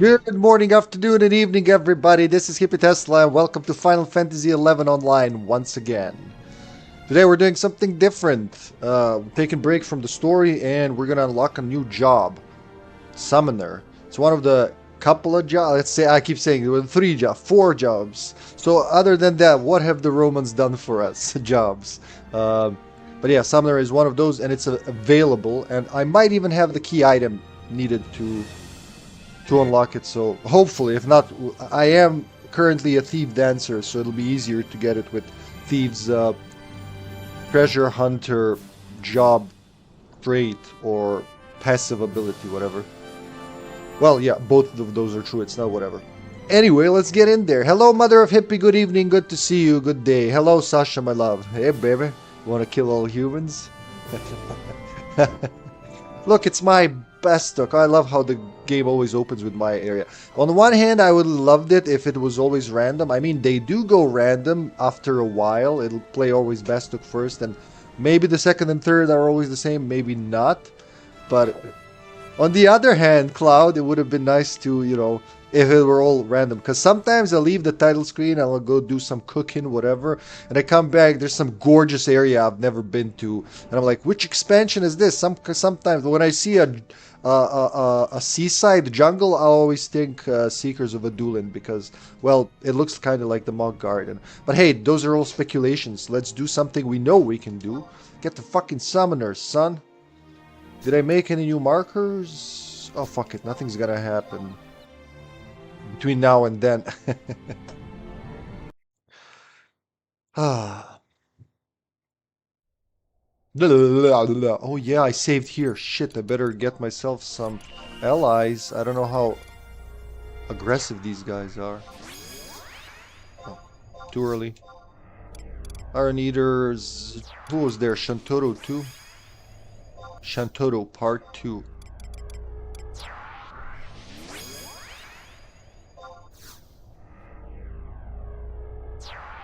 Good morning, afternoon, and evening, everybody. This is HippyTesla, and welcome to Final Fantasy XI Online once again. Today we're doing something different. Taking a break from the story, and we're gonna unlock a new job. Summoner. It's one of the couple of jobs. Let's say, I keep saying there were 4 jobs. So other than that, what have the Romans done for us? Jobs. But yeah, Summoner is one of those, and it's available, and I might even have the key item needed to unlock it. So hopefully, if not, I am currently a thief dancer, so it'll be easier to get it with thieves treasure hunter job trait or passive ability, whatever. Well, yeah, both of those are true. It's not whatever. Anyway, let's get in there. Hello, Mother of Hippie. Good evening. Good to see you. Good day. Hello, Sasha, my love. Hey, baby. Want to kill all humans? Look, it's my best duck. I love how the game always opens with my area. On the one hand, I would have loved it if it was always random. I mean, they do go random after a while. It'll play always best duck first, and maybe the second and third are always the same, maybe not. But on the other hand, Cloud, it would have been nice to, if it were all random. Because sometimes I'll leave the title screen, I'll go do some cooking, whatever, and I come back, there's some gorgeous area I've never been to, and I'm like, which expansion is this? Sometimes when I see a seaside jungle, I always think Seekers of Adulin, because, well, it looks kind of like the Monk Garden. But hey, those are all speculations. Let's do something we know we can do. Get the fucking summoners, son. Did I make any new markers? Oh, fuck it. Nothing's gonna happen between now and then. Ah. Oh, yeah, I saved here. Shit, I better get myself some allies. I don't know how aggressive these guys are. Oh, too early. Iron Eaters. Who was there? Shantoro 2? Shantoro Part 2.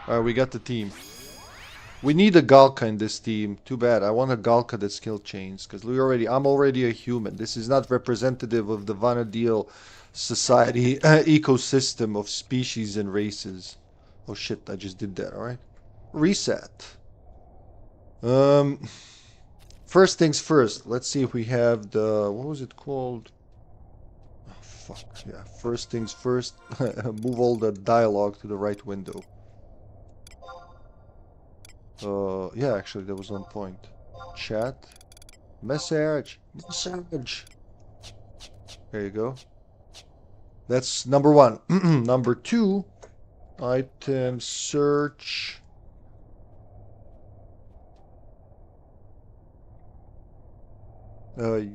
Alright, we got the team. We need a Galka in this team. Too bad. I want a Galka that skill chains, because I'm already a human. This is not representative of the Vana'diel society ecosystem of species and races. Oh shit, I just did that, alright. Reset. First things first. Let's see if we have the... What was it called? Oh, fuck. Yeah, first things first. Move all the dialogue to the right window. Yeah, actually, that was on point. Chat. Message. Message. There you go. That's number 1. Number 2. Item search.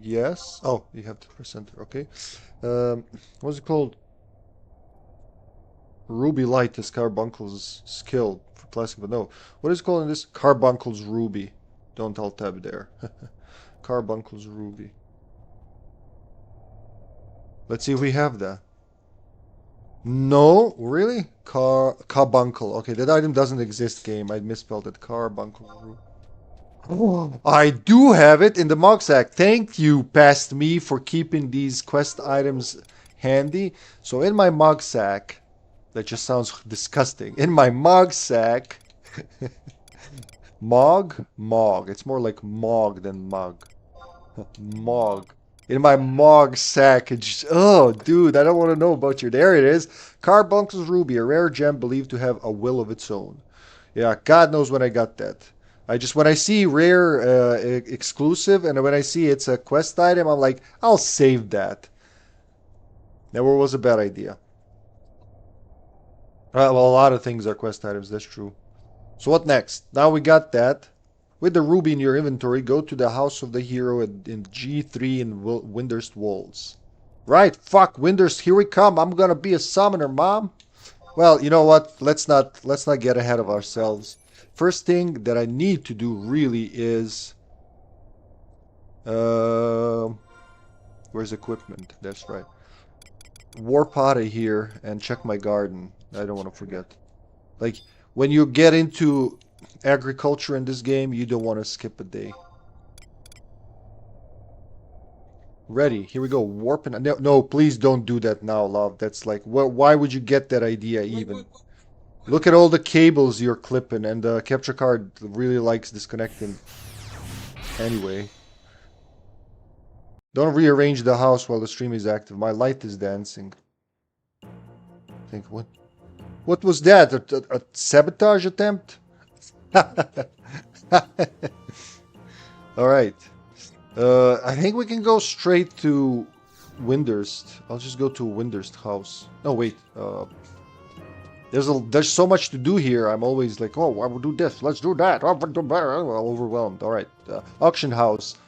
Yes. Oh, you have to press enter. Okay. What's it called? Ruby Light is Carbuncle's skill for classic, but no. What is it called in this? Carbuncle's Ruby. Don't alt tab there. Carbuncle's Ruby. Let's see if we have that. No, really? Carbuncle. Okay, that item doesn't exist, game. I misspelled it. Carbuncle Ruby. Oh, I do have it in the mog sack. Thank you, past me, for keeping these quest items handy. So in my mog sack, that just sounds disgusting. In my mog sack, Mog. It's more like mog than mug. Mog. In my mog sack, oh, dude, I don't want to know about your. There it is. Carbuncle's Ruby, a rare gem believed to have a will of its own. Yeah, God knows when I got that. When I see rare exclusive, and when I see it's a quest item, I'm like, I'll save that. Never was a bad idea. Well, a lot of things are quest items, that's true. So what next? Now we got that. With the ruby in your inventory, go to the house of the hero in G3 in Windurst Walls. Right, fuck, Windurst, here we come. I'm gonna be a summoner, mom. Well, you know what? Let's not get ahead of ourselves. First thing that I need to do really is... where's equipment? That's right. Warp out of here and check my garden. I don't want to forget. Like, when you get into agriculture in this game, you don't want to skip a day. Ready. Here we go. Warping. No, no, please don't do that now, love. That's like, why would you get that idea even? Look at all the cables you're clipping, and the capture card really likes disconnecting. Anyway. Don't rearrange the house while the stream is active. My light is dancing. Think what? What was that? A sabotage attempt? Alright. I think we can go straight to Windurst. I'll just go to Windurst house. No, wait. There's so much to do here. I'm always like, oh, I will do this. Let's do that. I'm overwhelmed. Alright. Auction house.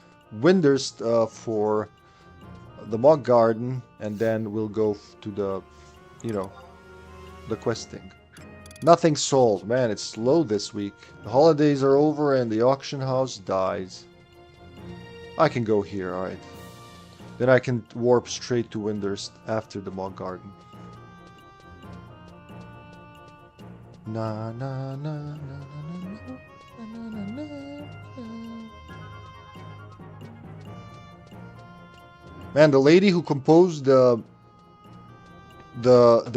Windurst for the Mock Garden. And then we'll go to the, you know, the questing. Nothing sold. Man, it's slow this week. The holidays are over and the auction house dies. I can go here, alright. Then I can warp straight to Windurst after the Mock Garden. Na na na na na na na na. Man, the lady who composed the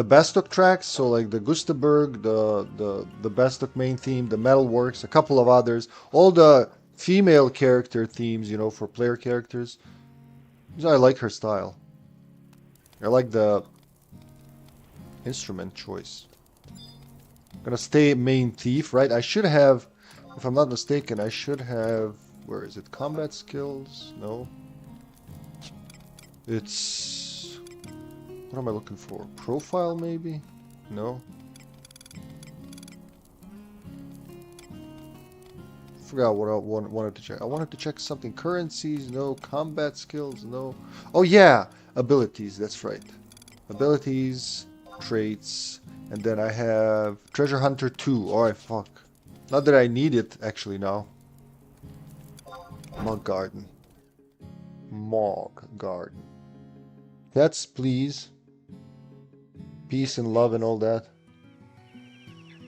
Bestock tracks, so like the Gustaberg, the Bestock main theme, the Metalworks, a couple of others, all the female character themes, you know, for player characters. I like her style. I like the instrument choice. I'm gonna stay main thief, right? I should have, if I'm not mistaken, I should have, where is it? Combat skills? No. It's, what am I looking for? Profile maybe? No. Forgot what I wanted to check. I wanted to check something. Currencies, no. Combat skills, no. Oh yeah, abilities, that's right. Abilities, traits, and then I have Treasure Hunter 2. Alright, fuck. Not that I need it, actually, now. Mog Garden. Mog Garden. That's please. Peace and love and all that.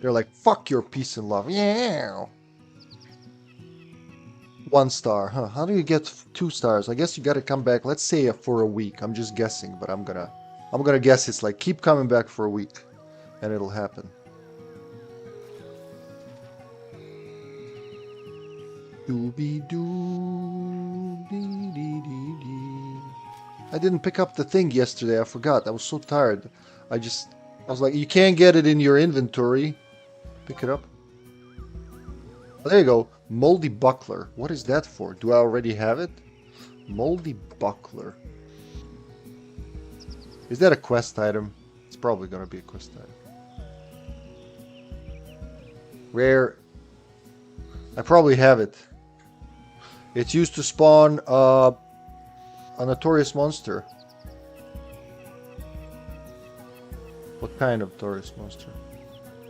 They're like, fuck your peace and love. Yeah. 1 star, huh? How do you get 2 stars? I guess you gotta come back, let's say for a week. I'm just guessing, but I'm gonna guess it's like keep coming back for a week and it'll happen. Doobie doo dee dee dee dee. I didn't pick up the thing yesterday, I forgot. I was so tired. I was like, you can't get it in your inventory. Pick it up. Oh, there you go. Moldy Buckler. What is that for? Do I already have it? Moldy Buckler. Is that a quest item? It's probably gonna be a quest item. Rare. I probably have it. It's used to spawn a notorious monster. What kind of notorious monster?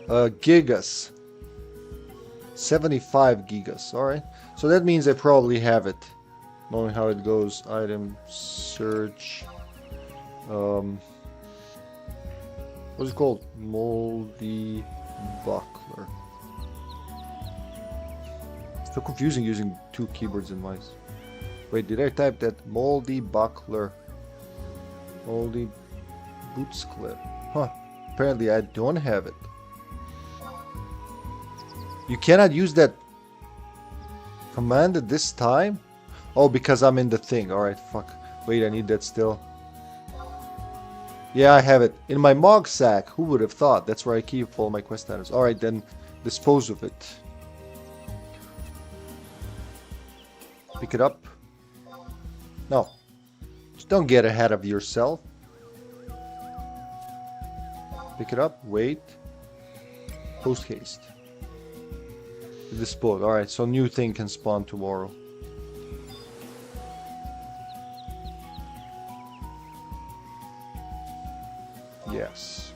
Gigas. 75 gigas, alright. So that means I probably have it. Knowing how it goes. Item search. What's it called? Moldy Buckler. It's so confusing using 2 keyboards and mice. Wait, did I type that? Moldy Buckler. Moldy Boots Clip. Huh. Apparently I don't have it. You cannot use that command at this time? Oh, because I'm in the thing. Alright, fuck. Wait, I need that still. Yeah, I have it. In my Mog sack. Who would have thought? That's where I keep all my quest items. Alright, then dispose of it. Pick it up. No. Just don't get ahead of yourself. Pick it up. Wait. Post haste. Dispose. Alright, so new thing can spawn tomorrow. Yes.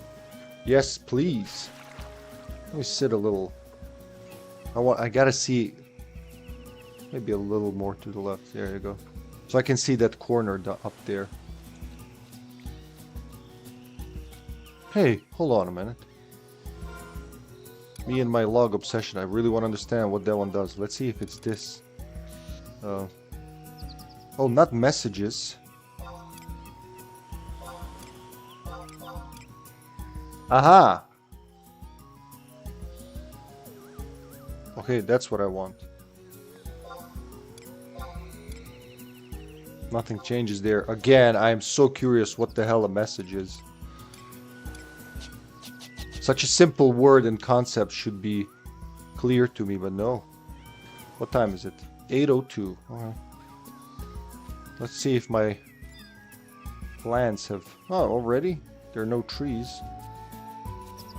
Yes, please. Let me sit a little. I gotta see. Maybe a little more to the left. There you go. So I can see that corner up there. Hey, hold on a minute. Me and my log obsession. I really want to understand what that one does. Let's see if it's this. Oh, not messages. Aha! Okay, that's what I want. Nothing changes there. Again, I am so curious what the hell a message is. Such a simple word and concept should be clear to me, but no. What time is it? 8:02. Okay. Let's see if my plants have... Oh, already? There are no trees.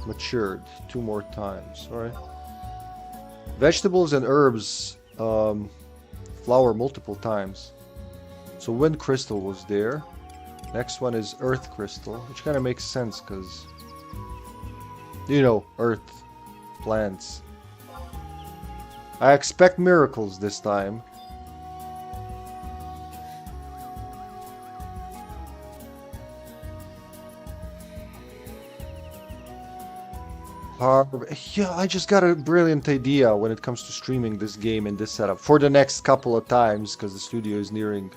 Matured. 2 more times. Alright. Vegetables and herbs flower multiple times. So wind crystal was there. Next one is earth crystal, which kind of makes sense because, you know, earth, plants. I expect miracles this time. Yeah, I just got a brilliant idea when it comes to streaming this game in this setup for the next couple of times because the studio is nearing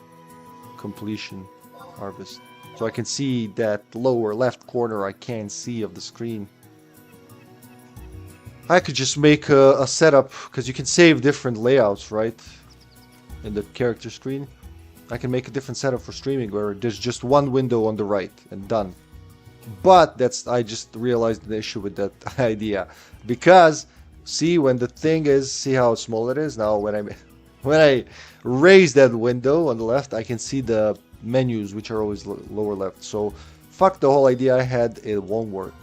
completion harvest. So I can see that lower left corner I can't see of the screen. I could just make a setup because you can save different layouts, right? In the character screen. I can make a different setup for streaming where there's just one window on the right and done. But I just realized the issue with that idea because see when the thing is, see how small it is now. When I raise that window on the left, I can see the menus which are always lower left. So fuck the whole idea I had. It won't work.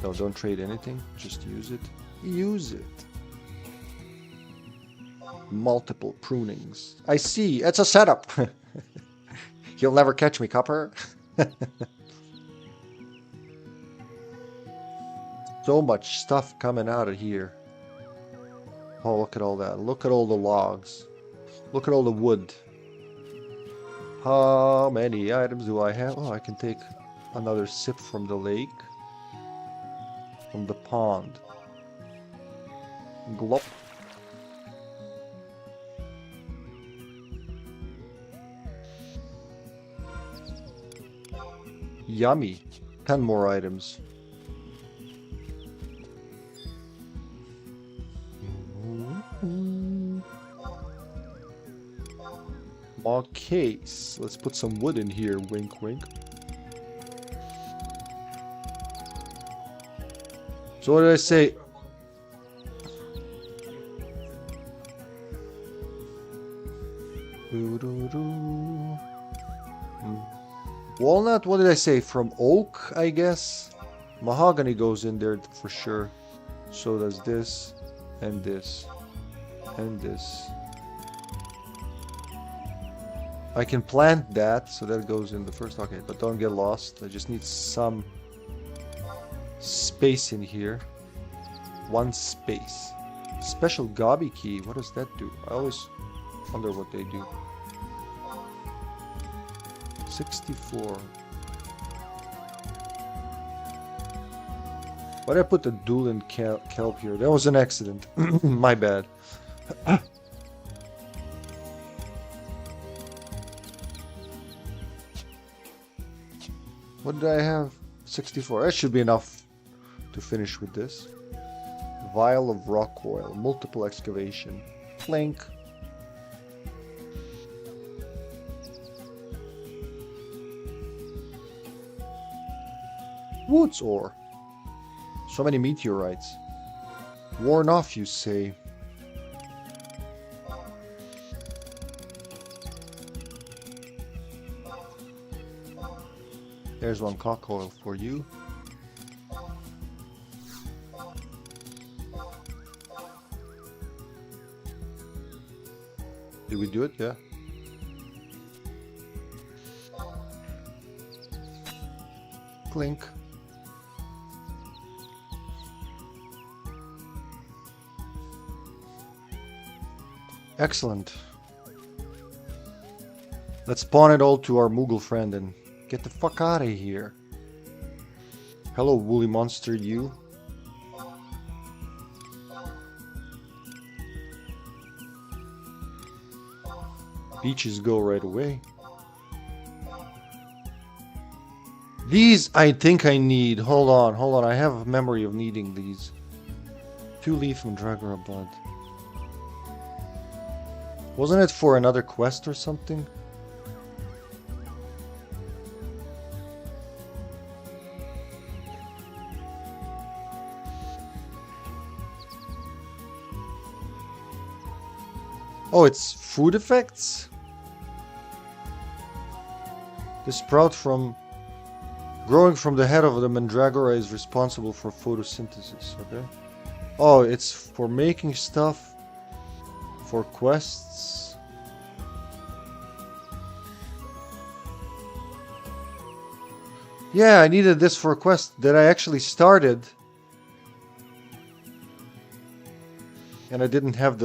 No, don't trade anything. Just use it. Use it. Multiple prunings. I see. It's a setup. You'll never catch me, copper. So much stuff coming out of here. Oh, look at all that. Look at all the logs. Look at all the wood. How many items do I have? Oh, I can take another sip from the lake. From the pond. Glop. Yummy. 10 more items. Okay, so let's put some wood in here, wink wink. So what did I say? Walnut, what did I say? From oak, I guess? Mahogany goes in there for sure. So does this, and this, and this. I can plant that, so that goes in the first. Okay, but don't get lost. I just need some space in here. 1 space. Special gobby key. What does that do? I always wonder what they do. 64. Why did I put the Doolan kelp here? That was an accident. My bad. What did I have? 64. That should be enough to finish with this. Vial of rock oil. Multiple excavation. Plank. Woods ore. So many meteorites. Worn off, you say. There's 1 cock oil for you. Did we do it? Yeah. Clink. Excellent. Let's pawn it all to our Moogle friend and get the fuck out of here. Hello, woolly monster, you. Beaches go right away. These I think I need. Hold on. I have a memory of needing these. 2-leaf Mandragora blood. Wasn't it for another quest or something? Oh, it's food effects? The sprout from growing from the head of the Mandragora is responsible for photosynthesis, okay? Oh, it's for making stuff for quests. Yeah, I needed this for a quest that I actually started. And I didn't have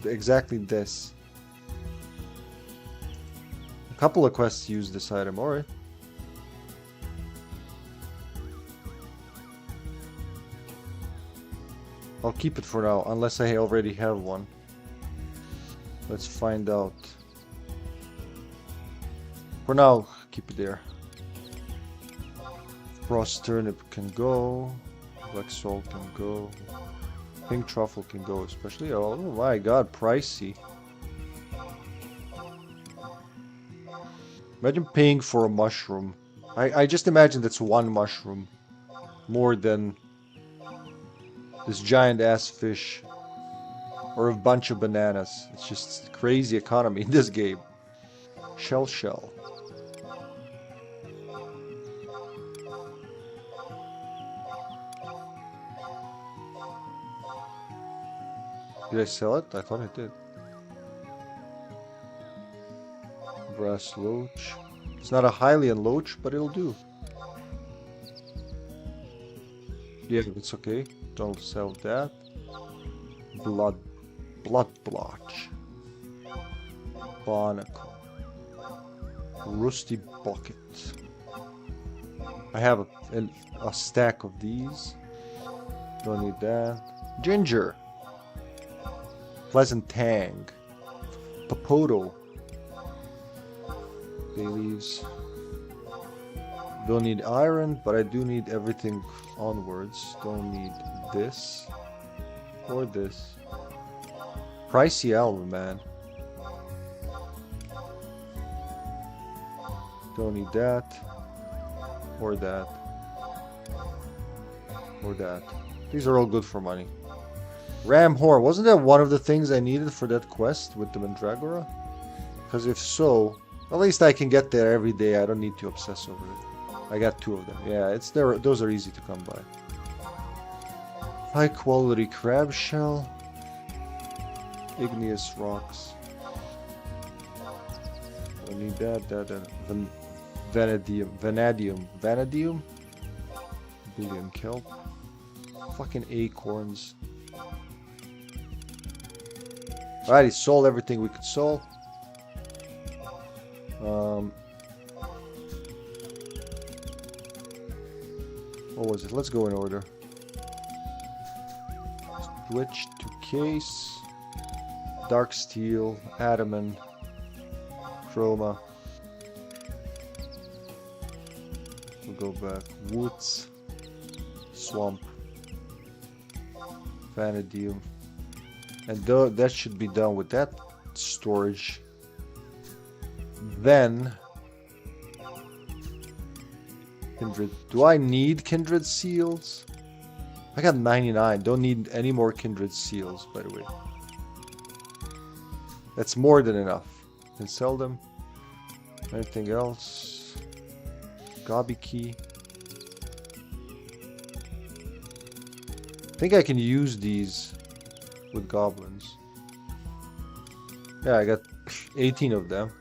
exactly this. A couple of quests use this item, alright. I'll keep it for now, unless I already have one. Let's find out. For now, keep it there. Frost turnip can go. Black salt can go. Pink truffle can go, especially. Oh my god, pricey. Imagine paying for a mushroom. I just imagine that's one mushroom. More than this giant ass fish. Or a bunch of bananas. It's just crazy economy in this game. Shell. Did I sell it? I thought I did. Brass loach. It's not a Hylian loach, but it'll do. Yeah, it's okay. Don't sell that. Blood blotch. Barnacle. Rusty bucket. I have a stack of these. Don't need that. Ginger. Pleasant tang. Papoto. Bay leaves. Don't need iron, but I do need everything onwards. Don't need this. Or this. Pricey album, man. Don't need that. Or that. Or that. These are all good for money. Ram horn. Wasn't that one of the things I needed for that quest with the Mandragora? Because if so, at least I can get there every day. I don't need to obsess over it. I got 2 of them. Yeah, it's there. Those are easy to come by. High quality crab shell. Igneous rocks. I need that. Vana'diel. Billion kelp. Fucking acorns. Alrighty, sold everything we could sell. What was it? Let's go in order. Switch to case. Dark steel, adamant, chroma. We'll go back. Woods, swamp, Vana'diel. And that should be done with that storage. Then kindred. Do I need kindred seals? I got 99. Don't need any more kindred seals, by the way. That's more than enough. Can sell them. Anything else? Gobby key. I think I can use these with goblins. Yeah, I got 18 of them.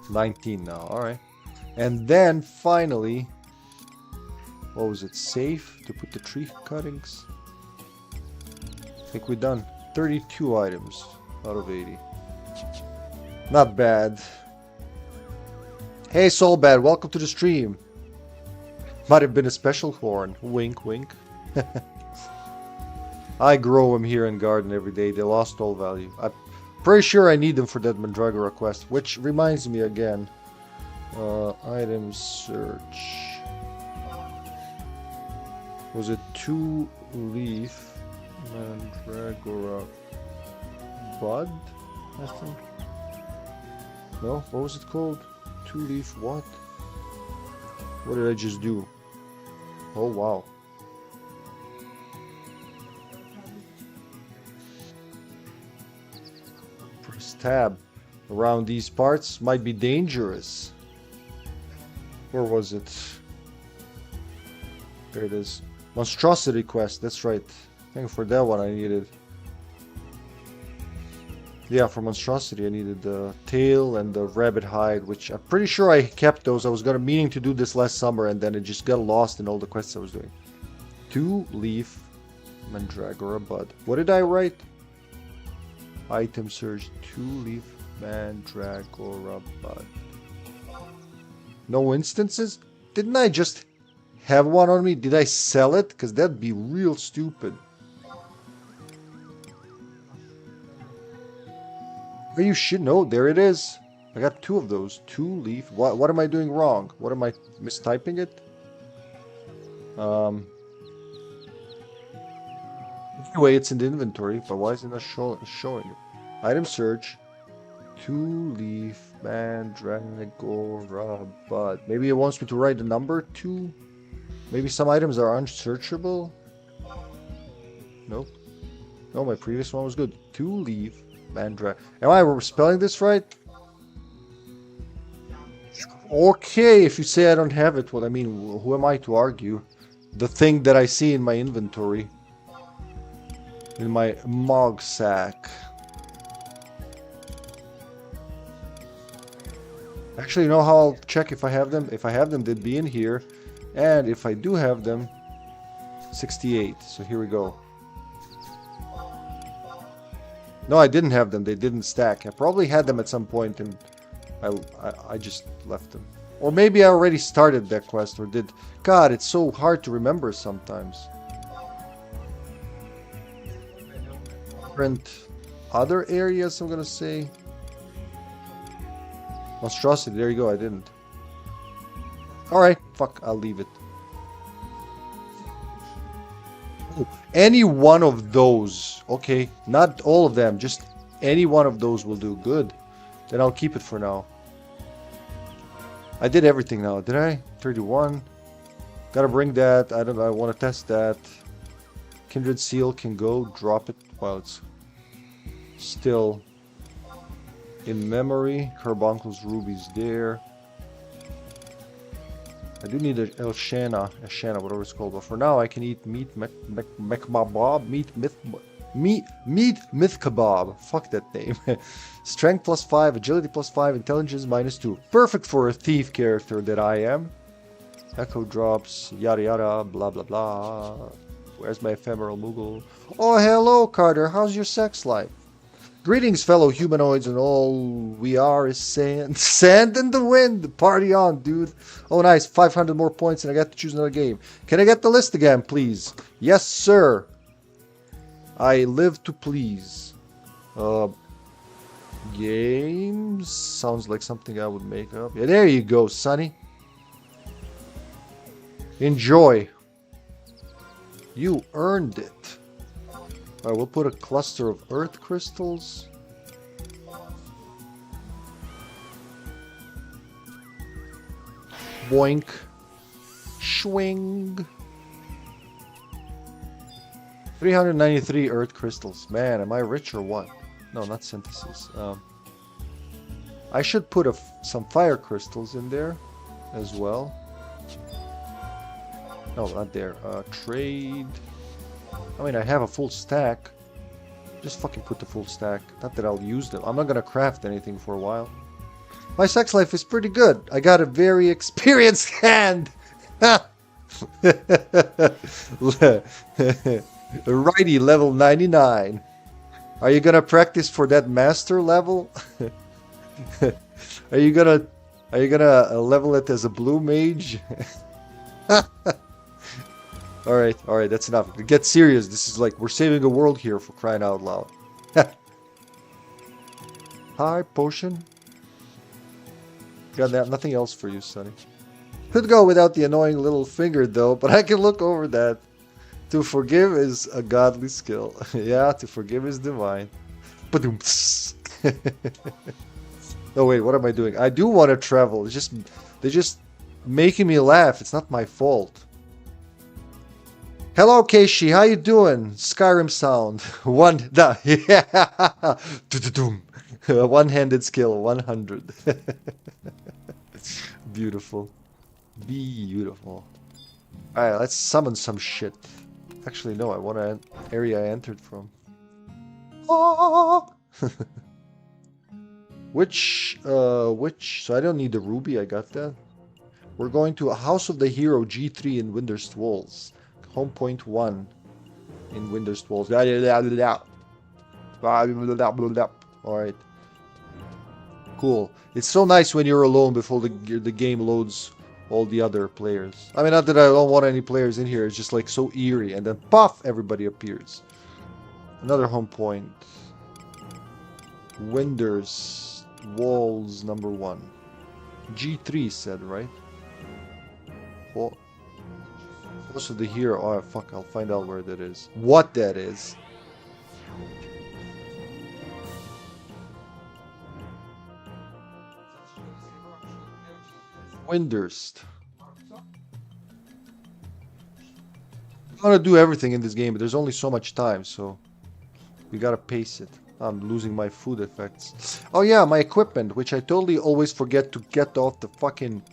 19 now, alright. And then finally, what was it? Safe to put the tree cuttings. I think we're done. 32 items out of 80. Not bad. Hey Soulbad, welcome to the stream. Might have been a special horn. Wink, wink. I grow them here in garden every day. They lost all value. Pretty sure I need them for that Mandragora quest, which reminds me again. Item search. Was it 2-leaf Mandragora bud? I think. No? What was it called? 2-leaf what? What did I just do? Oh wow. Press tab. Around these parts might be dangerous. Where was it? There it is. Monstrosity quest, that's right. I think for that one I needed... Yeah, for Monstrosity I needed the tail and the rabbit hide, which I'm pretty sure I kept those. I was meaning to do this last summer and then it just got lost in all the quests I was doing. 2-leaf Mandragora bud. What did I write? Item search 2-leaf Mandragora bud. No instances? Didn't I just have one on me? Did I sell it? Because that'd be real stupid. Are you shit? No, there it is. I got 2 of those. 2-leaf. What am I doing wrong? What am I mistyping it? Anyway, it's in the inventory, but why is it not showing it? Item search. 2-leaf Mandragora bud. Maybe it wants me to write the number 2. Maybe some items are unsearchable. Nope. No, my previous one was good. 2-leaf Mandragora. Am I spelling this right? Okay, if you say I don't have it, well, I mean, who am I to argue? The thing that I see in my inventory. In my mog sack. Actually, you know how I'll check if I have them? If I have them, they'd be in here. And if I do have them, 68. So here we go. No, I didn't have them. They didn't stack. I probably had them at some point and I just left them. Or maybe I already started that quest or did. God, it's so hard to remember sometimes. Different other areas, I'm gonna say. Monstrosity, there you go, I didn't. Alright, fuck, I'll leave it. Oh, any one of those. Okay, not all of them, just any one of those will do. Good. Then I'll keep it for now. I did everything now, did I? 31. Gotta bring that. I want to test that. Kindred Seal can go. Drop it while it's still in memory. Carbuncle's ruby's there. I do need a Elshana, whatever it's called. But for now, I can eat meat, meat myth kebab. Fuck that name. Strength +5, agility +5, intelligence -2. Perfect for a thief character that I am. Echo drops, yada yada, blah blah blah. Where's my ephemeral Moogle? Oh, hello, Carter. How's your sex life? Greetings, fellow humanoids, and all we are is sand. Sand in the wind. Party on, dude. Oh, nice. 500 more points, and I got to choose another game. Can I get the list again, please? Yes, sir. I live to please. Games? Sounds like something I would make up. Yeah, there you go, Sonny. Enjoy. You earned it. Alright, we'll put a cluster of earth crystals. Boink. Swing. 393 earth crystals. Man, am I rich or what? No, not synthesis. I should put some fire crystals in there as well. No, not there. Trade. I mean, I have a full stack. Just fucking put the full stack. Not that I'll use them. I'm not gonna craft anything for a while. My sex life is pretty good. I got a very experienced hand. Righty, level 99. Are you gonna practice for that master level? Are you gonna level it as a blue mage? Alright, that's enough. Get serious. This is like, we're saving a world here, for crying out loud. Hi, potion. Got nothing else for you, Sonny. Could go without the annoying little finger, though, but I can look over that. To forgive is a godly skill. Yeah, to forgive is divine. Ba-doom. No, wait, what am I doing? I do want to travel. It's just, they're just making me laugh. It's not my fault. Hello, Keishi. How you doing? Skyrim sound. Yeah. One-handed skill. 100. Beautiful. Beautiful. All right, let's summon some shit. Actually, no. I want an area I entered from. Oh! Which? So I don't need the ruby. I got that. We're going to a House of the Hero G3 in Winder's Walls. Home point 1 in Winder's Walls. Alright. Cool. It's so nice when you're alone before the game loads all the other players. I mean, not that I don't want any players in here. It's just like so eerie. And then, puff, everybody appears. Another home point. Winder's Walls number 1. G3 said, right? Well, House of the Hero. Oh, fuck. I'll find out where that is. What that is. Windurst. I want to do everything in this game, but there's only so much time, so we gotta pace it. I'm losing my food effects. Oh yeah, my equipment, which I totally always forget to get off the fucking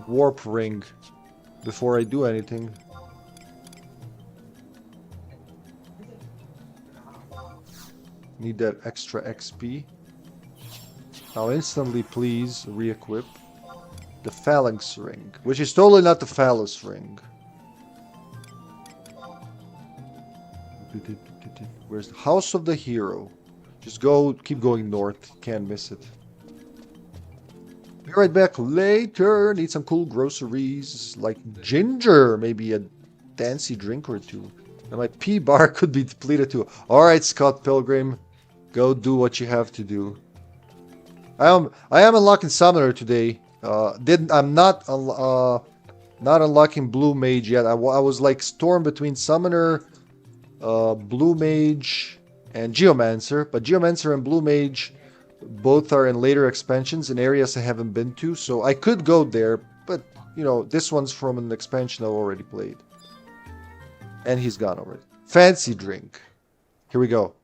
warp ring before I do anything. Need that extra XP. Now instantly, please, re-equip the phalanx ring, which is totally not the phallus ring. Where's the House of the Hero? Just go, keep going north. Can't miss it. Be right back later. Need some cool groceries, like ginger, maybe a fancy drink or two. And my P bar could be depleted too. Alright, Scott Pilgrim. Go do what you have to do. I am unlocking Summoner today. I'm not unlocking Blue Mage yet. I was like storm between Summoner, Blue Mage, and Geomancer. But Geomancer and Blue Mage both are in later expansions in areas I haven't been to. So I could go there, but you know, this one's from an expansion I've already played. And he's gone already. Fancy drink. Here we go.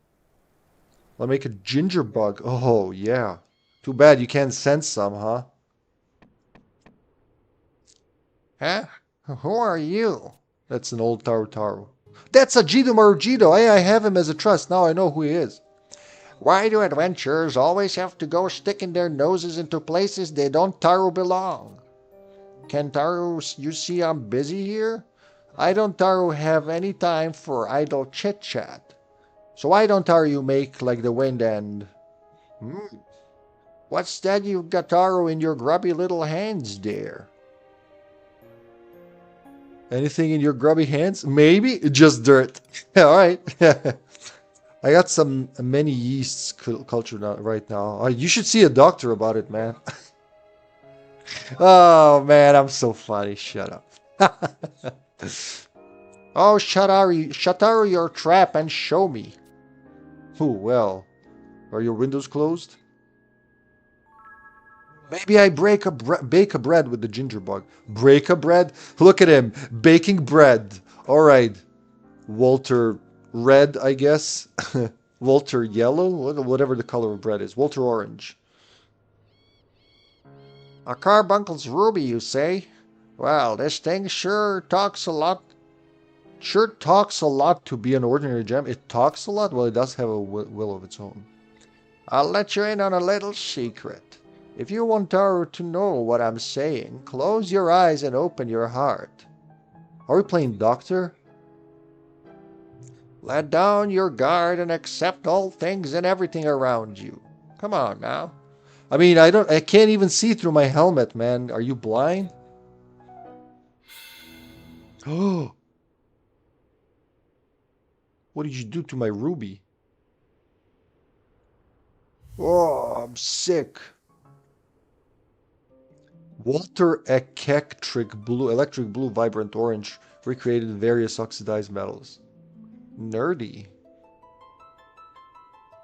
I'll make a ginger bug. Oh, yeah. Too bad you can't sense some, huh? Huh? Who are you? That's an old Tarotaro. That's a Jido Marujido. Hey, I have him as a trust. Now I know who he is. Why do adventurers always have to go sticking their noses into places they don't Taro belong? Kentaro, you see I'm busy here? I don't Taro have any time for idle chit-chat. So why don't you make like the wind and... What's that you've got Taro in your grubby little hands, dear? Anything in your grubby hands? Maybe? Just dirt. Alright. I got some many yeasts culture right now. You should see a doctor about it, man. Oh, man, I'm so funny. Shut up. Oh, Shataru your trap and show me. Oh, well. Are your windows closed? Maybe I bake a bread with the ginger bug. Break a bread? Look at him. Baking bread. All right. Walter Red, I guess. Walter Yellow? Whatever the color of bread is. Walter Orange. A carbuncle's ruby, you say? Well, this thing sure talks a lot. Sure talks a lot to be an ordinary gem. It talks a lot? Well, it does have a will of its own. I'll let you in on a little secret. If you want Taro to know what I'm saying, close your eyes and open your heart. Are we playing doctor? Let down your guard and accept all things and everything around you. Come on now. I mean, I can't even see through my helmet, man. Are you blind? Oh. What did you do to my ruby? Oh, I'm sick. Walter electric blue, vibrant orange, recreated various oxidized metals. Nerdy.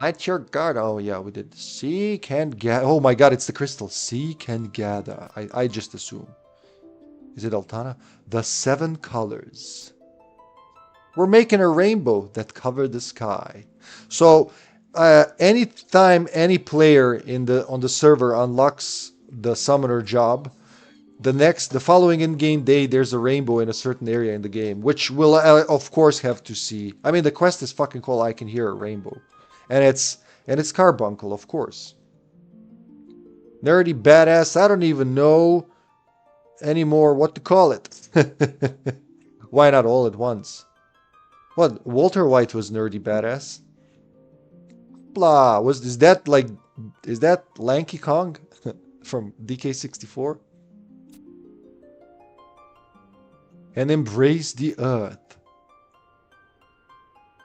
At your guard. Oh yeah, we did. Seek and gather. Oh my god, it's the crystal. Seek and gather. I just assume. Is it Altana? The seven colors. We're making a rainbow that covered the sky. So, anytime any player on the server unlocks the summoner job, the following in-game day, there's a rainbow in a certain area in the game, which we'll of course have to see. I mean, the quest is fucking cool. I can hear a rainbow, and it's carbuncle, of course. Nerdy badass. I don't even know anymore what to call it. Why not all at once? What, Walter White was nerdy badass? Blah. Is that Lanky Kong from DK64? And embrace the earth.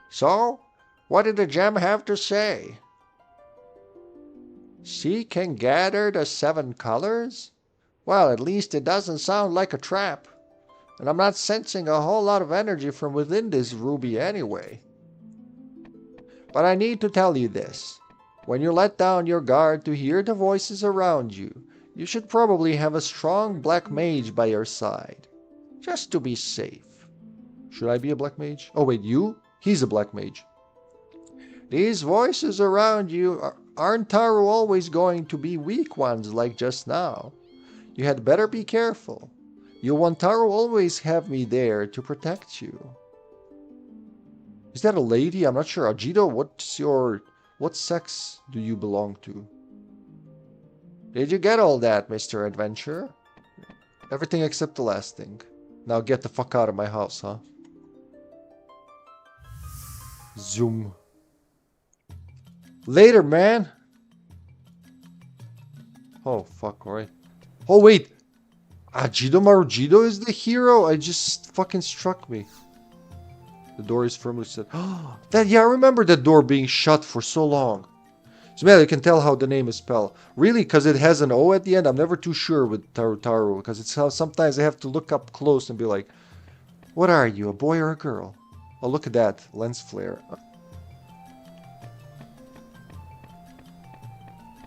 So, what did the gem have to say? She can gather the seven colors? Well, at least it doesn't sound like a trap. And I'm not sensing a whole lot of energy from within this ruby anyway. But I need to tell you this. When you let down your guard to hear the voices around you, you should probably have a strong black mage by your side. Just to be safe. Should I be a black mage? Oh wait, you? He's a black mage. These voices around you aren't always going to be weak ones like just now. You had better be careful. You want Taro always have me there to protect you. Is that a lady? I'm not sure. Ajito, what sex do you belong to? Did you get all that, Mr. Adventurer? Everything except the last thing. Now get the fuck out of my house, huh? Zoom. Later, man! Oh, fuck, alright. Oh, wait! Ajito Marujido is the hero? I just fucking struck me. The door is firmly shut. Yeah, I remember that door being shut for so long. So man, you can tell how the name is spelled. Really, because it has an O at the end. I'm never too sure with Tarutaru, because it's how sometimes I have to look up close and be like, what are you, a boy or a girl? Oh, look at that. Lens flare.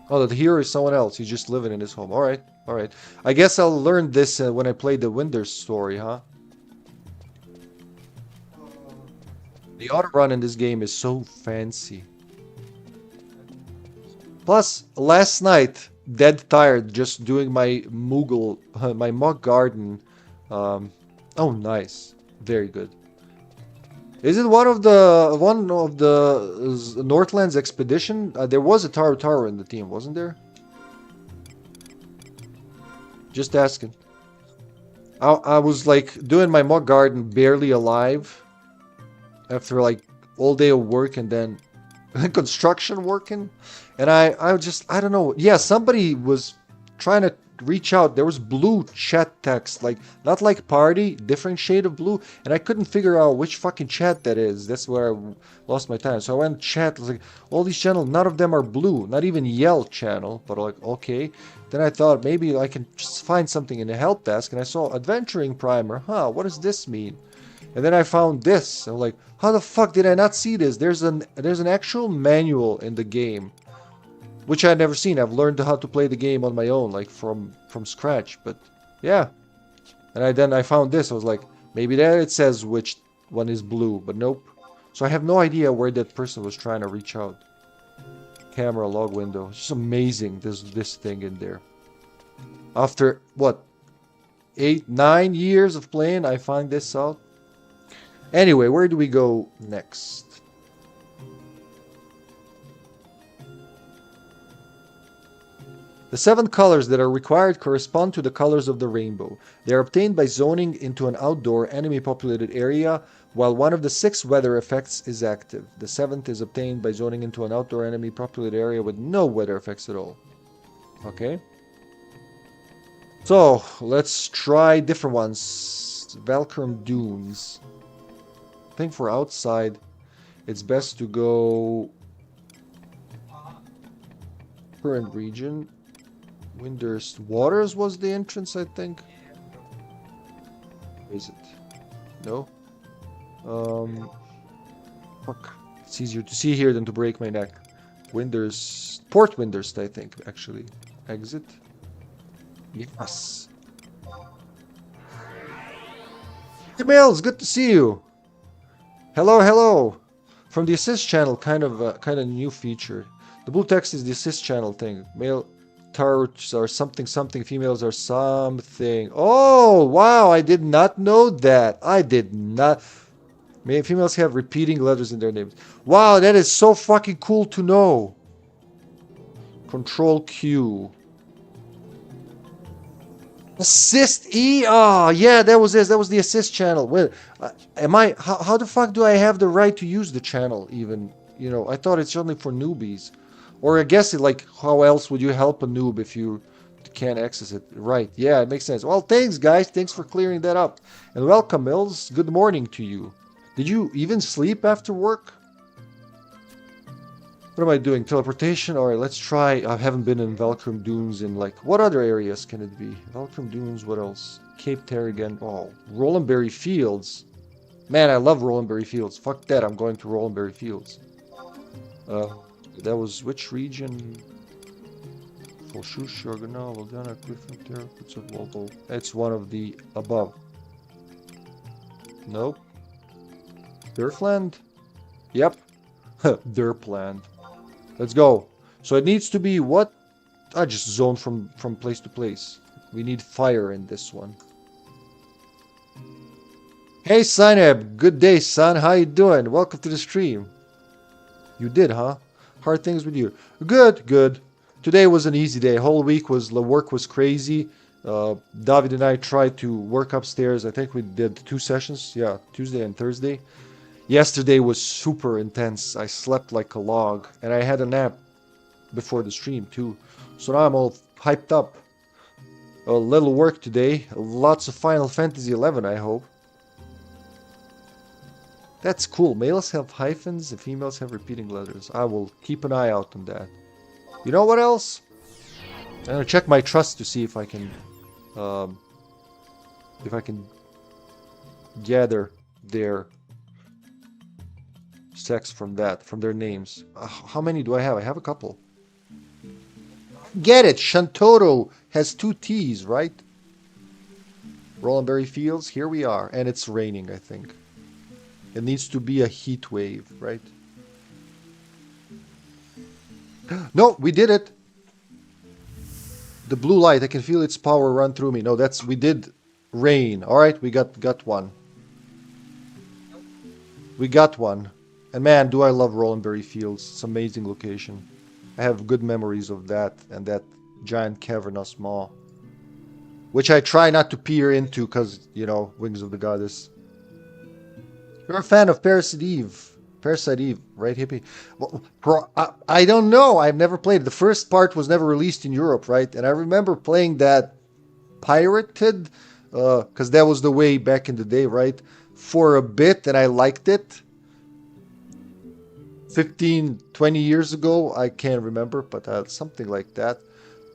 Oh, the hero is someone else. He's just living in his home. Alright, alright. I guess I'll learn this when I play the Winder story, huh? The auto run in this game is so fancy. Plus, last night, dead tired, just doing my Moogle, my Mug Garden. Oh, nice, very good. Is it one of the Northlands expedition? There was a Tarutaru in the team, wasn't there? Just asking. I was like doing my Mug Garden barely alive. After like all day of work and then construction working, and I don't know. Yeah, somebody was trying to reach out. There was blue chat text, like not like party, different shade of blue, and I couldn't figure out which fucking chat that is. That's where I lost my time. So I went chat. I was like, all these channels, none of them are blue, not even Yell channel. But like, okay. Then I thought maybe I can just find something in the help desk, and I saw adventuring primer. Huh? What does this mean? And then I found this. I'm like, how the fuck did I not see this? There's an actual manual in the game, which I'd never seen. I've learned how to play the game on my own, like from scratch. But yeah, and then I found this. I was like, maybe there it says which one is blue, but nope. So I have no idea where that person was trying to reach out. Camera log window. It's just amazing. This thing in there. After what, 8-9 years of playing, I find this out. Anyway, where do we go next? The 7 colors that are required correspond to the colors of the rainbow. They are obtained by zoning into an outdoor enemy-populated area, while one of the 6 weather effects is active. The 7th is obtained by zoning into an outdoor enemy-populated area with no weather effects at all. Okay. So, let's try different ones. Valkyrum Dunes. I think for outside, it's best to go Current region. Winders Waters was the entrance, I think. Is it? No. Fuck. It's easier to see here than to break my neck. Winders, Port Winders, I think, actually. Exit. Yes. Hey, Mills, good to see you. Hello, hello. From the assist channel, kind of new feature. The blue text is the assist channel thing. Male tarts are something something. Females are something. Oh, wow! I did not know that. I did not. Females have repeating letters in their names. Wow, that is so fucking cool to know. Control Q. Assist E. Oh, yeah, that was this. That was the assist channel. Wait, am I? How the fuck do I have the right to use the channel? Even, you know, I thought it's only for newbies, or I guess it, like, how else would you help a noob if you can't access it? Right? Yeah, it makes sense. Well, thanks, guys. Thanks for clearing that up, and welcome, Mills. Good morning to you. Did you even sleep after work? What am I doing? Teleportation? Alright, let's try. I haven't been in Valkyrum Dunes in, like, what other areas can it be? Valkyrum Dunes, what else? Cape Terrigan. Oh, Rolandberry Fields. Man, I love Rolandberry Fields. Fuck that, I'm going to Rolandberry Fields. That was which region? Folshush, Organal, Volgana, Griffin, Terrapits of Volvo. It's one of the above. Nope. Durfland? Yep. Durpland. Let's go. So it needs to be what? I just zone from place to place. We need fire in this one. Hey Sineb, good day son. How you doing? Welcome to the stream. You did, huh? Hard things with you. Good, good. Today was an easy day. Whole week was the work was crazy. David and I tried to work upstairs. I think we did 2 sessions. Yeah, Tuesday and Thursday. Yesterday was super intense. I slept like a log, and I had a nap before the stream too. So now I'm all hyped up. A little work today. Lots of Final Fantasy 11, I hope. That's cool. Males have hyphens and females have repeating letters. I will keep an eye out on that. You know what else? I'm gonna check my trust to see if I can gather their sex from their names. How many do I have? I have a couple. Get it! Shantoro has 2 T's, right? Rolandberry Fields, here we are. And it's raining, I think. It needs to be a heat wave, right? No, we did it! The blue light, I can feel its power run through me. No, we did rain. Alright, we got one. We got one. And man, do I love Rolandberry Fields. It's an amazing location. I have good memories of that and that giant cavernous maw. Which I try not to peer into because, you know, Wings of the Goddess. You're a fan of Parasite Eve. Parasite Eve, right, Hippie? Well, I don't know. I've never played. The first part was never released in Europe, right? And I remember playing that pirated, because that was the way back in the day, right? For a bit, and I liked it. 15, 20 years ago, I can't remember, but something like that.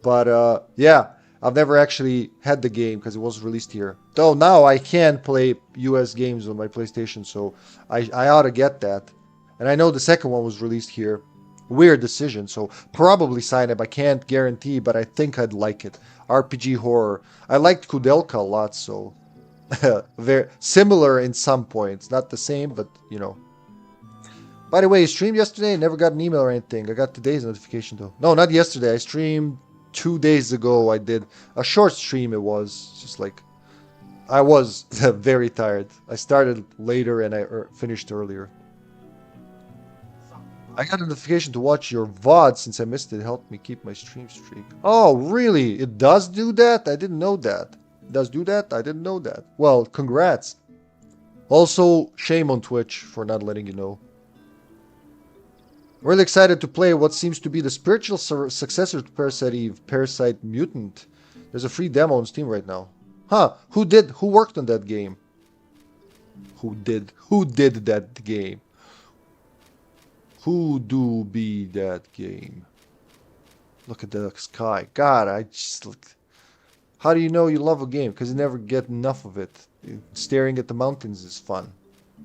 But yeah, I've never actually had the game because it was released here. Though now I can play US games on my PlayStation, so I ought to get that. And I know the second one was released here. Weird decision, so probably sign up. I can't guarantee, but I think I'd like it. RPG horror. I liked Kudelka a lot, so very similar in some points. Not the same, but you know. By the way, I streamed yesterday. Never got an email or anything. I got today's notification though. No, not yesterday. I streamed 2 days ago. I did a short stream. It was just like I was very tired. I started later and I finished earlier. I got a notification to watch your VOD since I missed it. It helped me keep my stream streak. Oh, really? It does do that? I didn't know that. It does do that? I didn't know that. Well, congrats. Also, shame on Twitch for not letting you know. Really excited to play what seems to be the spiritual successor to Parasite Eve, Parasite Mutant. There's a free demo on Steam right now. Huh, who worked on that game? Who did that game? Who do be that game? Look at the sky. God, I just look. How do you know you love a game? Because you never get enough of it. Staring at the mountains is fun.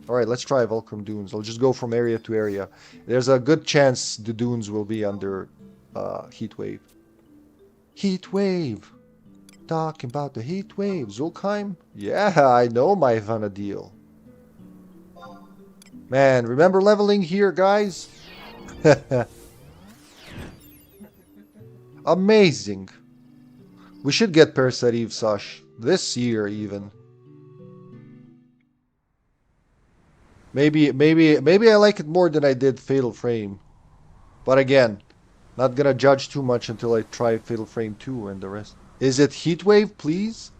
Alright, let's try Volcrum Dunes. I'll just go from area to area. There's a good chance the dunes will be under heat wave. Heat wave! Talking about the heat wave. Zulkheim? Yeah, I know my Vana'diel. Man, remember leveling here, guys? Amazing. We should get Parasite Sash this year even. Maybe I like it more than I did Fatal Frame. But again, not gonna judge too much until I try Fatal Frame 2 and the rest. Is it Heatwave, please?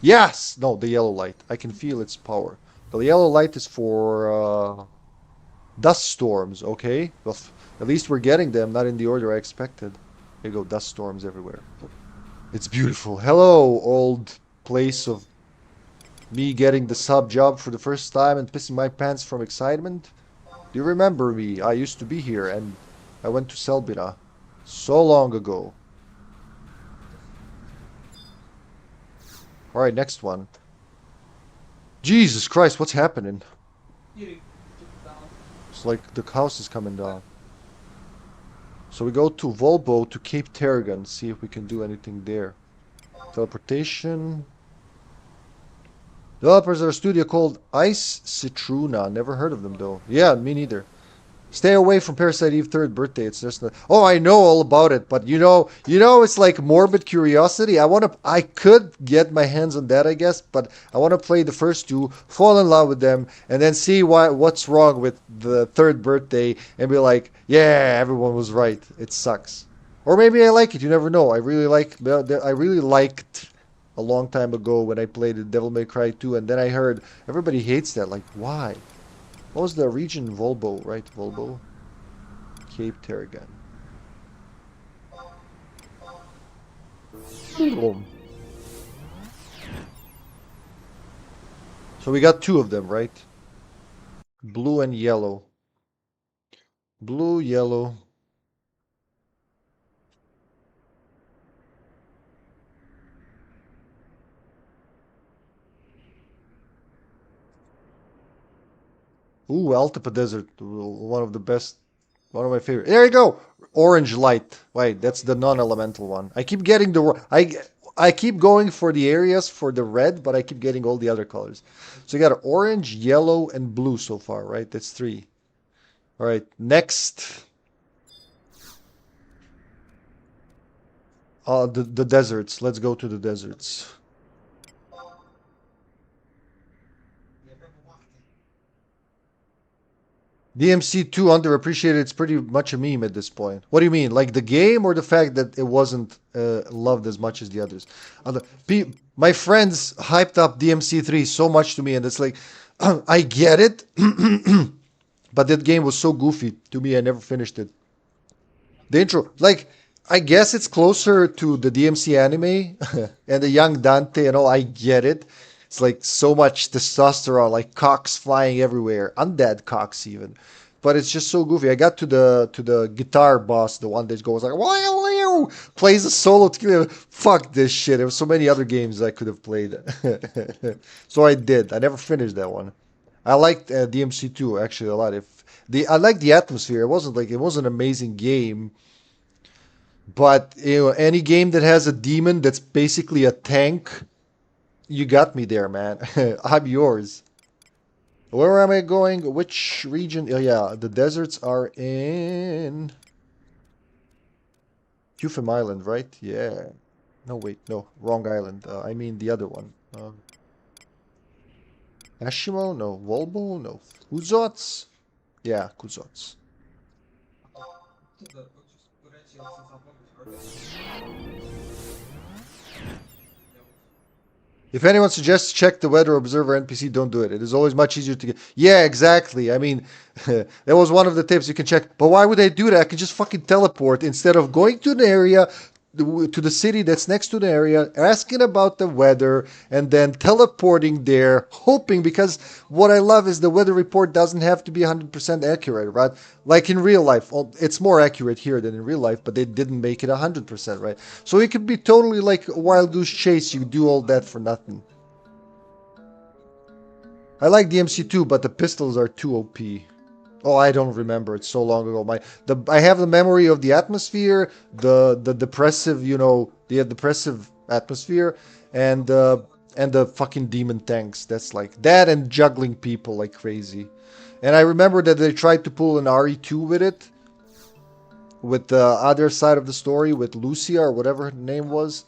Yes! No, the yellow light. I can feel its power. The yellow light is for dust storms, okay? Well, at least we're getting them, not in the order I expected. There you go, dust storms everywhere. It's beautiful. Hello, old place of me getting the sub job for the first time and pissing my pants from excitement. Do you remember me? I used to be here and I went to Selbina so long ago. Alright, next one. Jesus Christ, what's happening? It's like the house is coming down. So we go to Volbo to Cape Tarragon, see if we can do anything there. Teleportation. Developers are a studio called Ice Citruna. Never heard of them though. Yeah, me neither. Stay away from Parasite Eve 3rd birthday. It's just not... Oh, I know all about it, but you know, it's like morbid curiosity. I could get my hands on that, I guess, but I want to play the first two, fall in love with them, and then see what's wrong with the 3rd birthday, and be like, yeah, everyone was right. It sucks. Or maybe I like it. You never know. I really liked a long time ago when I played the Devil May Cry 2, and then I heard everybody hates that. Like, why? What was the region? Volbo, right? Volbo? Cape Tarragon. So we got two of them, right? Blue and yellow. Blue, yellow. Ooh, Altipa Desert, one of the best, one of my favorite. There you go, orange light. Wait, that's the non-elemental one. I keep getting I keep going for the areas for the red, but I keep getting all the other colors. So you got orange, yellow, and blue so far, right? That's 3. All right, next. The deserts. Let's go to the deserts. DMC2 underappreciated. It's pretty much a meme at this point. What do you mean? Like the game or the fact that it wasn't loved as much as the others? My friends hyped up DMC3 so much to me, and it's like, I get it, but that game was so goofy to me, I never finished it. The intro, like, I guess it's closer to the DMC anime and the young Dante and all. I get it. It's like so much testosterone, like cocks flying everywhere, undead cocks even. But it's just so goofy. I got to the guitar boss, the one that goes like, wow, plays a solo. Fuck this shit. There were so many other games I could have played. So I did. I never finished that one. I liked DMC2 actually a lot. I liked the atmosphere. It wasn't an amazing game. But any game that has a demon that's basically a tank, you got me there, man. I'm yours. Where am I going? Which region? Oh, yeah, the deserts are in Hufem Island, right? Yeah. No, wait, no, wrong island. I mean the other one. Ashimo? No. Volbo? No. Kuzots? Yeah, Kuzots. If anyone suggests check the weather observer NPC, don't do it. It is always much easier to get. Yeah, exactly. I mean, that was one of the tips you can check. But why would I do that? I can just fucking teleport instead of going to an area, to the city that's next to the area, asking about the weather, and then teleporting there, hoping, because what I love is the weather report doesn't have to be 100% accurate, right? Like in real life, it's more accurate here than in real life, but they didn't make it 100%, right? So it could be totally like a wild goose chase. You do all that for nothing. I like the MC2, but the pistols are too OP. Oh, I don't remember. It's so long ago. I have the memory of the atmosphere, the depressive, the depressive atmosphere, and the fucking demon tanks. That's like that, and juggling people like crazy. And I remember that they tried to pull an RE2 with it, with the other side of the story with Lucia or whatever her name was.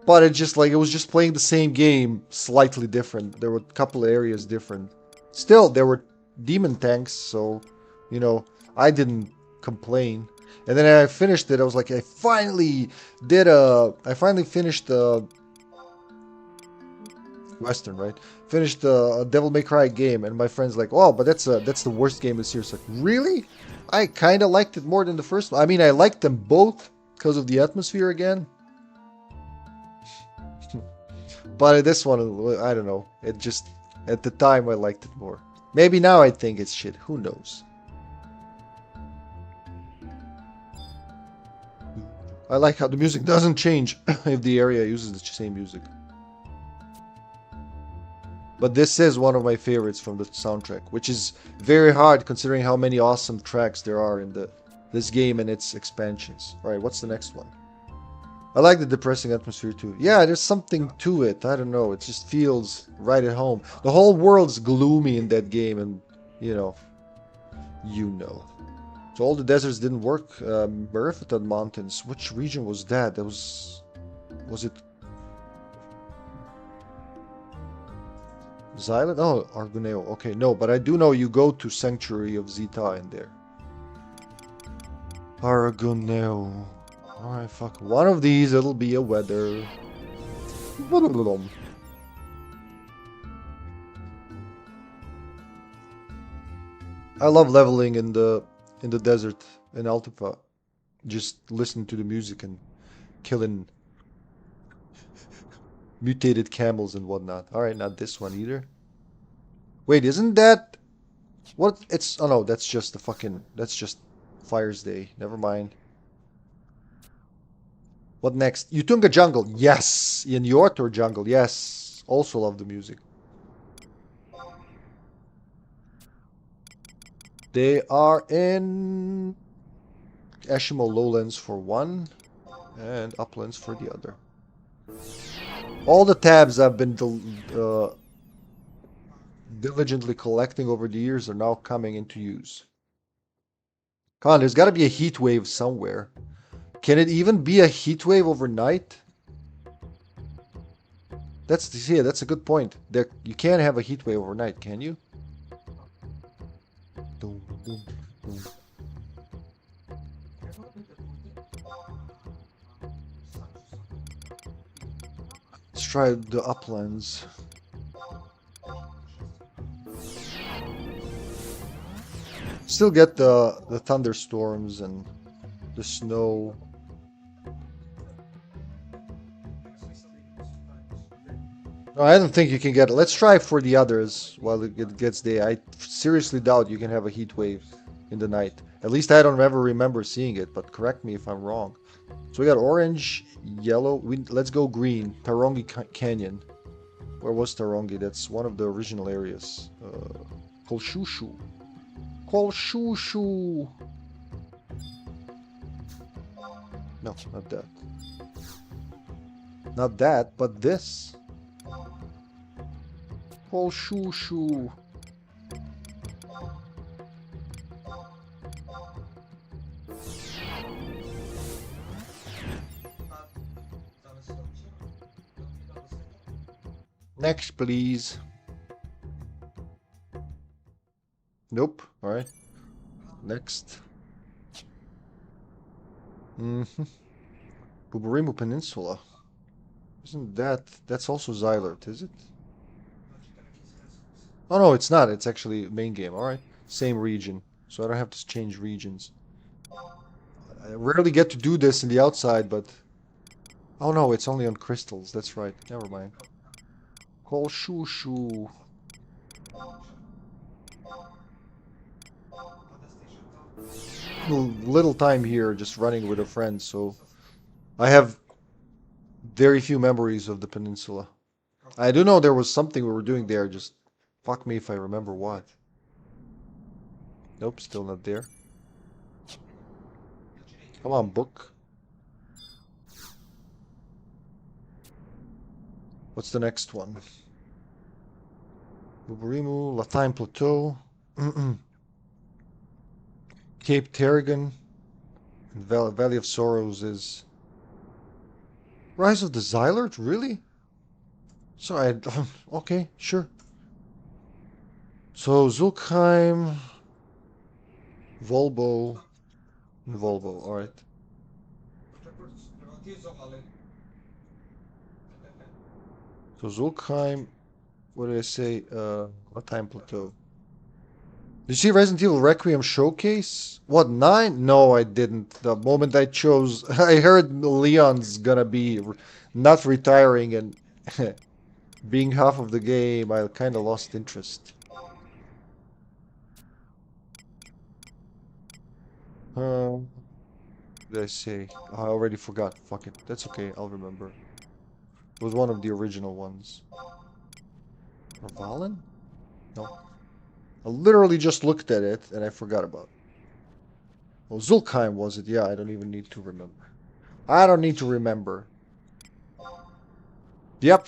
But it was just playing the same game, slightly different. There were a couple areas different. Still, there were demon tanks, so, you know, I didn't complain. And then I finished it. I was like, I finally finished the Western, right? Finished the Devil May Cry game, and my friend's like, oh, but that's the worst game this year. It's like, really? I kind of liked it more than the first one. I mean, I liked them both because of the atmosphere again. But this one, I don't know. It just, at the time, I liked it more. Maybe now I think it's shit. Who knows? I like how the music doesn't change if the area uses the same music. But this is one of my favorites from the soundtrack, which is very hard considering how many awesome tracks there are in this game and its expansions. Alright, what's the next one? I like the depressing atmosphere too. Yeah, there's something to it. I don't know. It just feels right at home. The whole world's gloomy in that game, and you know. So all the deserts didn't work. Marathon Mountains. Which region was that? Was it Xylan? Oh, Argoneo. Okay, no, but I do know you go to Sanctuary of Zeta in there. Argoneo. Alright, fuck. One of these, it'll be a weather. I love leveling in the desert in Altifa. Just listening to the music and killing mutated camels and whatnot. Alright, not this one either. Wait, isn't that... What? It's... Oh no, that's just the fucking... That's just Fire's Day. Never mind. What next? Utunga Jungle. Yes. In Yortor Jungle. Yes. Also love the music. They are in Ashimo Lowlands for one and Uplands for the other. All the tabs I've been diligently collecting over the years are now coming into use. Come on, there's got to be a heat wave somewhere. Can it even be a heat wave overnight? That's a good point. You can't have a heat wave overnight, can you? Let's try the uplands. Still get the thunderstorms and the snow. No, I don't think you can get it. Let's try for the others while it gets day. I seriously doubt you can have a heat wave in the night. At least I don't ever remember seeing it, but correct me if I'm wrong. So we got orange, yellow. Let's go green. Tarongi Canyon. Where was Tarongi? That's one of the original areas. Kolshushu. Kolshushu. No, not that. Not that, but this. Kolshushu. Next, please. Nope. All right. Next. Buburimu Peninsula. Isn't that's also Xylert, is it? Oh no, it's not. It's actually main game. All right. Same region. So I don't have to change regions. I rarely get to do this in the outside, but Oh no, it's only on crystals. That's right. Never mind. Call shoo shoo. Little time here just running with a friend, so I have very few memories of the peninsula. I do know there was something we were doing there, just fuck me if I remember what. Nope, still not there. Come on, book. What's the next one? Buburimu, Latine Plateau, Cape Terrigan, and Valley of Sorrows is... Rise of the Xylert? Really? Sorry, okay, sure. So, Zulkheim, Volbo, and Volvo, alright. So, Zulkheim, what did I say? Latine Plateau. Did you see Resident Evil Requiem Showcase? What, 9? No, I didn't. The moment I chose, I heard Leon's gonna be not retiring and being half of the game, I kind of lost interest. What did I say? I already forgot. Fuck it. That's okay. I'll remember. It was one of the original ones. Or Valen? No. I literally just looked at it and I forgot about it. Well, Zulkheim was it? Yeah, I don't even need to remember. I don't need to remember. Yep.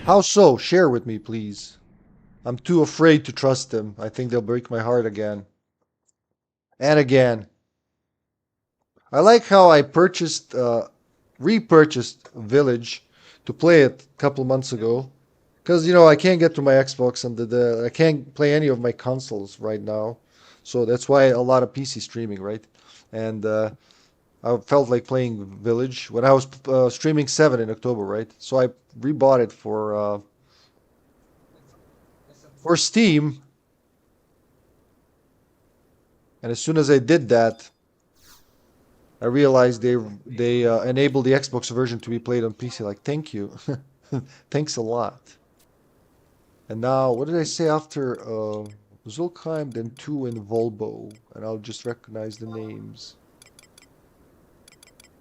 How so? Share with me, please. I'm too afraid to trust them. I think they'll break my heart again. And again. I like how I repurchased Village to play it a couple months ago. Because, you know, I can't get to my Xbox and I can't play any of my consoles right now. So that's why a lot of PC streaming, right? And I felt like playing Village when I was streaming 7 in October, right? So I rebought it for Steam. And as soon as I did that, I realized they enabled the Xbox version to be played on PC. Like, thank you. Thanks a lot. And now, what did I say after Zulkheim, then 2 in Volbo? And I'll just recognize the names.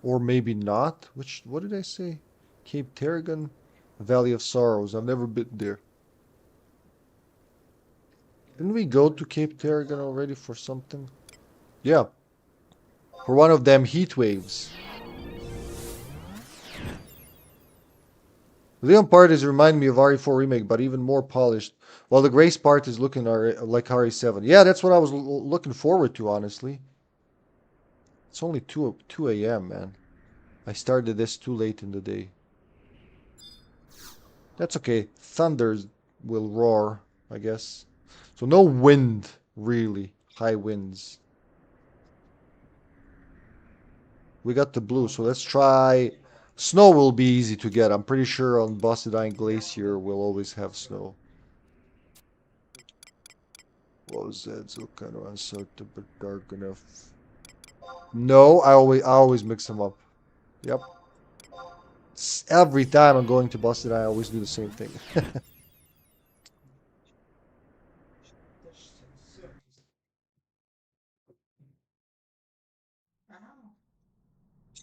Or maybe not. What did I say? Cape Terrigan, Valley of Sorrows. I've never been there. Didn't we go to Cape Terrigan already for something? Yeah. For one of them heat waves. The Leon parties remind me of RE4 Remake, but even more polished, while the Grace part is looking like RE7. Yeah, that's what I was looking forward to, honestly. It's only 2 a.m., man. I started this too late in the day. That's okay. Thunders will roar, I guess. So no wind, really. High winds. We got the blue, so let's try... Snow will be easy to get. I'm pretty sure on Vana'diel Glacier we'll always have snow. What was that? So kind of uncertain but dark enough. No, I always mix them up. Yep. Every time I'm going to Boston, I always do the same thing.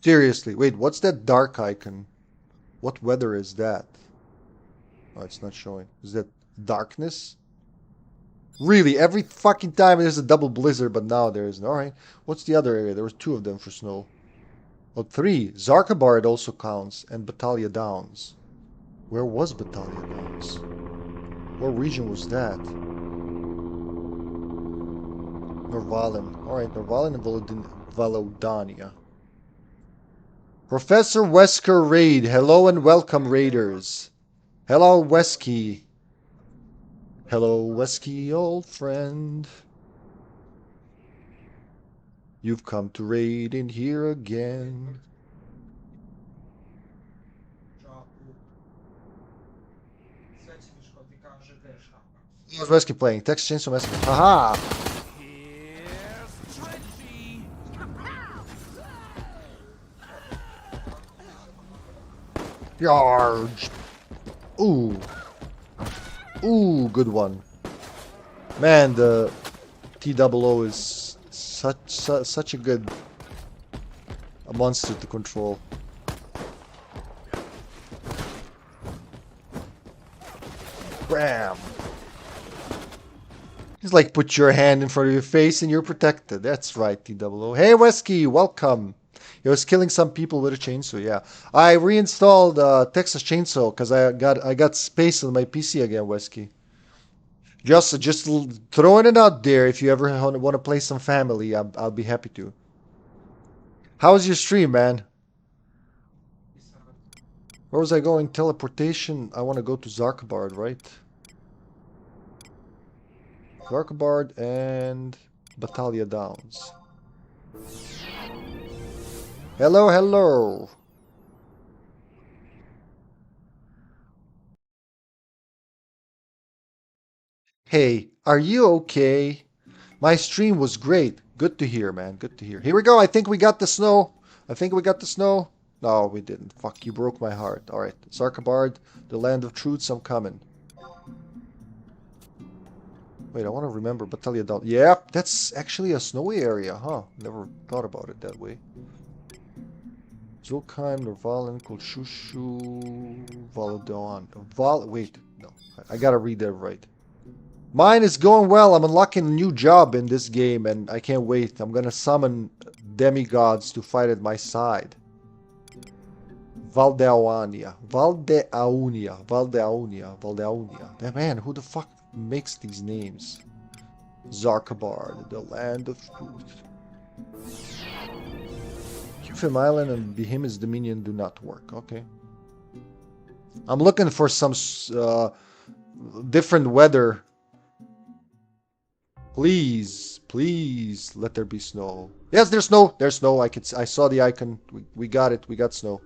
Seriously, wait, what's that dark icon? What weather is that? Oh, it's not showing. Is that darkness? Really, every fucking time there's a double blizzard, but now there isn't. Alright, what's the other area? There was 2 of them for snow. Oh, 3. Zarkabard also counts, and Batalha Downs. Where was Batalha Downs? What region was that? Norvalen. Alright, Norvalen and Valodania. Professor Wesker Raid. Hello and welcome, Raiders. Hello, Wesky. Hello, Wesky, old friend. You've come to raid in here again. What's Wesky playing? Text Chainsaw Massacre. Haha! Charge! Ooh. Ooh, good one. Man, the TOO is such a good monster to control. Bam! Just like put your hand in front of your face and you're protected. That's right, TOO. Hey, Wesky, welcome. He was killing some people with a chainsaw. Yeah, I reinstalled Texas Chainsaw because I got space on my PC again, Wesky. Just throwing it out there. If you ever want to play some family, I'll be happy to. How's your stream, man? Where was I going? Teleportation. I want to go to Zarkabard, right? Zarkabard and Batalha Downs. Hello, hello. Hey, are you okay? My stream was great. Good to hear, man. Good to hear. Here we go. I think we got the snow. I think we got the snow. No, we didn't. Fuck, you broke my heart. All right. Zarkabard, the land of truths, I'm coming. Wait, I want to remember Batalha Down. Yeah, that's actually a snowy area, huh? Never thought about it that way. Zulkheim, Norvalen, Kolshushu, Valadoan. Wait, no. I gotta read that right. Mine is going well. I'm unlocking a new job in this game, and I can't wait. I'm gonna summon demigods to fight at my side. Valdeaunia. Man, who the fuck makes these names? Zarkabard, the land of truth. Kufim Island and Behemoth's Dominion do not work. Okay. I'm looking for some different weather. Please, please, let there be snow. Yes, there's snow. There's snow. I saw the icon. We got it. We got snow.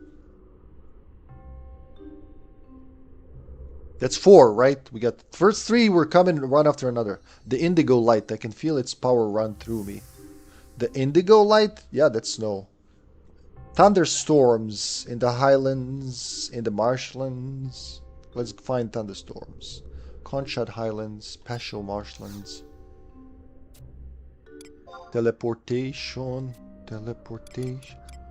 That's 4, right? We got first 3 were coming one after another. The indigo light, I can feel its power run through me. The indigo light? Yeah, that's snow. Thunderstorms in the highlands, in the marshlands. Let's find thunderstorms. Conchad Highlands, Pasho Marshlands. Teleportation.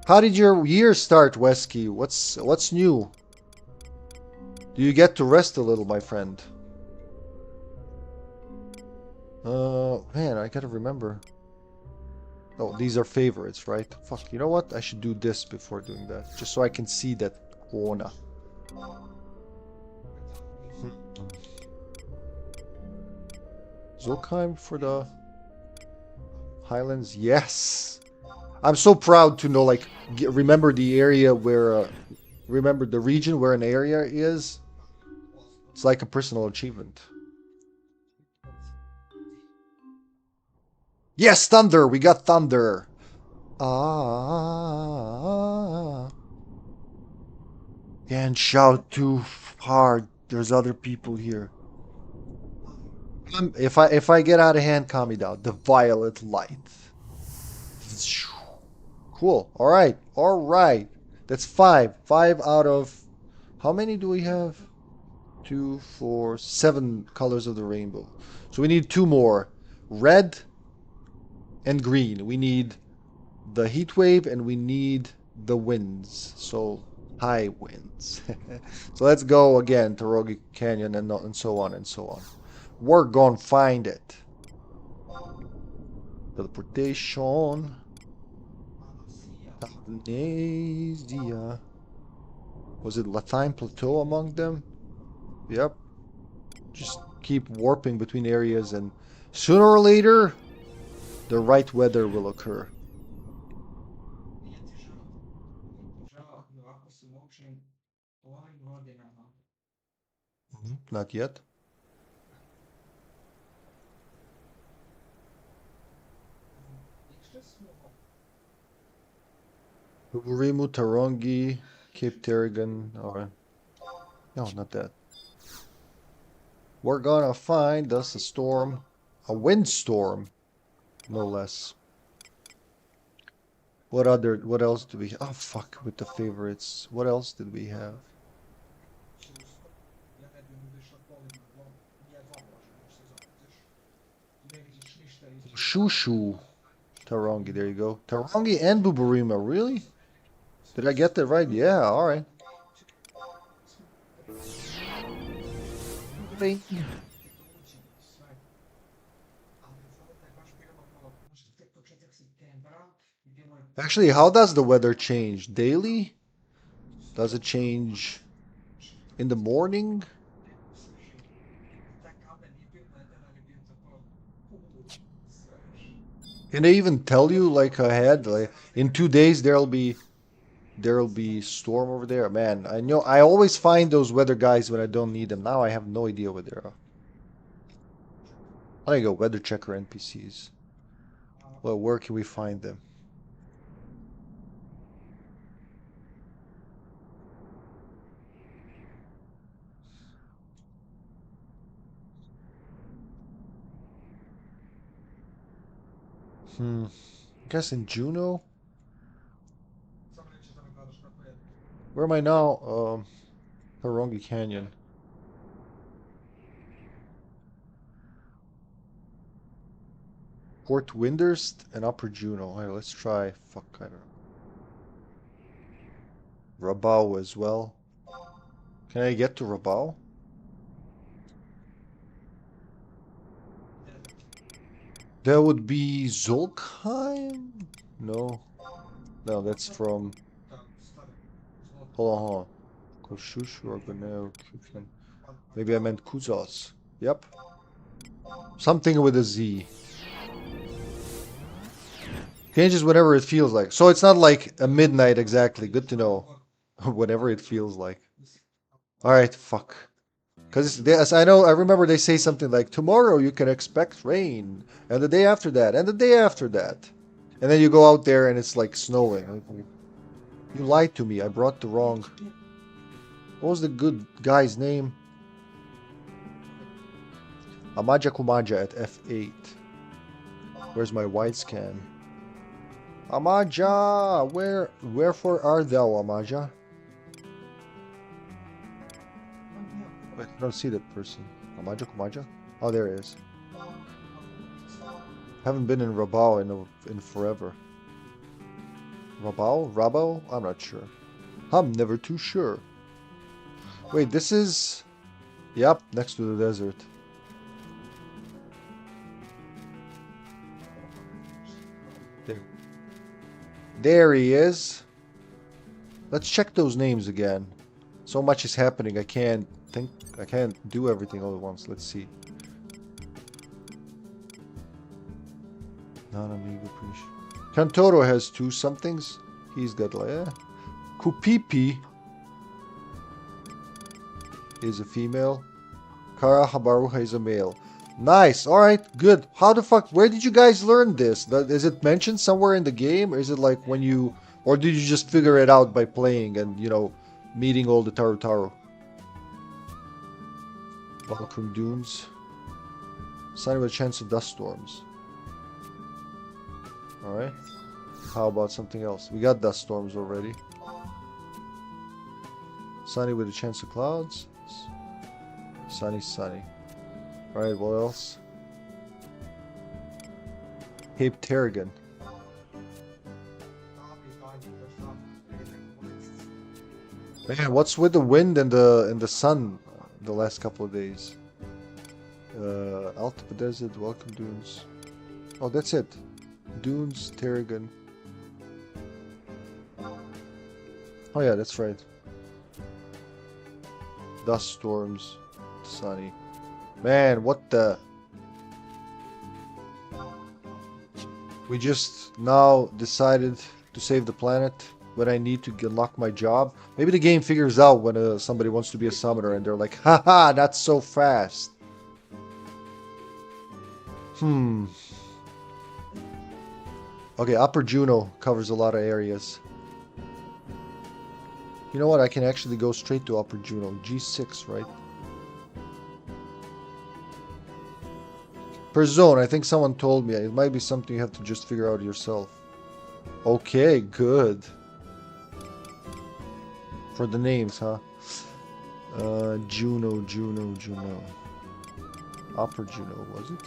How did your year start, Wesky? What's new? Do you get to rest a little, my friend? Man, I gotta remember. Oh, these are favorites, right? Fuck, you know what? I should do this before doing that. Just so I can see that corner. Zulkheim for the Highlands? Yes! I'm so proud to know, like, remember the area where... remember the region where an area is? It's like a personal achievement. Yes, thunder! We got thunder! Can't shout too hard. There's other people here. If I get out of hand, calm me down. The violet light. Cool. All right. All right. That's 5. 5 out of... How many do we have? 2, 4, 7 colors of the rainbow. So we need 2 more. Red and green. We need the heat wave and we need the winds. So high winds. So let's go again to Rogi Canyon and so on and so on. We're gonna find it. Teleportation. Amnesia. Was it Latine Plateau among them? Yep. Just keep warping between areas and sooner or later the right weather will occur. Not yet. Urimu, Tarongi, Cape Terrigan, or... No, not that. We're gonna find us a storm. A windstorm, no less. What else do we... Oh, fuck, with the favorites. What else did we have? Shushu. Tarongi, there you go. Tarongi and Buburima, really? Did I get that right? Yeah, alright. Actually, how does the weather change? Daily? Does it change in the morning? Can they even tell you like ahead? Like in 2 days there'll be storm over there. Man, I know I always find those weather guys when I don't need them. Now I have no idea where they are. There you go, weather checker NPCs. Well, where can we find them? I guess in Juneau? Where am I now? Harongi Canyon. Port Windurst and Upper Juneau. Alright, let's try. Fuck, I don't know. Rabao as well. Can I get to Rabao? That would be Zolkheim? No. No, that's from... Hold on. Koshushu or Beneo. Maybe I meant Kuzos. Yep. Something with a Z. Changes whenever it feels like. So it's not like a midnight exactly. Good to know. Whatever it feels like. Alright, fuck. Because I remember they say something like, tomorrow you can expect rain. And the day after that. And the day after that. And then you go out there and it's like snowing. You lied to me. I brought the wrong... What was the good guy's name? Amaja Kumaja at F8. Where's my wide scan? Amaja! Wherefore art thou, Amaja? Wait, I don't see that person. Amaja Kumaja? Oh, there he is. Haven't been in Rabao in forever. Rabao? Rabao? I'm not sure. I'm never too sure. Wait, this is... Yep, next to the desert. There he is. Let's check those names again. So much is happening, I can't do everything all at once. Let's see. Kantoro has 2 somethings. He's got like Kupipi is a female. Kara Habaruha is a male. Nice. Alright, good. How the fuck, where did you guys learn this? Is it mentioned somewhere in the game? Or is it like when you, or did you just figure it out by playing and, you know, meeting all the Tarotaro? Welcome Dunes. Sign with a chance of dust storms. Alright. How about something else? We got dust storms already. Sunny with a chance of clouds. Sunny, sunny. Alright, what else? Cape Tarragon. Man, what's with the wind and the sun the last couple of days? Alta Desert, Welcome Dunes. Oh, that's it. Dunes, Tarragon. Oh yeah, that's right. Dust storms, sunny. Man, what the... We just now decided to save the planet when I need to unlock my job. Maybe the game figures out when somebody wants to be a summoner and they're like, haha, not so fast. Okay, Upper Juneau covers a lot of areas. You know what? I can actually go straight to Upper Juneau. G6, right? Per zone, I think someone told me. It might be something you have to just figure out yourself. Okay, good. For the names, huh? Juno. Upper Juno, was it?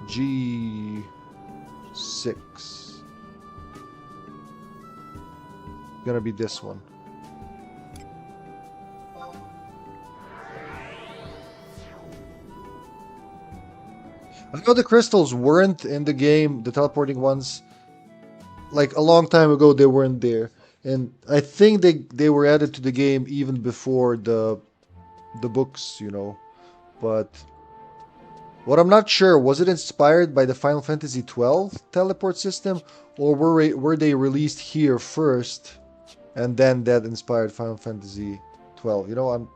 G6. Gonna be this one. I know the crystals weren't in the game, the teleporting ones. Like a long time ago, they weren't there, and I think they were added to the game even before the books, you know. But what I'm not sure, was it inspired by the Final Fantasy XII teleport system, or were they released here first, and then that inspired Final Fantasy XII? You know,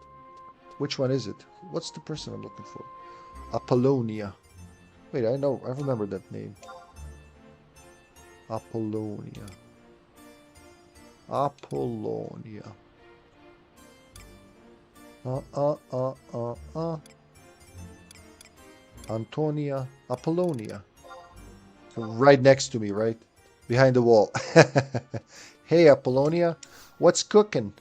which one is it? What's the person I'm looking for? Apollonia. Wait, I remember that name. Apollonia. Antonia. Apollonia. Right next to me, right? Behind the wall. Hey, Apollonia. What's cooking?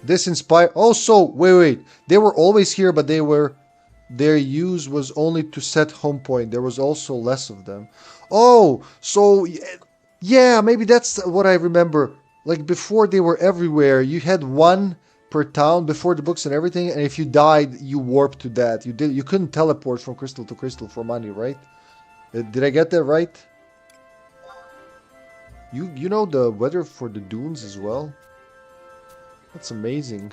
This inspired... Oh, so, wait. They were always here, but their use was only to set home point. There was also less of them. Oh, so... Yeah, maybe that's what I remember. Like, before they were everywhere, you had one per town before the books and everything, and if you died, you warped to that. You couldn't teleport from crystal to crystal for money, right? Did I get that right? You know the weather for the dunes as well? That's amazing.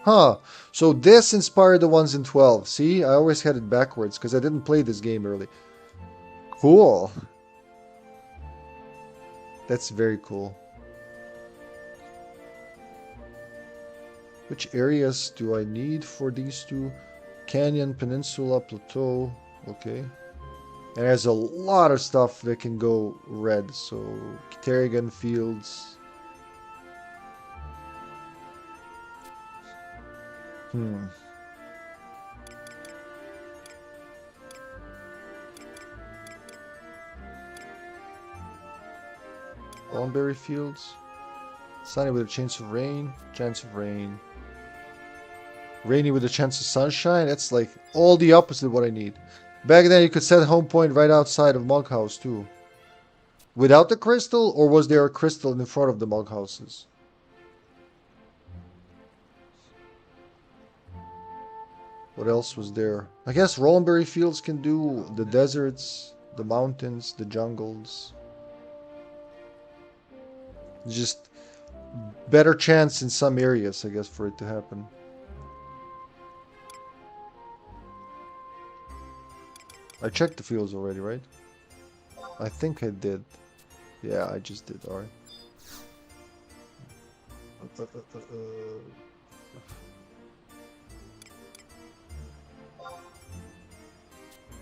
Huh. So this inspired the ones in 12. See, I always had it backwards because I didn't play this game early. Cool. That's very cool. Which areas do I need for these two? Canyon, Peninsula, Plateau. Okay. And there's a lot of stuff that can go red. So, Terrigan Fields. Thornberry Fields. Sunny with a chance of rain. Chance of rain. Rainy with a chance of sunshine. That's like all the opposite of what I need. Back then you could set home point right outside of Monk House too. Without the crystal, or was there a crystal in front of the Monk Houses? What else was there? I guess Rollenberry Fields can do the deserts, the mountains, the jungles. Just better chance in some areas, I guess, for it to happen. I checked the fields already, right? I think I did. Yeah, I just did. Alright.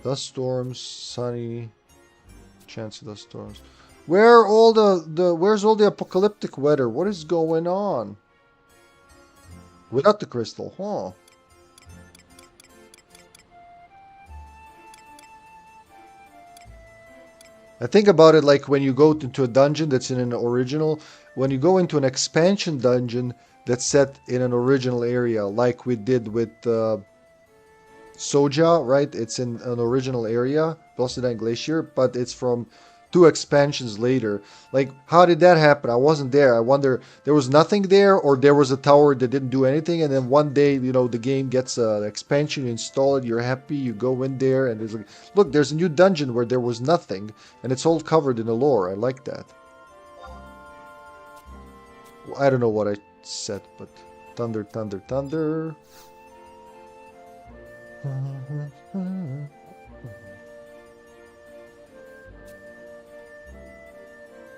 Dust storms, sunny, chance of dust storms. Where's all the apocalyptic weather? What is going on? Without the crystal, huh? I think about it like when you go into a dungeon that's in an original, when you go into an expansion dungeon that's set in an original area, like we did with Soja, right? It's in an original area, Boston Glacier, but it's from 2 expansions later. Like, how did that happen? I wasn't there. I wonder, there was nothing there, or there was a tower that didn't do anything, and then one day, you know, the game gets an expansion, you install it, you're happy, you go in there, and there's like, look, there's a new dungeon where there was nothing, and it's all covered in the lore. I like that. Well, I don't know what I said, but thunder, thunder, thunder.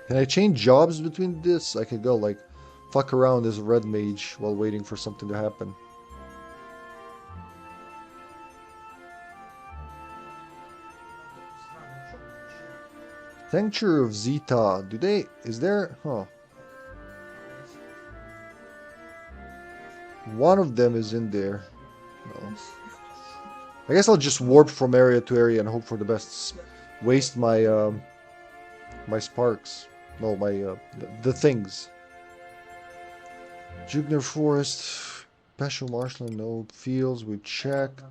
Can I change jobs between this? I could go like fuck around as a red mage while waiting for something to happen. Sanctuary of Zeta. Is there? Huh. One of them is in there. No. I guess I'll just warp from area to area and hope for the best. Waste my My sparks. No, my the things. Jugner Forest, Special Marshland Node Fields. We checked.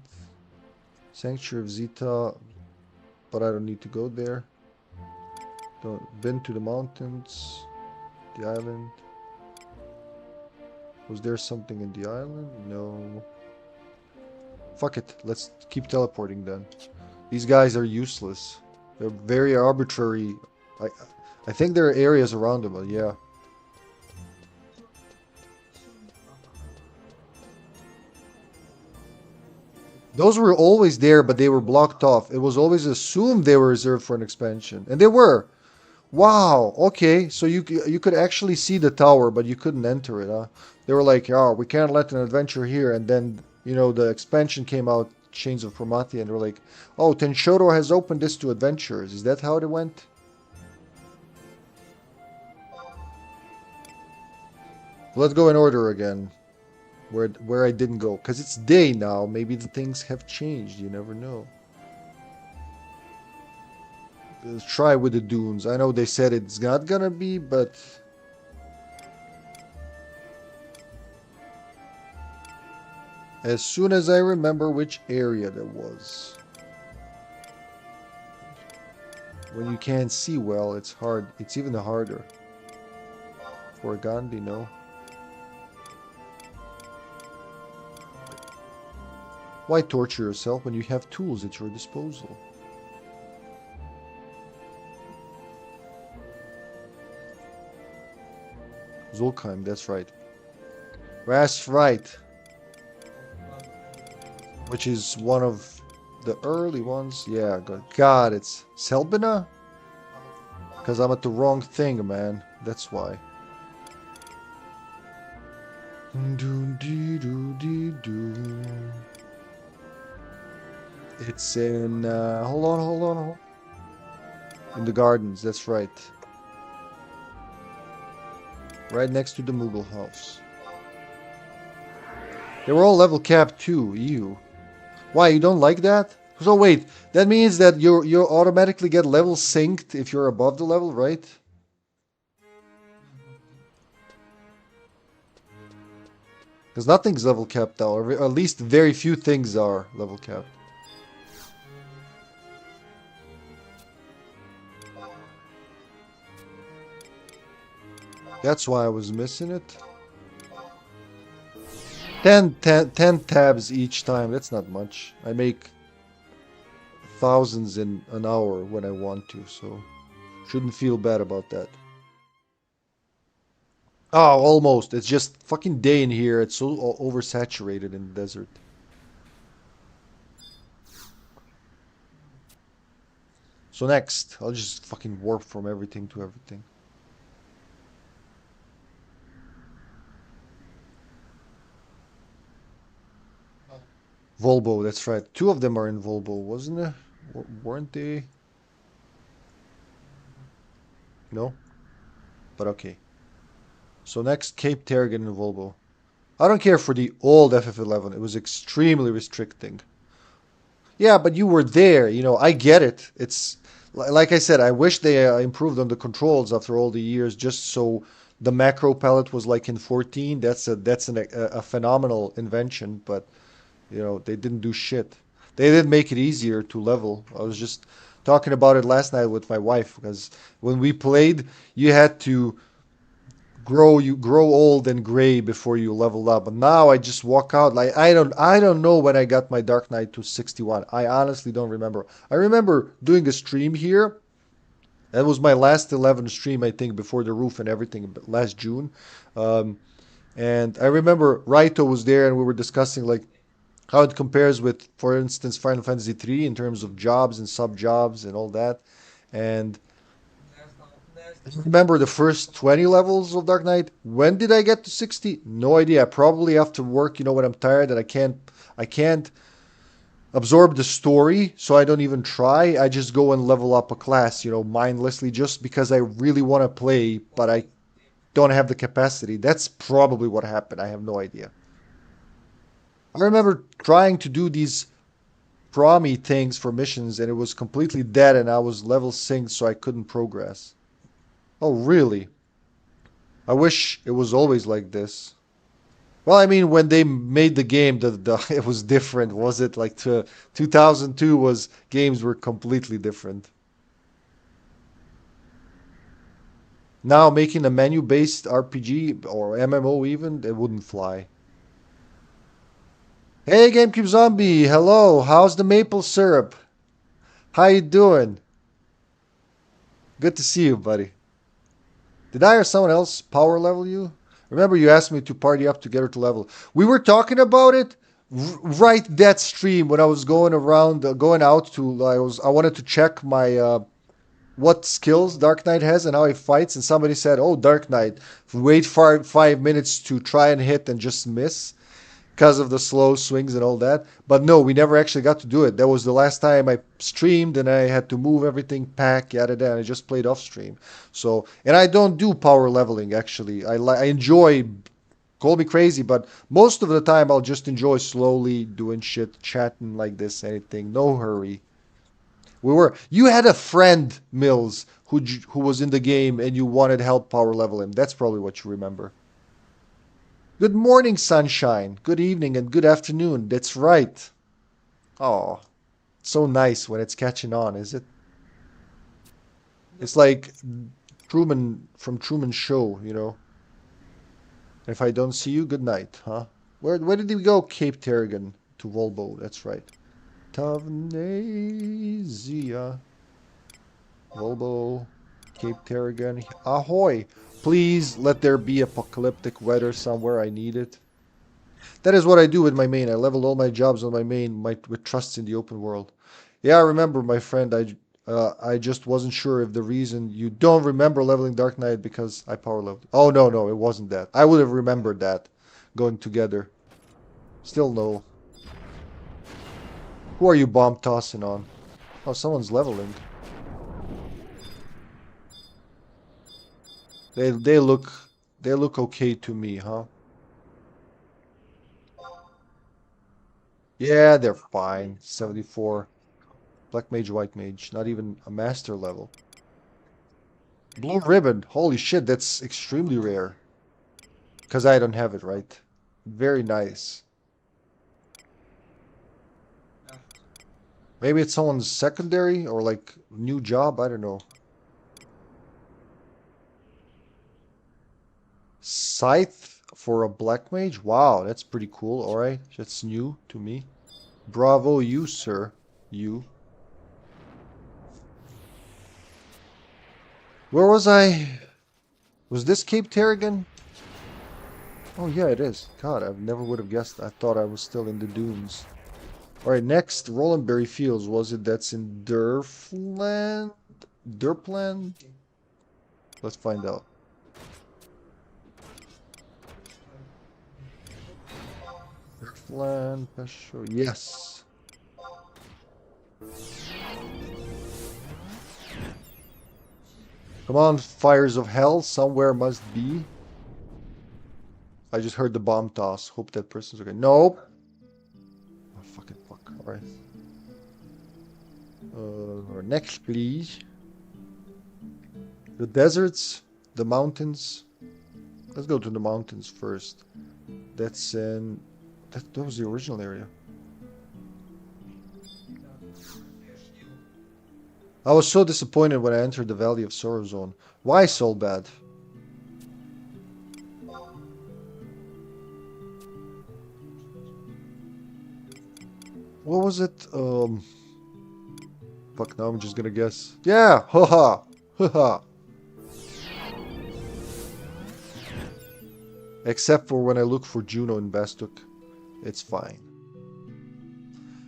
Sanctuary of Zeta, but I don't need to go there. Been to the mountains, the island. Was there something in the island? No. Fuck it. Let's keep teleporting then. These guys are useless. They're very arbitrary. I, I think there are areas around them, but yeah. Those were always there, but they were blocked off. It was always assumed they were reserved for an expansion. And they were. Wow, okay. So you could actually see the tower, but you couldn't enter it, huh? They were like, oh, we can't let an adventure here. And then, the expansion came out, Chains of Promathia, and they were like, oh, Tenshoro has opened this to adventurers. Is that how it went? Let's go in order again. Where I didn't go. Because it's day now. Maybe the things have changed. You never know. Let's try with the dunes. I know they said it's not gonna be, but... as soon as I remember which area that was. When you can't see well, it's hard. It's even harder. For Gandhi, no. Why torture yourself when you have tools at your disposal? Zulkheim, that's right. That's right. Which is one of the early ones. Yeah, God, it's Selbina? Because I'm at the wrong thing, man. That's why. It's in, hold on. In the gardens, that's right. Right next to the Mughal house. They were all level capped too, ew. Why, you don't like that? So wait, that means that you automatically get level synced if you're above the level, right? Because nothing's level capped now, or at least very few things are level capped. That's why I was missing it. 10 tabs each time, that's not much. I make thousands in an hour when I want to, so shouldn't feel bad about that. Oh, almost. It's just fucking day in here. It's so oversaturated in the desert. So next, I'll just fucking warp from everything to everything. Volbo, that's right. Two of them are in Volbo, wasn't it? Weren't they? No? But okay. So next, Cape Terragon and Volbo. I don't care for the old FF11. It was extremely restricting. Yeah, but you were there. I get it. It's like I said, I wish they improved on the controls after all the years, just so the macro palette was like in 14. That's a phenomenal invention, but they didn't do shit. They didn't make it easier to level. I was just talking about it last night with my wife because when we played, you had to grow old and gray before you level up. But now I just walk out like I don't know when I got my Dark Knight to 61. I honestly don't remember. I remember doing a stream here. That was my last 11 stream, I think, before the roof and everything last June. Um, and I remember Raito was there and we were discussing like how it compares with, for instance, Final Fantasy 3 in terms of jobs and sub jobs and all that. And remember the first 20 levels of Dark Knight? When did I get to 60? No idea. Probably after work, when I'm tired and I can't absorb the story, so I don't even try. I just go and level up a class, mindlessly just because I really want to play, but I don't have the capacity. That's probably what happened. I have no idea. I remember trying to do these promi things for missions and it was completely dead and I was level synced so I couldn't progress. Oh, really? I wish it was always like this. Well, I mean, when they made the game, it was different, was it? Like 2002 was games were completely different. Now making a menu-based RPG or MMO even, it wouldn't fly. Hey, GameCube Zombie, hello. How's the maple syrup? How you doing? Good to see you, buddy. Did I or someone else power level you? Remember you asked me to party up together to level. We were talking about it right that stream when I was going around, going out to. I wanted to check my what skills Dark Knight has and how he fights, and somebody said, "Oh, Dark Knight, wait for 5 minutes to try and hit and just miss." Because of the slow swings and all that. But no, we never actually got to do it. That was the last time I streamed and I had to move everything, pack, yada yada. And I just played off stream. So, and I don't do power leveling actually. I enjoy, call me crazy, but most of the time I'll just enjoy slowly doing shit, chatting like this, anything, no hurry. You had a friend, Mills, who was in the game and you wanted help power level him. That's probably what you remember. Good morning, sunshine. Good evening and good afternoon. That's right. Oh, so nice when it's catching on, is it? It's like Truman from Truman's Show, you know. If I don't see you, good night, huh? Where did we go? Cape Terragon to Volbo. That's right. Tavnazia. Volbo. Cape Terragon. Ahoy! Please let there be apocalyptic weather somewhere. I need it. That is what I do with my main. I leveled all my jobs on my main with trust in the open world. Yeah, I remember, my friend. I just wasn't sure if the reason you don't remember leveling Dark Knight because I power leveled. Oh, no, no, it wasn't that. I would have remembered that going together. Still no. Who are you bomb tossing on? Oh, someone's leveling. They look okay to me, huh? Yeah, they're fine. 74. Black mage, white mage. Not even a master level. Blue ribbon. Holy shit, that's extremely rare. Because I don't have it, right? Very nice. Maybe it's someone's secondary or like new job. I don't know. Scythe for a black mage? Wow, that's pretty cool. Alright, that's new to me. Bravo you, sir. You. Where was I? Was this Cape Terragon? Oh yeah, it is. God, I never would have guessed. I thought I was still in the dunes. Alright, next, Rolandberry Fields. Was it that's in Durfland? Durpland? Let's find out. Durfland, Pesho. Yes. Come on, fires of hell. Somewhere must be. I just heard the bomb toss. Hope that person's okay. Nope. Oh, fucking fuck. Alright. Next, please. The deserts. The mountains. Let's go to the mountains first. That's in... That was the original area. I was so disappointed when I entered the Valley of Sorrow Zone. Why so bad? What was it? Fuck, now I'm just gonna guess. Yeah! Haha! Haha! Except for when I look for Juno in Bastuk. It's fine.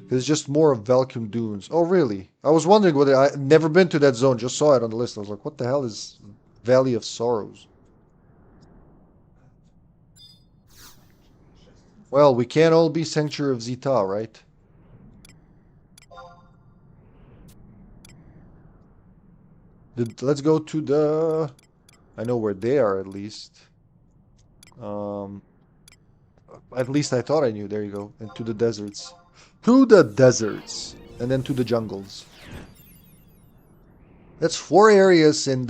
It's just more of Vacuum Dunes. Oh, really? I was wondering whether I'd never been to that zone. Just saw it on the list. I was like, what the hell is Valley of Sorrows? Well, we can't all be Sanctuary of Zeta, right? Let's go to the... I know where they are, at least. At least I thought I knew. There you go. And to the deserts. To the deserts. And then to the jungles. That's 4 areas in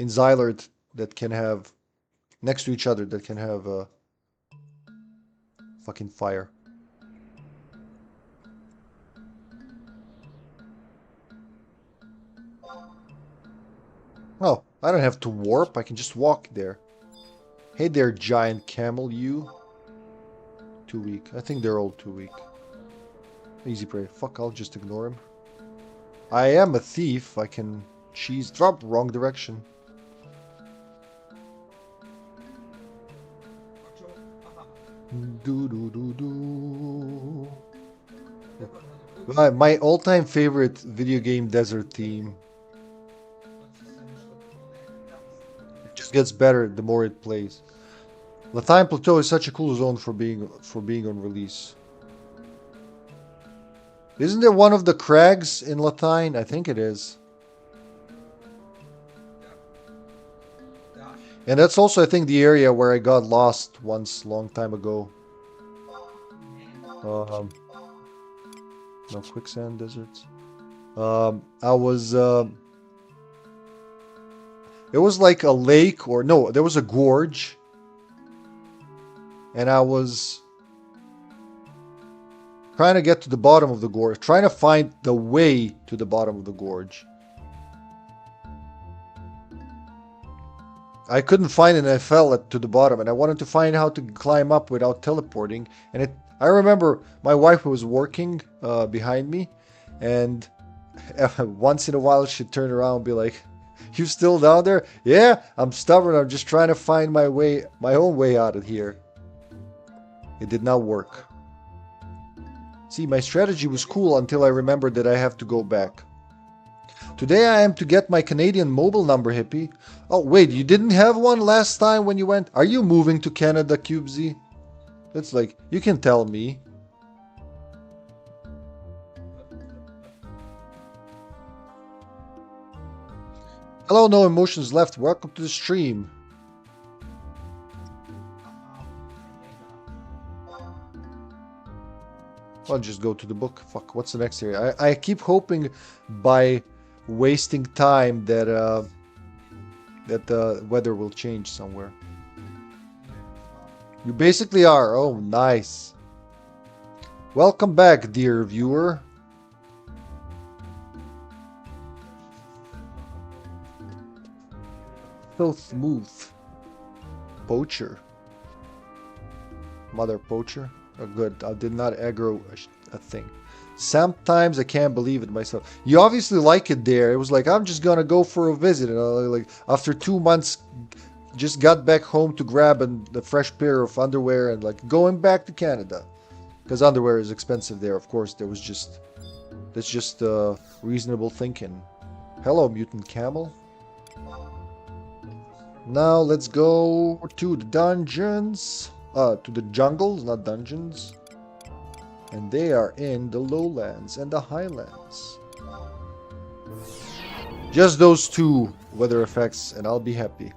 in Xylard that can have next to each other that can have fucking fire. Oh, I don't have to warp. I can just walk there. Hey there, giant camel, you. Too weak. I think they're all too weak. Easy prey. Fuck, I'll just ignore him. I am a thief. I can cheese drop. Wrong direction. Do do do do. My all-time favorite video game desert theme. It just gets better the more it plays. Lathine Plateau is such a cool zone for being on release. Isn't there one of the crags in Lathine? I think it is. And that's also, I think, the area where I got lost once, long time ago. No quicksand deserts. I was. It was like a lake, or no, there was a gorge, and I was trying to get to the bottom of the gorge, trying to find the way to the bottom of the gorge. I couldn't find it and I fell to the bottom, and I wanted to find how to climb up without teleporting. And I remember my wife was working behind me, and once in a while she'd turn around and be like, "You still down there?" "Yeah, I'm stubborn. I'm just trying to find my own way out of here." It did not work. See, my strategy was cool until I remembered that I have to go back. Today I am to get my Canadian mobile number, Hippie. Oh, wait, you didn't have one last time when you went? Are you moving to Canada, CubeZ? That's like, you can tell me. Hello, no emotions left. Welcome to the stream. I'll just go to the book. Fuck, what's the next area? I keep hoping by wasting time that the weather will change somewhere. You basically are. Oh, nice. Welcome back, dear viewer. So smooth. Poacher. Mother poacher. Oh, good. I did not aggro a thing. Sometimes I can't believe it myself. You obviously like it there. It was like, I'm just gonna go for a visit. And like after 2 months, just got back home to grab a fresh pair of underwear and like going back to Canada. Because underwear is expensive there, of course. That's just reasonable thinking. Hello, mutant camel. Now let's go to the dungeons. To the jungles, not dungeons. And they are in the lowlands and the highlands. Just those two weather effects and I'll be happy.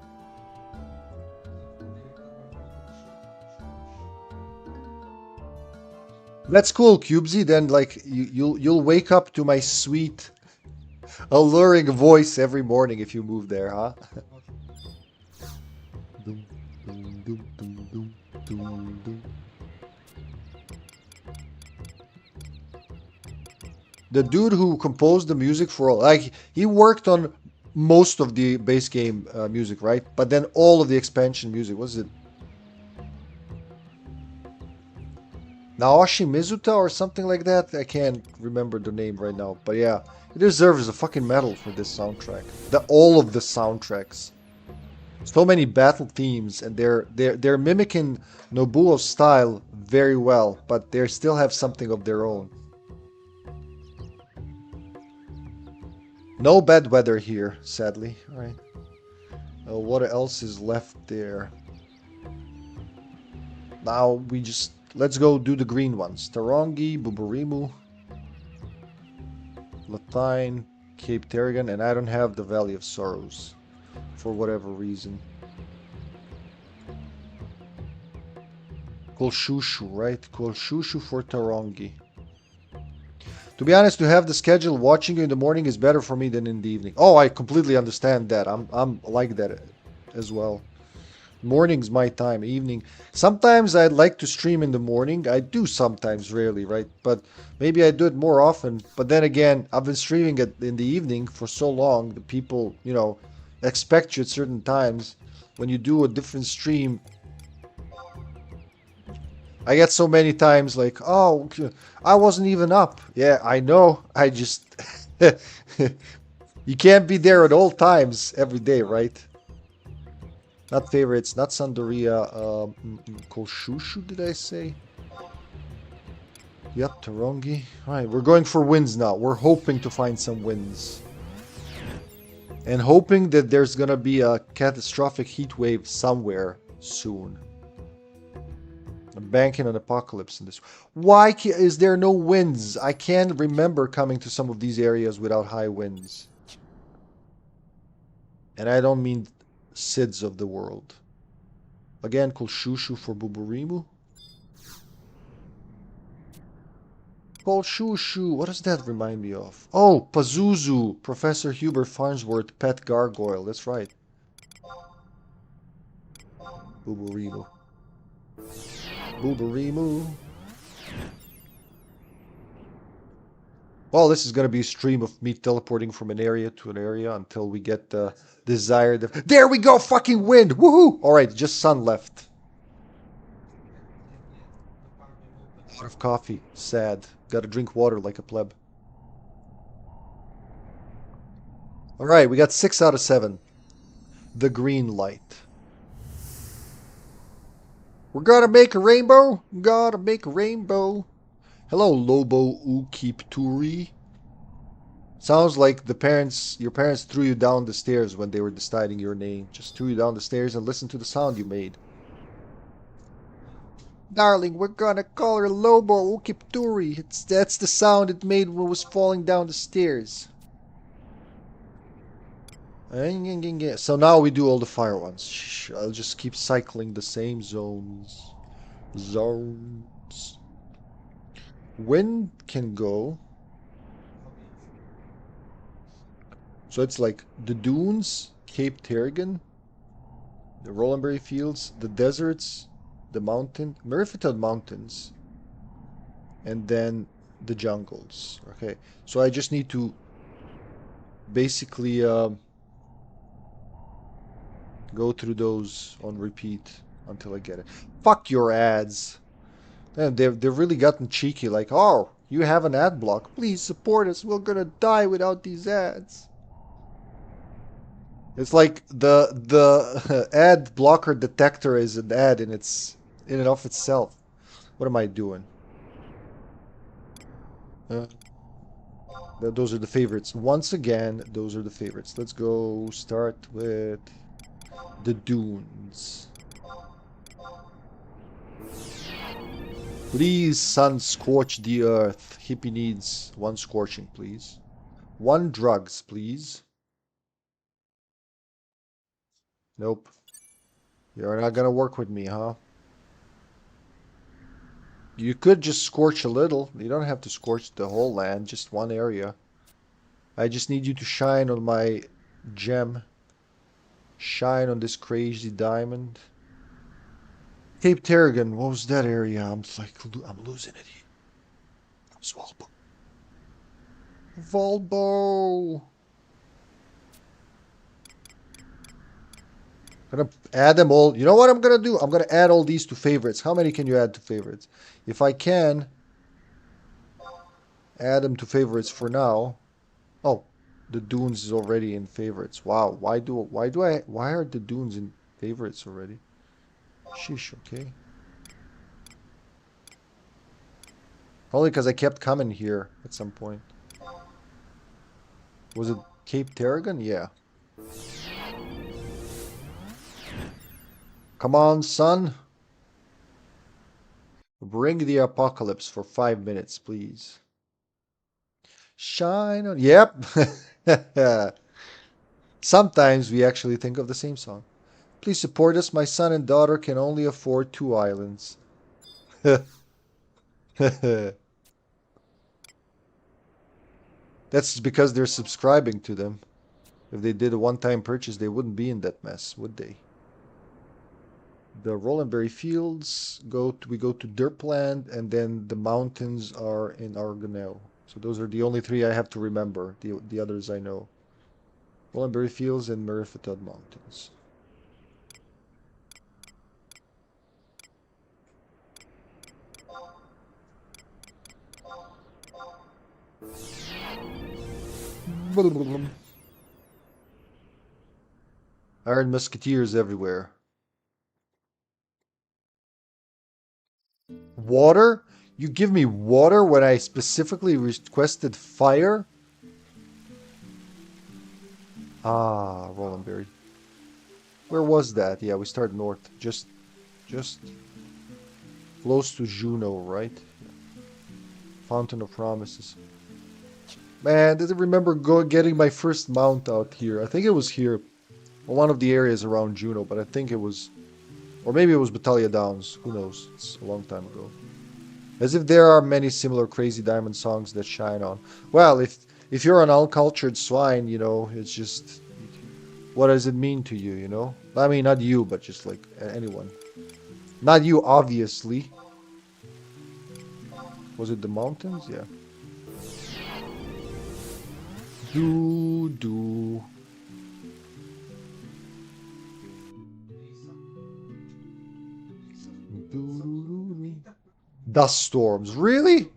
That's cool, CubeZ. Then like you'll wake up to my sweet, alluring voice every morning if you move there, huh? The dude who composed the music for all, like, he worked on most of the base game music, right? But then all of the expansion music, was it Naoshi Mizuta or something like that? I can't remember the name right now, but yeah, he deserves a fucking medal for this soundtrack. All of the soundtracks. So many battle themes, and they're mimicking Nobuo's style very well, but they still have something of their own. No bad weather here, sadly. All right. What else is left there? Now let's go do the green ones. Tarongi, Buburimu, Lathine, Cape Terrigan, and I don't have the Valley of Sorrows. For whatever reason. Kolshushu, right? Kolshushu for Tarongi. To be honest, to have the schedule watching you in the morning is better for me than in the evening. Oh, I completely understand that. I'm like that as well. Morning's my time. Evening. Sometimes I'd like to stream in the morning. I do sometimes, rarely, right? But maybe I do it more often. But then again, I've been streaming it in the evening for so long. The people, expect you at certain times. When you do a different stream, I get so many times like, oh, I wasn't even up. Yeah, I know. I just... You can't be there at all times every day, right? Not favorites, not Sandoria. Kolshushu, did I say? Yep, Tarongi. Alright, we're going for wins now. We're hoping to find some wins. And hoping that there's gonna be a catastrophic heat wave somewhere soon. I'm banking on apocalypse in this. Why is there no winds? I can't remember coming to some of these areas without high winds. And I don't mean SIDS of the world. Again, Kolshushu for Buburimu. Kolshushu, what does that remind me of? Oh, Pazuzu, Professor Hubert Farnsworth, pet gargoyle. That's right. Buburimu. Buburimu. Well, this is going to be a stream of me teleporting from an area to an area until we get the desired... There we go! Fucking wind! Woohoo! Alright, just sun left. Out of coffee. Sad. Gotta drink water like a pleb. Alright, we got 6 out of 7. The green light. We're gonna make a rainbow. Gotta make a rainbow. Hello, Lobo Ukipturi. Sounds like your parents threw you down the stairs when they were deciding your name. Just threw you down the stairs and listened to the sound you made. Darling, we're gonna call her Lobo Ukipturi. That's the sound it made when it was falling down the stairs. So now we do all the fire ones. Shh, I'll just keep cycling the same zones. Wind can go. So it's like the dunes, Cape Terrigan, the Rollenberry Fields, the deserts, the Merifitel Mountains, and then the jungles. Okay, so I just need to basically go through those on repeat until I get it. Fuck your ads. Man, they've really gotten cheeky, like, oh, you have an ad block. Please support us. We're gonna die without these ads. It's like the ad blocker detector is an ad in and of itself. What am I doing? Those are the favorites. Once again, those are the favorites. Let's go start with the dunes. Please, sun, scorch the earth. Hippie needs 1 scorching, please. 1 drugs, please. Nope. You're not gonna work with me, huh? You could just scorch a little. You don't have to scorch the whole land, just 1 area. I just need you to shine on my gem. Shine on this crazy diamond. Cape Terrigan, what was that area? I'm losing it here. Svalbard. Volbo. I'm gonna add them all. You know what I'm gonna do? I'm gonna add all these to favorites. How many can you add to favorites? If I can add them to favorites for now. Oh, the dunes is already in favorites. Wow, why are the dunes in favorites already? Sheesh, okay. Probably because I kept coming here at some point. Was it Cape Terrigan? Yeah. Come on, son. Bring the apocalypse for 5 minutes, please. Shine on... Yep. Sometimes we actually think of the same song. Please support us. My son and daughter can only afford 2 islands. That's because they're subscribing to them. If they did a one-time purchase, they wouldn't be in that mess, would they? The Rollenberry Fields, we go to Derpland, and then the mountains are in Argonel. So those are the only three I have to remember. The others I know. Rollenberry Fields and Merifatod Mountains. Iron Musketeers everywhere. Water? You give me water when I specifically requested fire? Ah, Rollenberry. Where was that? Yeah, we start north. Just close to Juno, right? Fountain of Promises. Man, did I remember getting my first mount out here? I think it was here. One of the areas around Juno, but I think it was... Or maybe it was Battaglia Downs. Who knows? It's a long time ago. As if there are many similar Crazy Diamond songs that shine on. Well, if you're an uncultured swine, you know, it's just... What does it mean to you, you know? I mean, not you, but just like anyone. Not you, obviously. Was it the mountains? Yeah. Do. Dust storms. Really?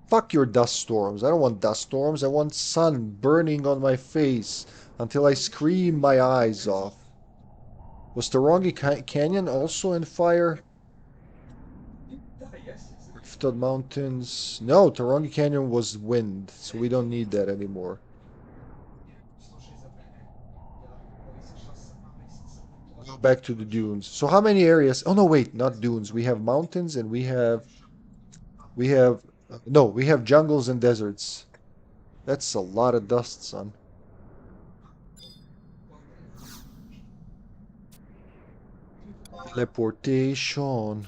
Fuck your dust storms. I don't want dust storms. I want sun burning on my face until I scream my eyes off. Was Tarongi Canyon also in fire? Riftwood Mountains. No, Tarongi Canyon was wind, so we don't need that anymore. Go back to the dunes. So how many areas? Oh no, wait, not dunes. We have mountains and we have no, we have jungles and deserts. That's a lot of dust, son. Teleportation.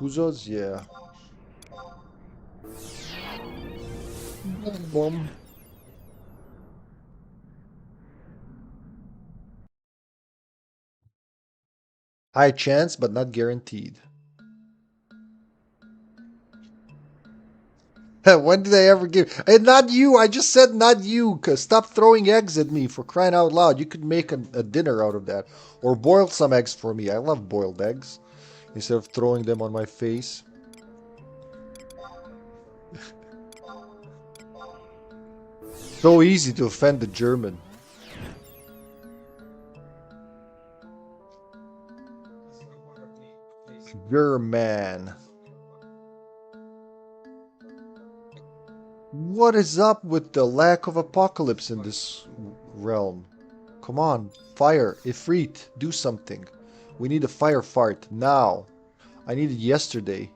Uzos, yeah. Boom. High chance, but not guaranteed. When did I ever give? Hey, not you. I just said not you. Cause stop throwing eggs at me, for crying out loud. You could make a dinner out of that, or boil some eggs for me. I love boiled eggs, instead of throwing them on my face. So easy to offend the German. German. What is up with the lack of apocalypse in this realm? Come on, fire, Ifrit, do something. We need a fire fart now. I need it yesterday.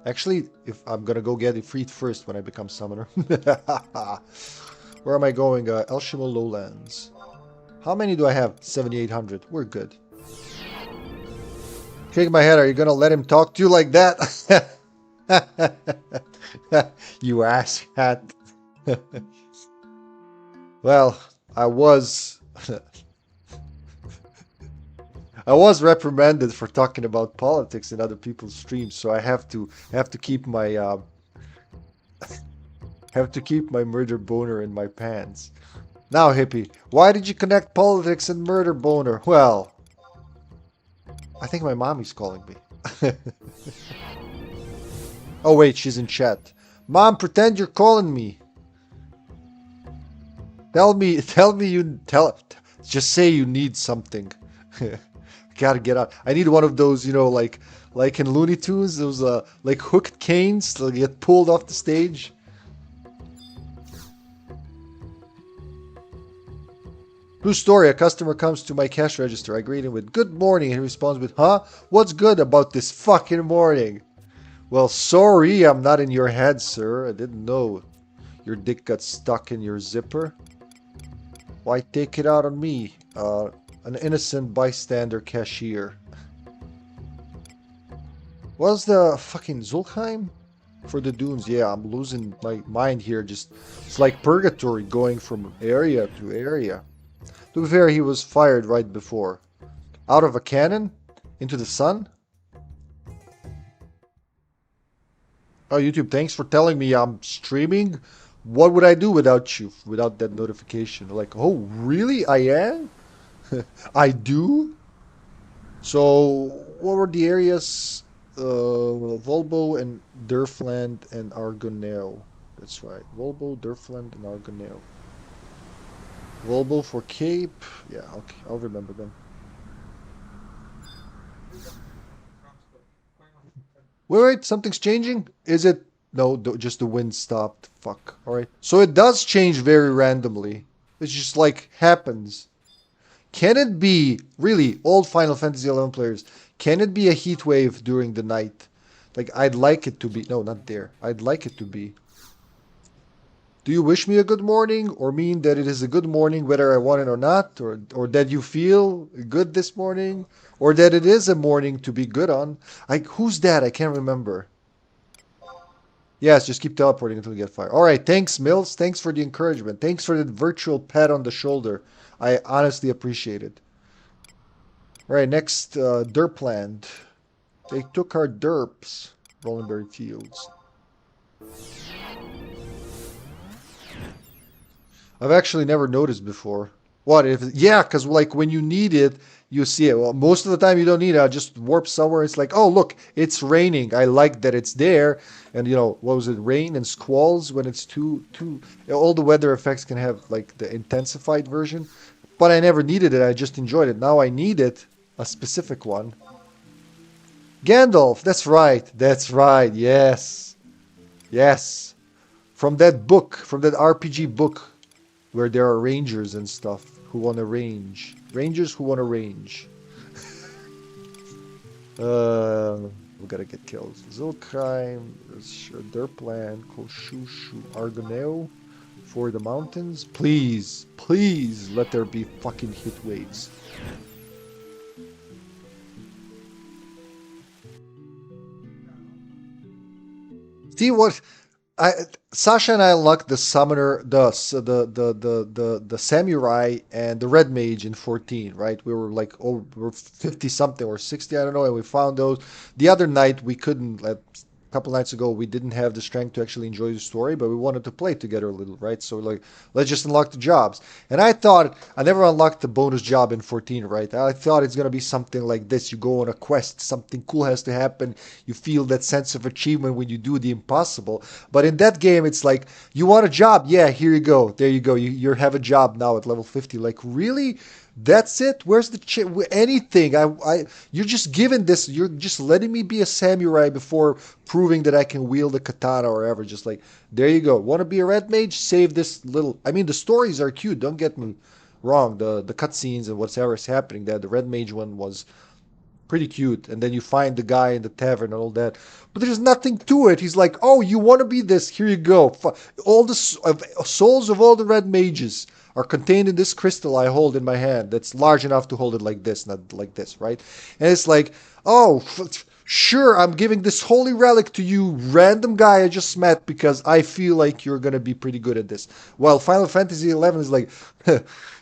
Actually, if I'm gonna go get Ifrit first when I become summoner. Where am I going? El Shimo Lowlands. How many do I have? 7,800. We're good. Shake my head. Are you gonna let him talk to you like that? You ass hat. Well, I was reprimanded for talking about politics in other people's streams, so I have to keep my murder boner in my pants. Now, Hippie, why did you connect politics and murder boner? Well, I think my mommy's calling me. Oh wait, she's in chat. Mom, pretend you're calling me. Just say you need something. Gotta get out. I need one of those, you know, like in Looney Tunes, those like hooked canes that get pulled off the stage. True story, a customer comes to my cash register. I greet him with, "Good morning." He responds with, "Huh? What's good about this fucking morning?" Well, sorry, I'm not in your head, sir. I didn't know your dick got stuck in your zipper. Why take it out on me, an innocent bystander cashier? Was the fucking Zulkheim? For the dunes, yeah, I'm losing my mind here. Just it's like purgatory going from area to area. To be fair, he was fired right before. Out of a cannon? Into the sun? Oh, YouTube, thanks for telling me I'm streaming. What would I do without you? Without that notification? Like, oh, really? I am? I do? So, what were the areas? Volbo and Durfland and Argonel. That's right. Volbo, Durfland, and Argonel. Volbo for Cape. Yeah, okay. I'll remember them. Wait, something's changing? Is it? No, just the wind stopped. Fuck. Alright. So it does change very randomly. It's just like happens. Can it be, really, old Final Fantasy 11 players, can it be a heat wave during the night? Like, I'd like it to be. No, not there. I'd like it to be. Do you wish me a good morning, or mean that it is a good morning whether I want it or not, or that you feel good this morning, or that it is a morning to be good on? Like, who's that? I can't remember. Yes, just keep teleporting until you get fire. All right, thanks, Mills. Thanks for the encouragement. Thanks for the virtual pat on the shoulder. I honestly appreciate it. All right, next, Derpland. They took our derps. Rollenberry Fields. I've actually never noticed before. What if? Yeah, because like when you need it, you see it. Well, most of the time you don't need it. I just warp somewhere. It's like, oh look, it's raining. I like that it's there. And you know, what was it? Rain and squalls when it's too. All the weather effects can have like the intensified version. But I never needed it. I just enjoyed it. Now I need it, a specific one. Gandalf. That's right. That's right. Yes. Yes. From that book, from that RPG book, where there are rangers and stuff who want to range. Rangers who want to range. We gotta get killed. Zulkheim, Derpland, Koshushu, Argoneo for the mountains. Please, please let there be fucking hit waves. See what? Sasha and I unlocked the summoner, the samurai and the red mage in 14, right? We were like, oh, we were 50 something or 60, I don't know, and we found those. The other night we couldn't. A couple nights ago we didn't have the strength to actually enjoy the story, but we wanted to play together a little, right? So like, let's just unlock the jobs. And I thought I never unlocked the bonus job in 14, right? I thought it's gonna be something like this: you go on a quest, something cool has to happen, you feel that sense of achievement when you do the impossible. But in that game, it's like, you want a job? Yeah, here you go. There you go. You have a job now at level 50. Like, really? That's it? Where's the anything? You're just giving this. You're just letting me be a samurai before proving that I can wield a katana or whatever. Just like, there you go. Want to be a red mage? Save this little. I mean, the stories are cute. Don't get me wrong. The cutscenes and whatever is happening there. The red mage one was pretty cute. And then you find the guy in the tavern and all that. But there's nothing to it. He's like, oh, you want to be this? Here you go. All the souls of all the red mages are contained in this crystal I hold in my hand that's large enough to hold it like this, not like this, right? And it's like, oh, sure, I'm giving this holy relic to you, random guy I just met, because I feel like you're going to be pretty good at this. While Final Fantasy 11 is like,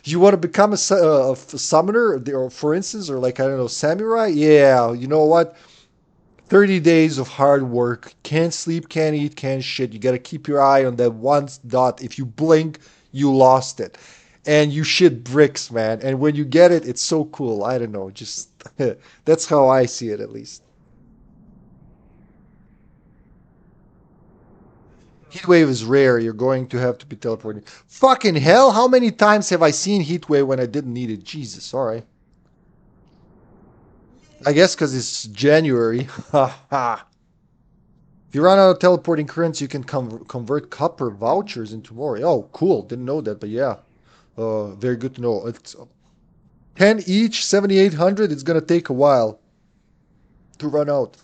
you want to become a summoner, or for instance, or like, I don't know, samurai? Yeah, you know what? 30 days of hard work. Can't sleep, can't eat, can't shit. You got to keep your eye on that one dot. If you blink, you lost it. And you shit bricks, man. And when you get it, it's so cool. I don't know. Just that's how I see it, at least. Heatwave is rare. You're going to have to be teleporting. Fucking hell! How many times have I seen Heatwave when I didn't need it? Jesus. All right. I guess because it's January. Ha ha. If you run out of teleporting currents, you can convert copper vouchers into more. Oh, cool. Didn't know that, but yeah. Very good to know. It's 10 each, 7,800. It's going to take a while to run out.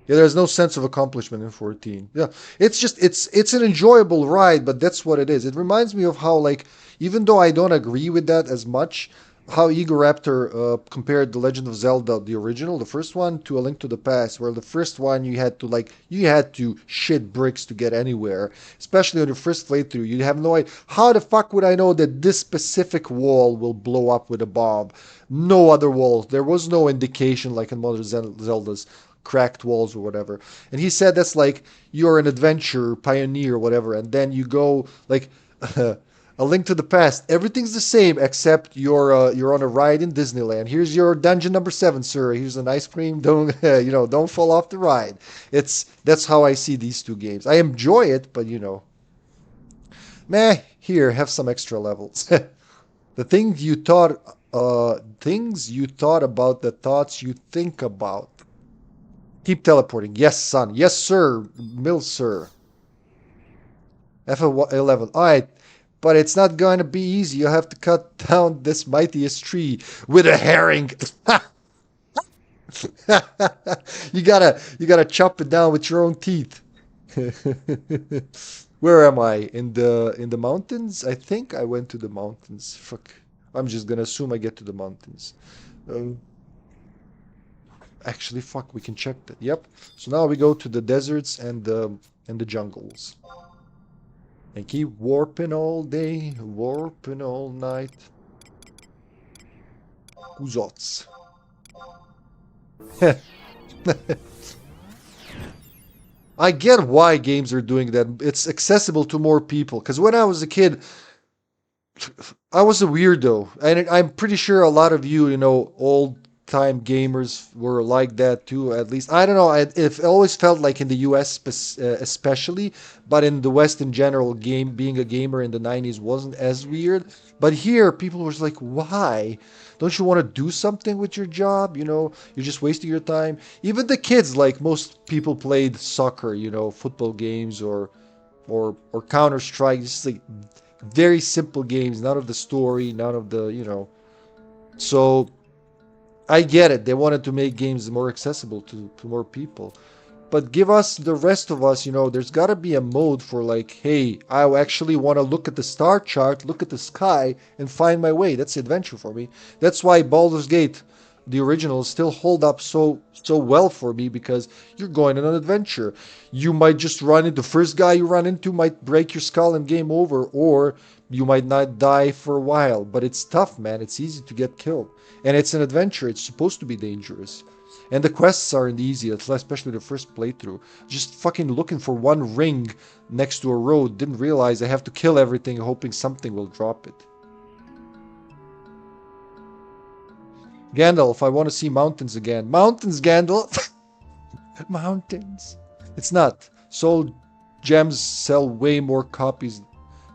Yeah, there's no sense of accomplishment in 14. Yeah, it's just it's an enjoyable ride, but that's what it is. It reminds me of how, like, even though I don't agree with that as much, how Egoraptor compared The Legend of Zelda, the original, the first one, to A Link to the Past, where the first one you had to shit bricks to get anywhere, especially on your first playthrough. You have no idea. How the fuck would I know that this specific wall will blow up with a bomb? No other walls. There was no indication like in modern Zeldas, cracked walls or whatever. And he said that's like you're an adventure pioneer or whatever, and then you go like A Link to the Past. Everything's the same except you're on a ride in Disneyland. Here's your dungeon number 7, sir. Here's an ice cream. Don't don't fall off the ride. That's how I see these two games. I enjoy it, but meh. Here, have some extra levels. The things you thought about, the thoughts you think about. Keep teleporting. Yes, son. Yes, sir. Mill, sir. FF11. All right. But it's not going to be easy. You have to cut down this mightiest tree with a herring. You gotta chop it down with your own teeth. Where am I? In the mountains? I think I went to the mountains. Fuck. I'm just gonna assume I get to the mountains. Um, Actually, fuck, we can check that. Yep. So now we go to the deserts and the jungles. And keep warping all day, warping all night. Kuzots. I get why games are doing that. It's accessible to more people. Because when I was a kid, I was a weirdo. And I'm pretty sure a lot of old time gamers were like that too. At least I don't know. It always felt like in the U.S. Especially, but in the West in general, being a gamer in the 90s wasn't as weird. But here, people were like, "Why? Don't you want to do something with your job? You're just wasting your time." Even the kids, like most people, played soccer, football games or Counter Strike. Just like very simple games, none of the story, none of the. So I get it. They wanted to make games more accessible to more people. But give us, the rest of us, there's got to be a mode for like, hey, I actually want to look at the star chart, look at the sky, and find my way. That's the adventure for me. That's why Baldur's Gate, the originals, still hold up so well for me, because you're going on an adventure. You might just run into, the first guy you run into might break your skull and game over, or you might not die for a while. But it's tough, man. It's easy to get killed. And it's an adventure. It's supposed to be dangerous. And the quests aren't easy, especially the first playthrough. Just fucking looking for one ring next to a road. Didn't realize I have to kill everything hoping something will drop it. Gandalf, I want to see mountains again. Mountains, Gandalf! Mountains. It's not. Soul gems sell way more copies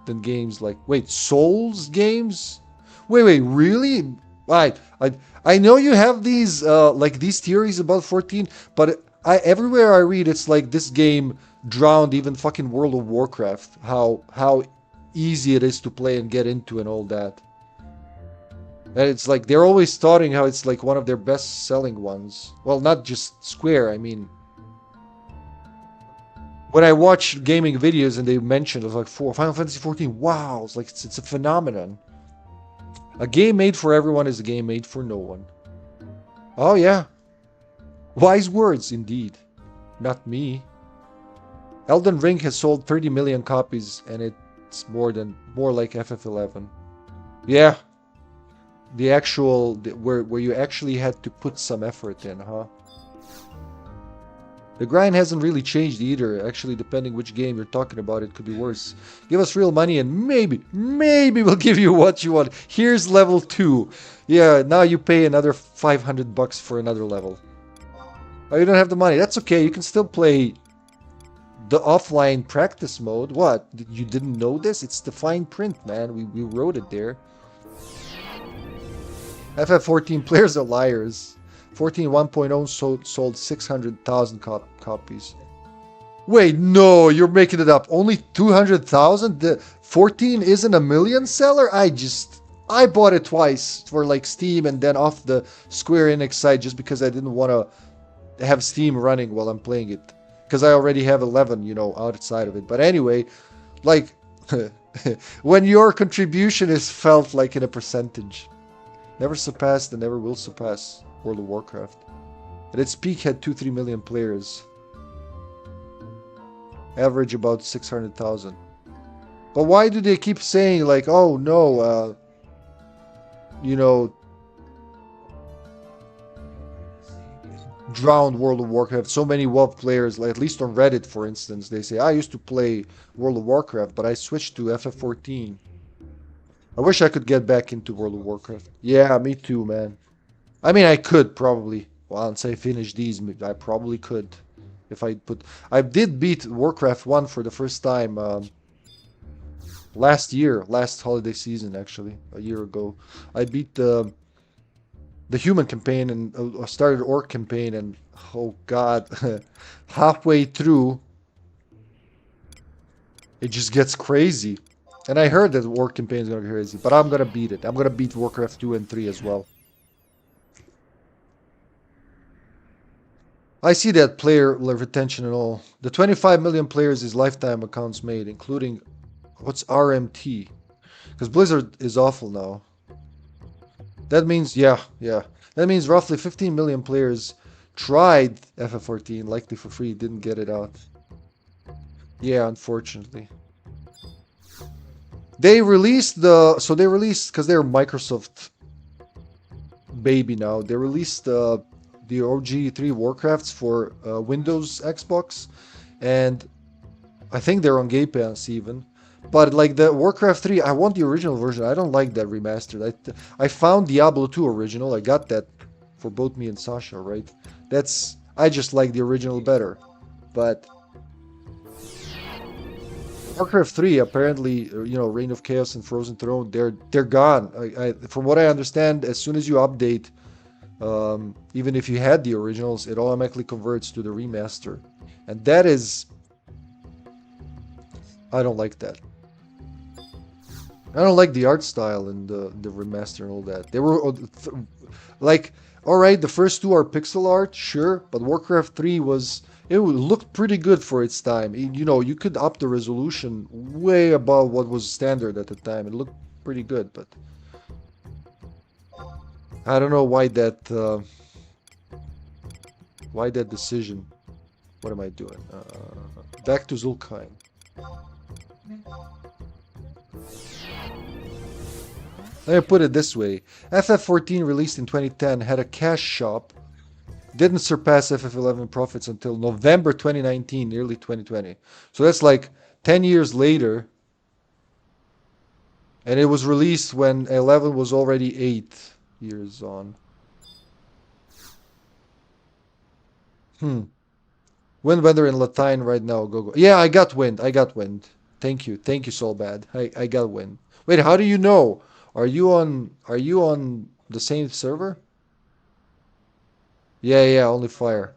than games like... Wait, Souls games? Wait, really? I know you have these these theories about 14, but everywhere I read, it's like this game drowned even fucking World of Warcraft. How easy it is to play and get into and all that. And it's like they're always starting how it's like one of their best selling ones. Well, not just Square. I mean, when I watch gaming videos and they mention of like Final Fantasy 14, wow, it's a phenomenon. A game made for everyone is a game made for no one. Oh yeah. Wise words indeed. Not me. Elden Ring has sold 30 million copies and it's more like FF11. Yeah. The actual where you actually had to put some effort in, huh? The grind hasn't really changed either. Actually, depending which game you're talking about, it could be worse. Give us real money and maybe we'll give you what you want. Here's level 2. Yeah, now you pay another $500 for another level. Oh, you don't have the money. That's okay. You can still play the offline practice mode. What? You didn't know this? It's the fine print, man. We wrote it there. FF14 players are liars. 14 1.0 sold 600,000 copies. Wait, no, you're making it up. Only 200,000? The 14 isn't a million seller? I bought it twice for like Steam and then off the Square Enix site just because I didn't want to have Steam running while I'm playing it. Because I already have 11, outside of it. But anyway, like, when your contribution is felt like in a percentage. Never surpassed and never will surpass World of Warcraft. At its peak had 2-3 million players. Average about 600,000. But why do they keep saying like, oh no, you know, drowned World of Warcraft? So many WoW players, like at least on Reddit, for instance, they say, I used to play World of Warcraft, but I switched to FF14. I wish I could get back into World of Warcraft. Yeah, me too, man. I mean, I could probably. Once I finish these, I probably could. If I put... I did beat Warcraft 1 for the first time last year. Last holiday season, actually. A year ago. I beat the human campaign and started Orc campaign, and oh god. Halfway through, it just gets crazy. And I heard that the Orc campaign is going to be crazy. But I'm going to beat it. I'm going to beat Warcraft 2 and 3 as well. I see that player retention and all. The 25 million players is lifetime accounts made, including what's RMT? Because Blizzard is awful now. That means, yeah. That means roughly 15 million players tried FF14, likely for free, didn't get it out. Yeah, unfortunately. They released because they're Microsoft baby now. They released the OG 3 Warcrafts for Windows, Xbox, and I think they're on Game Pass even. But like the Warcraft 3, I want the original version. I don't like that remastered. I found Diablo 2 original. I got that for both me and Sasha, right? I just like the original better. But Warcraft 3 apparently, Reign of Chaos and Frozen Throne, they're gone. From what I understand, as soon as you update, even if you had the originals, it automatically converts to the remaster, and that is, I don't like that. I don't like the art style and the remaster and all that. They were like, all right, the first two are pixel art, sure, but Warcraft 3 it looked pretty good for its time. You could up the resolution way above what was standard at the time. It looked pretty good, but I don't know why that decision. What am I doing? Back to Zulkheim. Let me put it this way. FF14 released in 2010 had a cash shop. Didn't surpass FF11 profits until November 2019, early 2020. So that's like 10 years later. And it was released when 11 was already 8 years on. Wind, weather, and Latine right now. Go. Yeah, I got wind. Thank you, Soulbad. I got wind. Wait, how do you know? Are you on the same server? Yeah, only fire.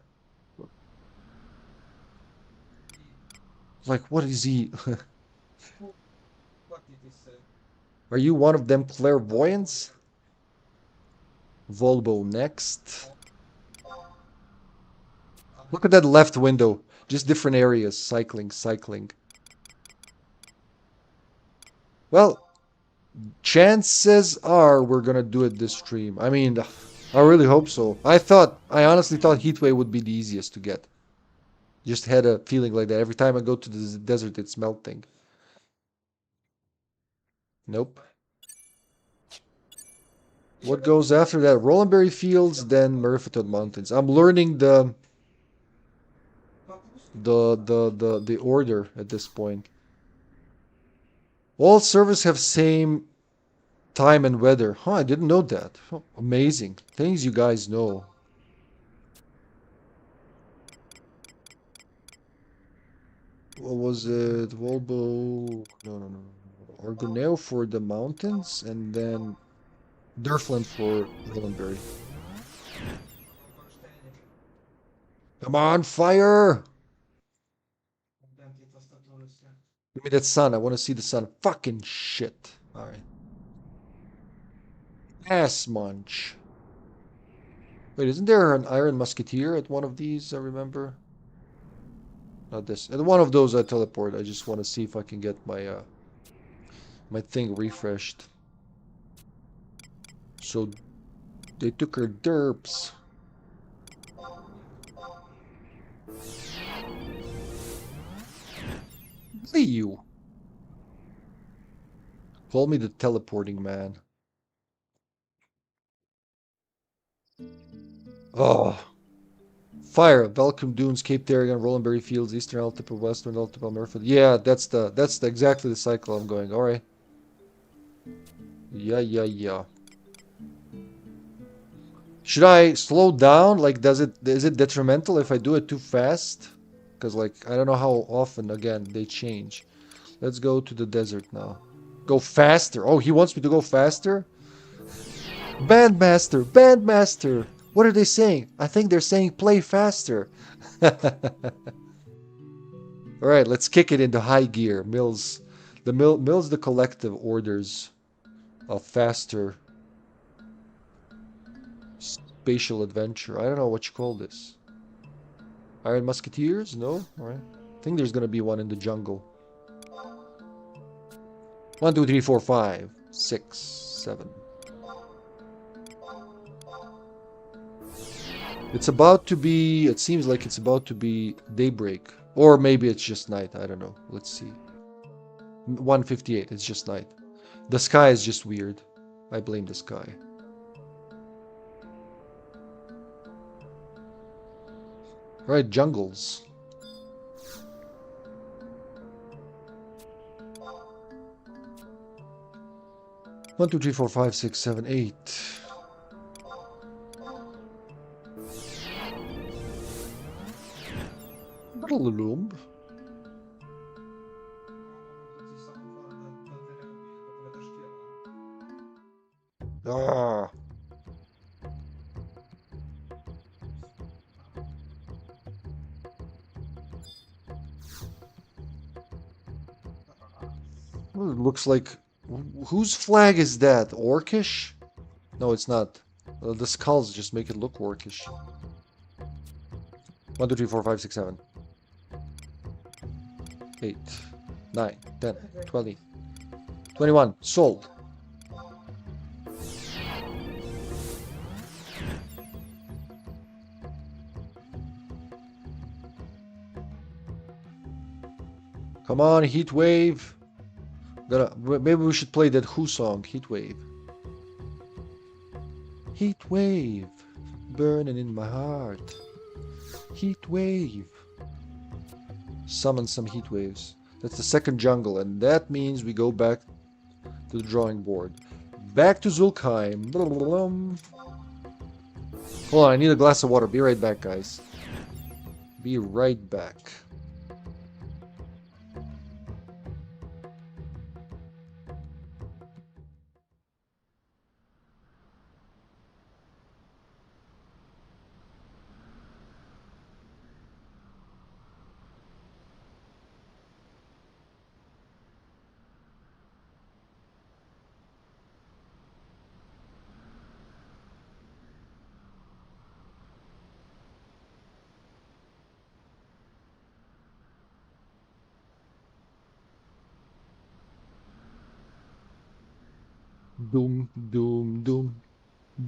Like, what is he? Are you one of them clairvoyants? Volbo next. Look at that left window. Just different areas. Cycling. Well, chances are we're gonna do it this stream. I mean, I really hope so. I honestly thought Heatwave would be the easiest to get. Just had a feeling like that. Every time I go to the desert, it's melting. Nope. What goes after that? Rollenberry Fields, then Murphyton Mountains. I'm learning the order at this point. All servers have same time and weather. Huh, I didn't know that. Oh, amazing. Things you guys know. What was it? Volbo. No. Organeo for the mountains, and then Durfland for Rollenberry. Come on, fire! Give me that sun. I want to see the sun. Fucking shit. Alright. Ass munch. Wait, isn't there an Iron Musketeer at one of these? I remember. Not this. At one of those I teleport. I just want to see if I can get my my thing refreshed. So They took her derps. You. Call me the teleporting man. Oh. Fire, Velcom Dunes, Cape Darrigan, Rollenberry Fields, Eastern Altip of Western Altip of Merfolk. Yeah, that's exactly the cycle I'm going. Alright. Yeah. Should I slow down? Like, is it detrimental if I do it too fast? Because, like, I don't know how often, again, they change. Let's go to the desert now. Go faster. Oh, he wants me to go faster? Bandmaster! Bandmaster! What are they saying? I think they're saying play faster. Alright, let's kick it into high gear. Mills the collective orders a faster spatial adventure. I don't know what you call this. Iron Musketeers? No? Alright. I think there's gonna be one in the jungle. 1, 2, 3, 4, 5, 6, 7. It's about to be... It seems like it's about to be daybreak. Or maybe it's just night. I don't know. Let's see. 1:58. It's just night. The sky is just weird. I blame the sky. Right, jungles. One, two, three, four, five, six, seven, 8. Ah. Well, it looks like... Whose flag is that? Orcish? No, it's not. The skulls just make it look orcish. 1, 2, 3, 4, 5, 6, 7. 8, 9, 10, 20, 21. Sold. Come on, Heat Wave. Maybe we should play that Who song, Heat Wave. Heat Wave, burning in my heart. Heat Wave. Summon some heat waves. That's the second jungle, and that means we go back to the drawing board. Back to Zulkheim. Hold on, I need a glass of water. Be right back, guys. Be right back. Doom, doom, doom.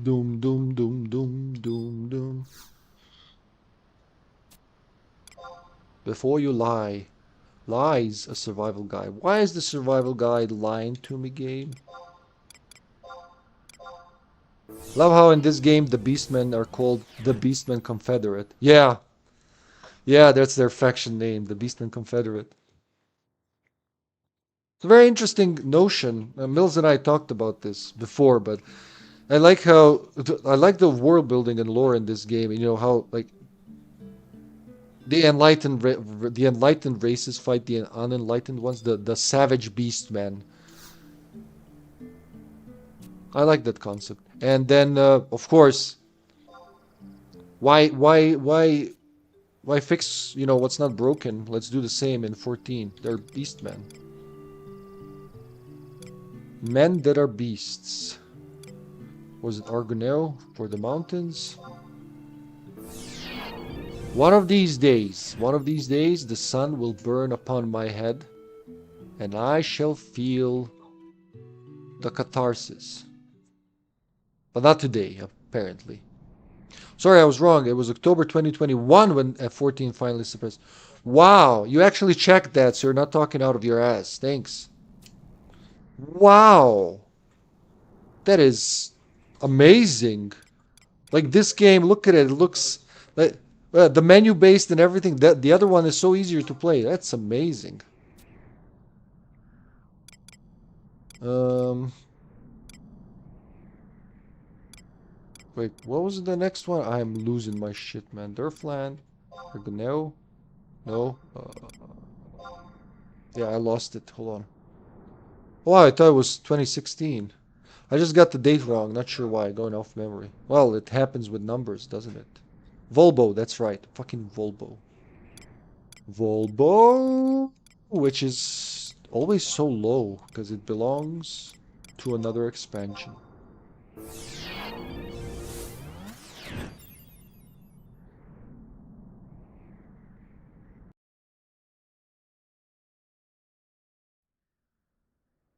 Doom, doom, doom, doom, doom, doom. Before you lie. Lies, a survival guide. Why is the survival guide lying to me, game? Love how in this game the Beastmen are called the Beastmen Confederate. Yeah. Yeah, that's their faction name, the Beastmen Confederate. It's a very interesting notion. Mills and I talked about this before, but I like the world building and lore in this game. You know how like the enlightened races fight the unenlightened ones, the savage beastmen. I like that concept. And then of course, why fix, you know, what's not broken? Let's do the same in 14. They're beastmen. Men that are beasts. Was it Argoneo for the mountains? One of these days, the sun will burn upon my head, and I shall feel the catharsis. But not today, apparently. Sorry, I was wrong. It was October 2021 when F14 finally surfaced. Wow, you actually checked that, so you're not talking out of your ass. Thanks. Wow, that is amazing. Like this game, look at it. It looks like the menu based and everything. That the other one is so easier to play. That's amazing. Um, wait, what was the next one? I'm losing my shit, man. Durfland, no, no. Yeah, I lost it. Hold on. Oh, I thought it was 2016. I just got the date wrong. Not sure why. Going off memory. Well, it happens with numbers, doesn't it? Volbo, that's right. Fucking Volbo. Volbo, which is always so low because it belongs to another expansion.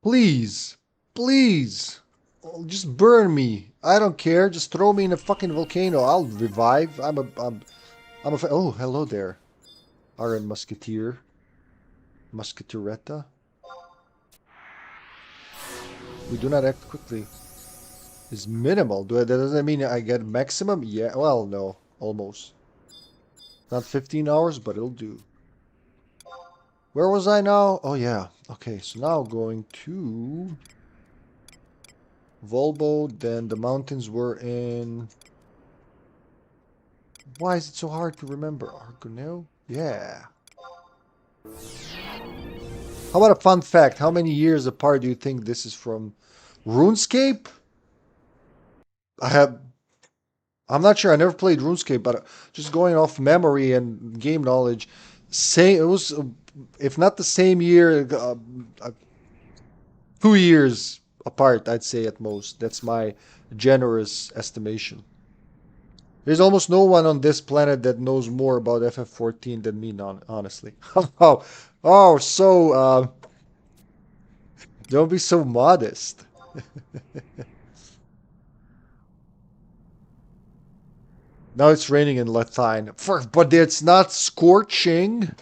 Please, please, just burn me. I don't care. Just throw me in a fucking volcano. I'll revive. Oh, hello there, Iron Musketeer, Musketeeretta. We do not act quickly. Is minimal. That doesn't mean I get maximum? Yeah, well, no. Almost. Not 15 hours, but it'll do. Where was I now? Oh, yeah. Okay, so now going to Volbo. Then the mountains were in... Why is it so hard to remember? Argonel? Yeah. How about a fun fact? How many years apart do you think this is from RuneScape? I'm not sure. I never played RuneScape, but just going off memory and game knowledge, it was, if not the same year, 2 years apart, I'd say at most. That's my generous estimation. There's almost no one on this planet that knows more about FF14 than me, honestly. So don't be so modest. Now it's raining in Lethine. But it's not scorching.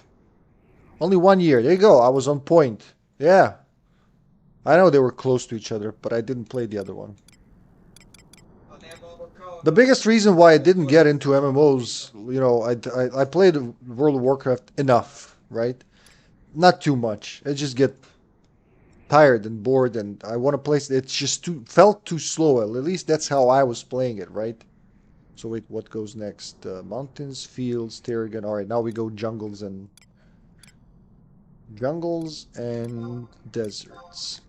Only 1 year. There you go. I was on point. Yeah. I know they were close to each other, but I didn't play the other one. The biggest reason why I didn't get into MMOs, you know, I played World of Warcraft enough, right? Not too much. I just get tired and bored, and I want to play. It's just felt too slow. At least that's how I was playing it, right? So wait, what goes next? Mountains, fields, Terrigan. All right, now we go jungles and deserts.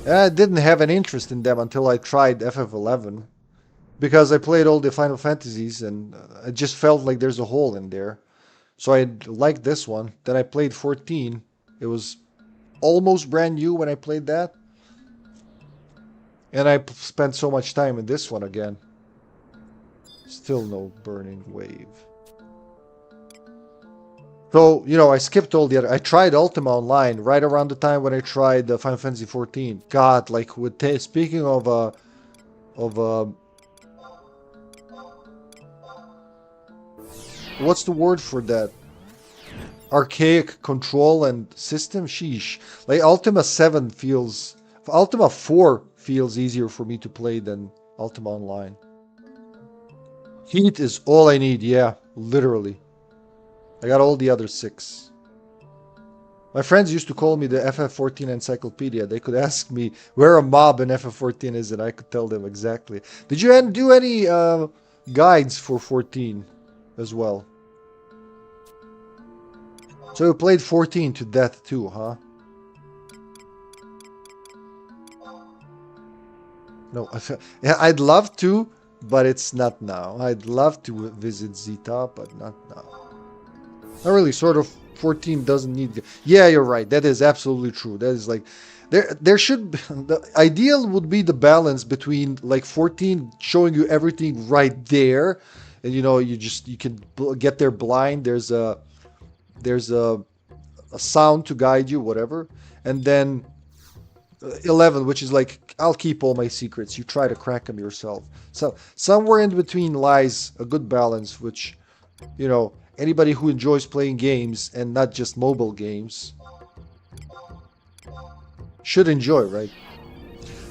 I didn't have an interest in them until I tried FF11 because I played all the Final Fantasies and it just felt like there's a hole in there. So I liked this one. Then I played 14. It was almost brand new when I played that. And I spent so much time in this one again. Still no burning wave. So, you know, I skipped all the other... I tried Ultima Online right around the time when I tried Final Fantasy 14. God, like, speaking of what's the word for that? Archaic control and system? Sheesh. Like, Ultima 7 feels... Ultima 4 feels easier for me to play than Ultima Online. Heat is all I need, yeah, literally. I got all the other 6. My friends used to call me the FF14 encyclopedia. They could ask me where a mob in FF14 is and I could tell them exactly. Did you do any guides for 14 as well? So you played 14 to death too, huh? No, I'd love to, but it's not now. I'd love to visit Zeta, but not now. Not really, sort of 14 doesn't need... Yeah, you're right. That is absolutely true. That is like... There should... The ideal would be the balance between like 14 showing you everything right there. And you know, you can get there blind. There's a sound to guide you, whatever. And then 11, which is like, I'll keep all my secrets. You try to crack them yourself. So somewhere in between lies a good balance, which, you know, anybody who enjoys playing games and not just mobile games should enjoy, right?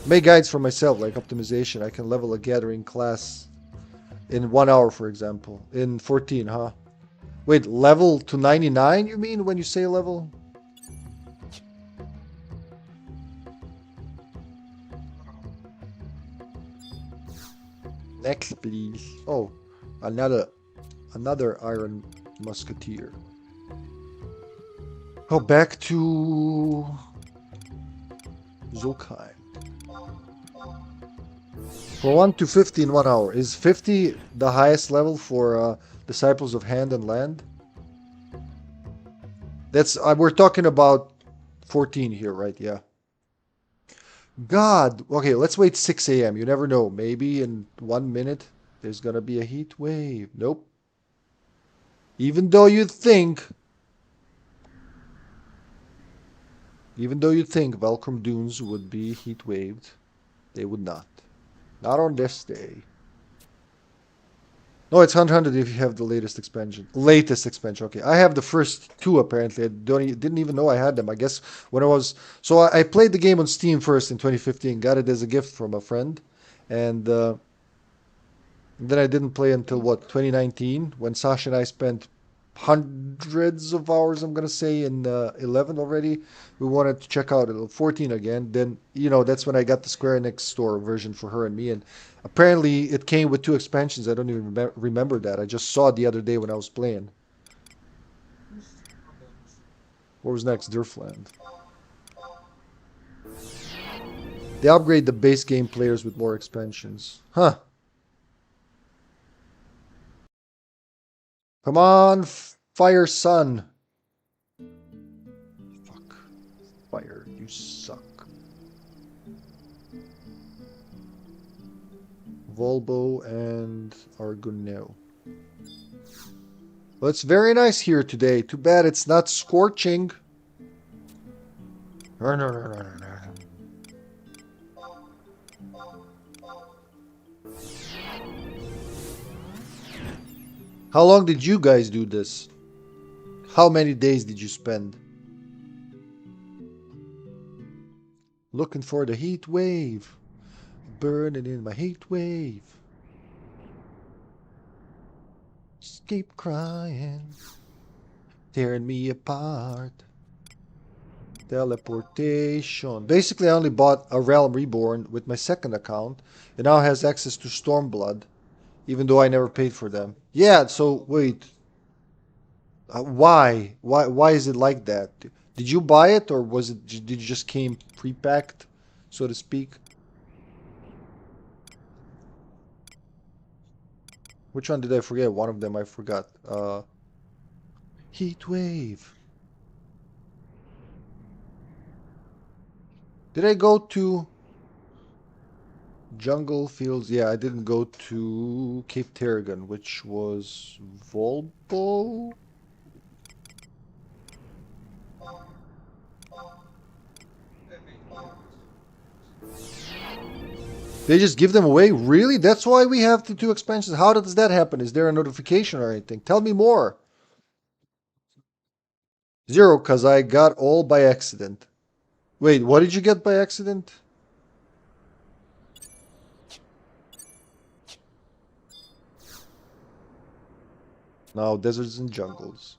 Make guides for myself, like optimization. I can level a gathering class in 1 hour, for example. In 14, huh? Wait, level to 99, you mean, when you say level? Next, please. Oh, another Iron Musketeer. Oh, back to Zulkheim. For 1 to 50 in 1 hour. Is 50 the highest level for Disciples of Hand and Land? That's we're talking about 14 here, right? Yeah. God. Okay, let's wait 6 a.m. You never know. Maybe in 1 minute there's gonna be a heat wave. Nope. Even though you think Velcrom Dunes would be heat waved, they would not. Not on this day. No, it's 100 if you have the latest expansion. Latest expansion. Okay, I have the first two apparently. I didn't even know I had them. I guess when I was I played the game on Steam first in 2015. Got it as a gift from a friend, and then I didn't play until what 2019 when Sasha and I spent hundreds of hours. I'm gonna say in 11 already. We wanted to check out 14 again. Then that's when I got the Square Enix store version for her and me, and apparently it came with two expansions. I don't even remember that. I just saw it the other day when I was playing. What was next? Durfland. They upgrade the base game players with more expansions. Huh. Come on, Fire Sun. Fuck. Fire, you suck. Volbo and Argonel. Well, it's very nice here today. Too bad it's not scorching. How long did you guys do this? How many days did you spend? Looking for the heat wave. Burning in my heat wave. Keep crying. Tearing me apart. Teleportation. Basically, I only bought a Realm Reborn with my second account. It now has access to Stormblood. Even though I never paid for them. Yeah, so wait. Why? Why is it like that? Did you buy it or did you just came pre-packed, so to speak? Which one did I forget? One of them I forgot. Heat wave. Did I go to Jungle Fields? Yeah, I didn't go to Cape Terragon, which was Volbo. They just give them away? Really? That's why we have the two expansions? How does that happen? Is there a notification or anything? Tell me more. 0, because I got all by accident. Wait, what did you get by accident? No, deserts and jungles.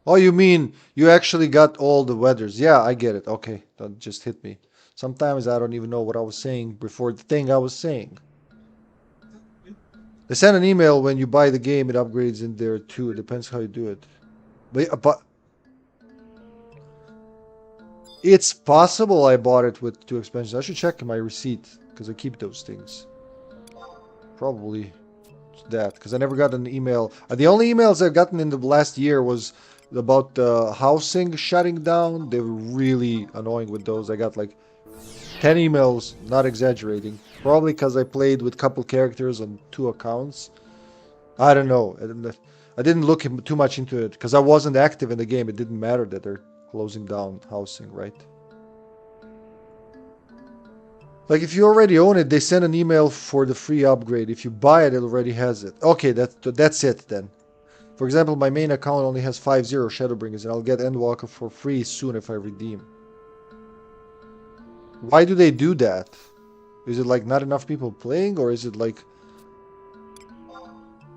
Oh, you mean you actually got all the weathers? Yeah, I get it. Okay, that just hit me. Sometimes I don't even know what I was saying before the thing I was saying. They send an email when you buy the game, it upgrades in there too. It depends how you do it. But it's possible I bought it with two expansions. I should check my receipt because I keep those things. Probably that because I never got an email. The only emails I've gotten in the last year was about the housing shutting down. They were really annoying with those. I got like 10 emails, not exaggerating. Probably because I played with couple characters on 2 accounts. I don't know. I didn't look too much into it because I wasn't active in the game. It didn't matter that they're closing down housing, right? Like if you already own it, they send an email for the free upgrade. If you buy it, it already has it. Okay, that's it then. For example, my main account only has 50 Shadowbringers, and I'll get Endwalker for free soon if I redeem. Why do they do that? Is it like not enough people playing, or is it like...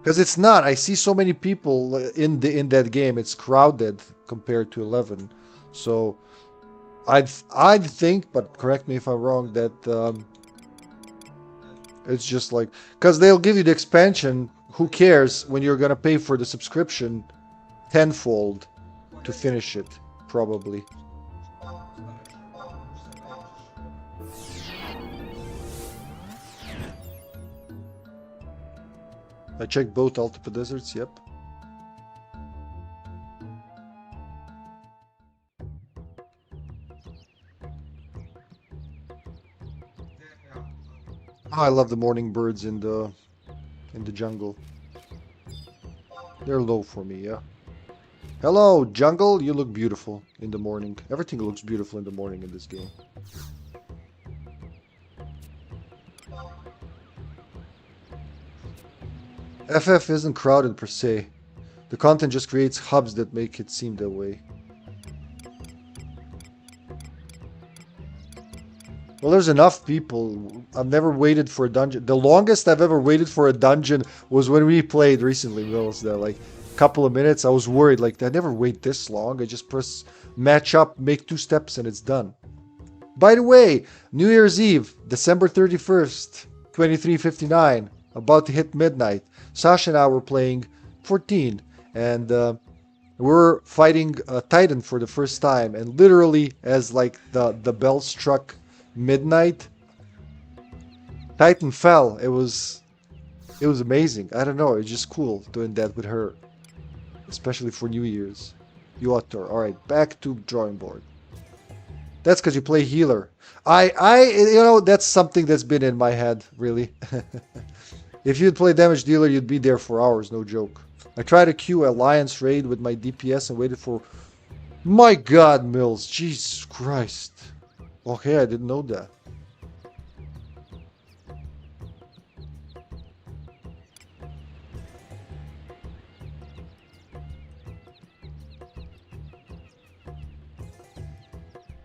Because it's not. I see so many people in that game. It's crowded compared to 11. So I'd think, but correct me if I'm wrong, that it's just like, because they'll give you the expansion. Who cares when you're gonna pay for the subscription tenfold to finish it, probably. I checked both Altipa Deserts, yep. Oh, I love the morning birds in the jungle. They're low for me, yeah. Hello, jungle. You look beautiful in the morning. Everything looks beautiful in the morning in this game. FF isn't crowded per se. The content just creates hubs that make it seem that way. Well, there's enough people. I've never waited for a dungeon. The longest I've ever waited for a dungeon was when we played recently, Mills. That like a couple of minutes. I was worried. Like I never wait this long. I just press match up, make 2 steps, and it's done. By the way, New Year's Eve, December 31st, 23:59, about to hit midnight. Sasha and I were playing 14, and we're fighting a Titan for the first time. And literally, as like the bell struck midnight, Titan fell. It was amazing. I don't know. It's just cool doing that with her, especially for New Year's. Yotor. All right, back to drawing board. That's because you play healer. You know, that's something that's been in my head, really. If you'd play damage dealer, you'd be there for hours, no joke. I tried to queue Alliance raid with my DPS and waited for... My god, Mills. Jesus Christ. Okay, I didn't know that.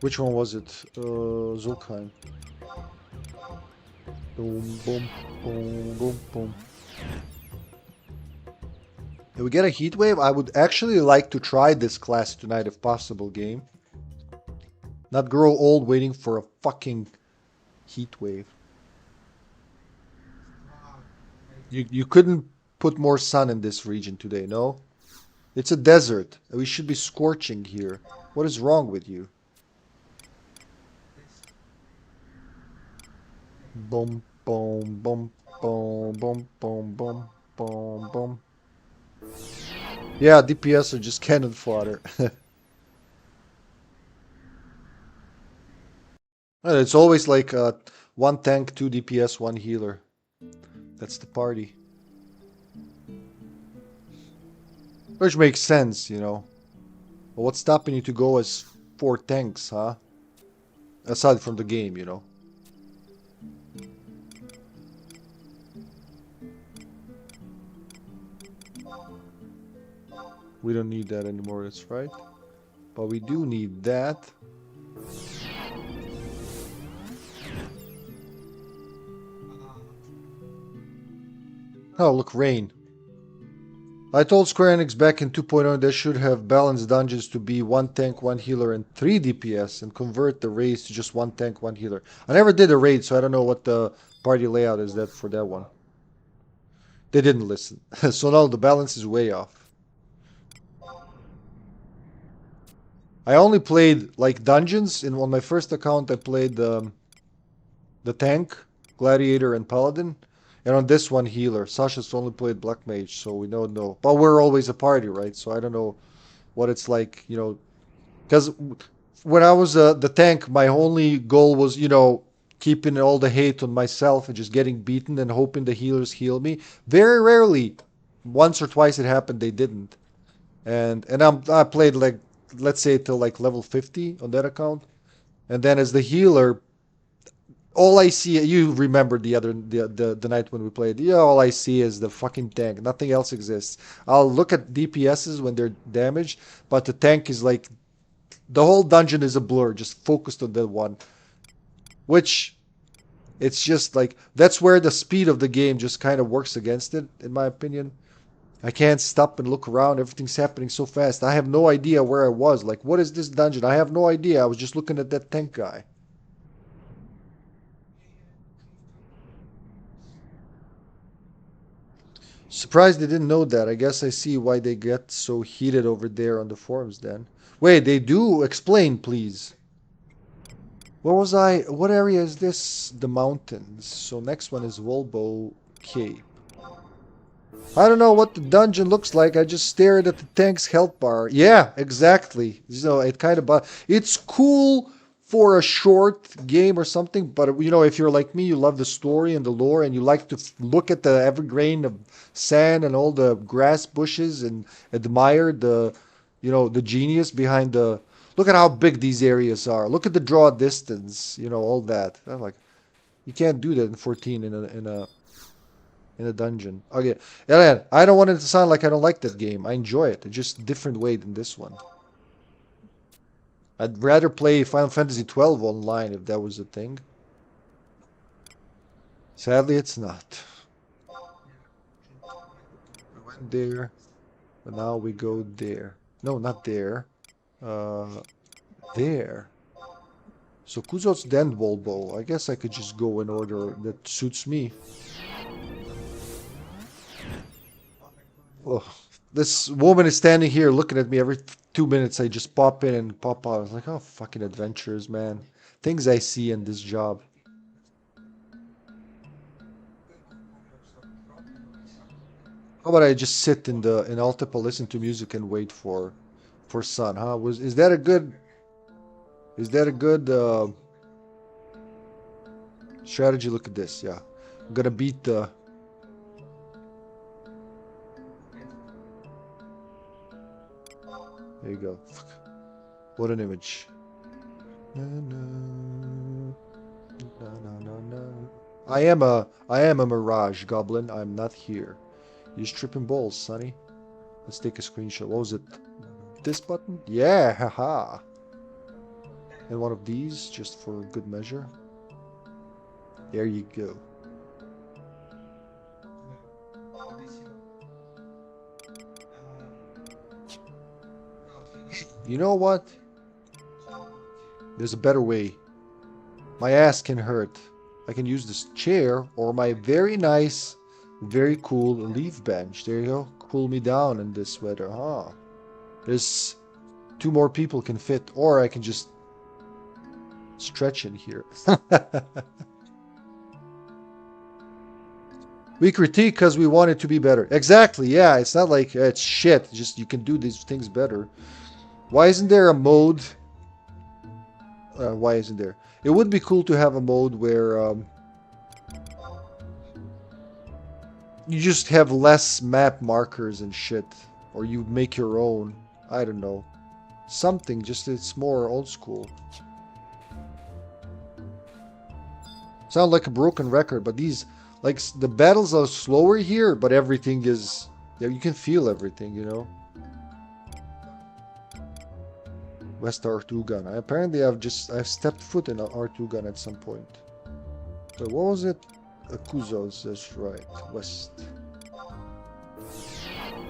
Which one was it? Zulkheim. Boom, boom, boom, boom, boom. If we get a heat wave, I would actually like to try this class tonight if possible, game. Not grow old waiting for a fucking heat wave. You couldn't put more sun in this region today, no? It's a desert. We should be scorching here. What is wrong with you? Boom, boom, boom, boom, boom, boom, boom, boom, boom. Yeah, DPS are just cannon fodder. It's always like 1 tank, 2 DPS, 1 healer. That's the party. Which makes sense, you know. But what's stopping you to go as 4 tanks, huh? Aside from the game, you know. We don't need that anymore, that's right. But we do need that. Oh, look, rain. I told Square Enix back in 2.0 they should have balanced dungeons to be 1 tank, 1 healer, and 3 DPS, and convert the raids to just 1 tank, 1 healer. I never did a raid, so I don't know what the party layout is that for that one. They didn't listen. So now the balance is way off. I only played like dungeons. On my first account I played the tank, gladiator, and paladin. And on this one, healer. Sasha's only played Black Mage, so we don't know. But we're always a party, right? So I don't know what it's like, you know. Because when I was the tank, my only goal was, you know, keeping all the hate on myself and just getting beaten and hoping the healers heal me. Very rarely, once or twice it happened, they didn't. And I played like, let's say, till like level 50 on that account. And then as the healer, all I see, you remember the night when we played, yeah, all I see is the fucking tank. Nothing else exists. I'll look at DPSs when they're damaged, but the tank is like, the whole dungeon is a blur, just focused on that one. Which, it's just like, that's where the speed of the game just kind of works against it, in my opinion. I can't stop and look around. Everything's happening so fast. I have no idea where I was. Like, what is this dungeon? I have no idea. I was just looking at that tank guy. Surprised they didn't know that. I guess I see why they get so heated over there on the forums then. Wait, they do? Explain, please. Where was I? What area is this? The mountains. So next one is Wolbo Cave. I don't know what the dungeon looks like. I just stared at the tank's health bar. Yeah, exactly. So it kind of... It's cool for a short game or something, but you know, if you're like me, you love the story and the lore, and you like to look at the every grain of sand and all the grass bushes and admire the, you know, the genius behind the... Look at how big these areas are. Look at the draw distance, you know, all that. I'm like, you can't do that in 14 in a dungeon. Okay, and I don't want it to sound like I don't like that game. I enjoy it. It's just a different way than this one. I'd rather play Final Fantasy XII online if that was a thing. Sadly, it's not. We went there, but now we go there. No, not there. There. So Kuzot's then Wolbo. I guess I could just go in order that suits me. Oh, this woman is standing here looking at me every 2 minutes. I just pop in and pop out. I was like, oh, fucking adventures, man. Things I see in this job. How about I just sit in Altipa, listen to music and wait for sun, huh? Is that a good strategy? Look at this, yeah. I'm gonna beat the... There you go. What an image. I am a mirage, Goblin. I'm not here. You're just tripping balls, Sonny. Let's take a screenshot. What was it? This button? Yeah, haha. And one of these, just for good measure. There you go. You know what? There's a better way. My ass can hurt. I can use this chair or my very nice, very cool leaf bench. There you go. Cool me down in this weather, huh? There's 2 more people can fit, or I can just stretch in here. We critique because we want it to be better. Exactly, yeah. It's not like it's shit. Just you can do these things better. Why isn't there a mode? Why isn't there? It would be cool to have a mode where you just have less map markers and shit. Or you make your own. I don't know. Something, just it's more old school. Sound like a broken record, but these, like, the battles are slower here, but everything is, yeah, you can feel everything, you know. West R2 gun. Apparently I've stepped foot in an R2 gun at some point. So what was it? Akuzo's, that's right. West.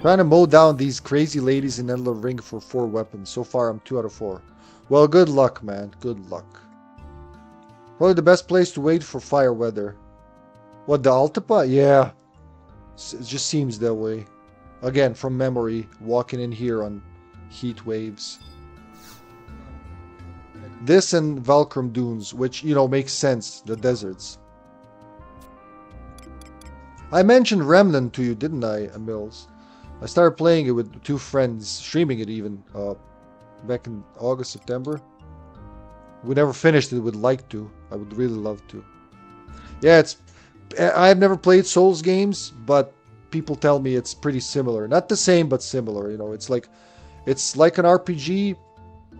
Trying to mow down these crazy ladies in Endler Ring for 4 weapons. So far I'm 2 out of 4. Well, good luck, man. Good luck. Probably the best place to wait for fire weather. What, the Altipa? Yeah. It just seems that way. Again, from memory, walking in here on heat waves. This and Valkrum Dunes, which, you know, makes sense. The deserts. I mentioned Remnant to you, didn't I, Mills? I started playing it with 2 friends, streaming it even, back in August, September. We never finished it. Would like to. I would really love to. Yeah, it's. I've never played Souls games, but people tell me it's pretty similar. Not the same, but similar. You know, it's like an RPG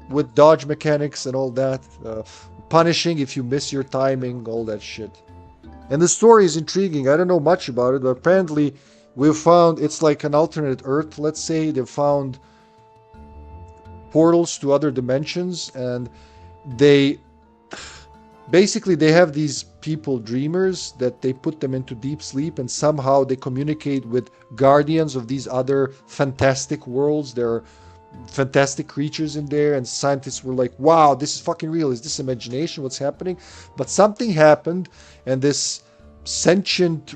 with dodge mechanics and all that. Punishing if you miss your timing, all that shit. And the story is intriguing. I don't know much about it, but apparently we've found it's like an alternate Earth, let's say. They've found portals to other dimensions, and they basically they have these people dreamers that they put them into deep sleep, and somehow they communicate with guardians of these other fantastic worlds. There are fantastic creatures in there, and scientists were like, wow, this is fucking real. Is this imagination? What's happening? But something happened, and this sentient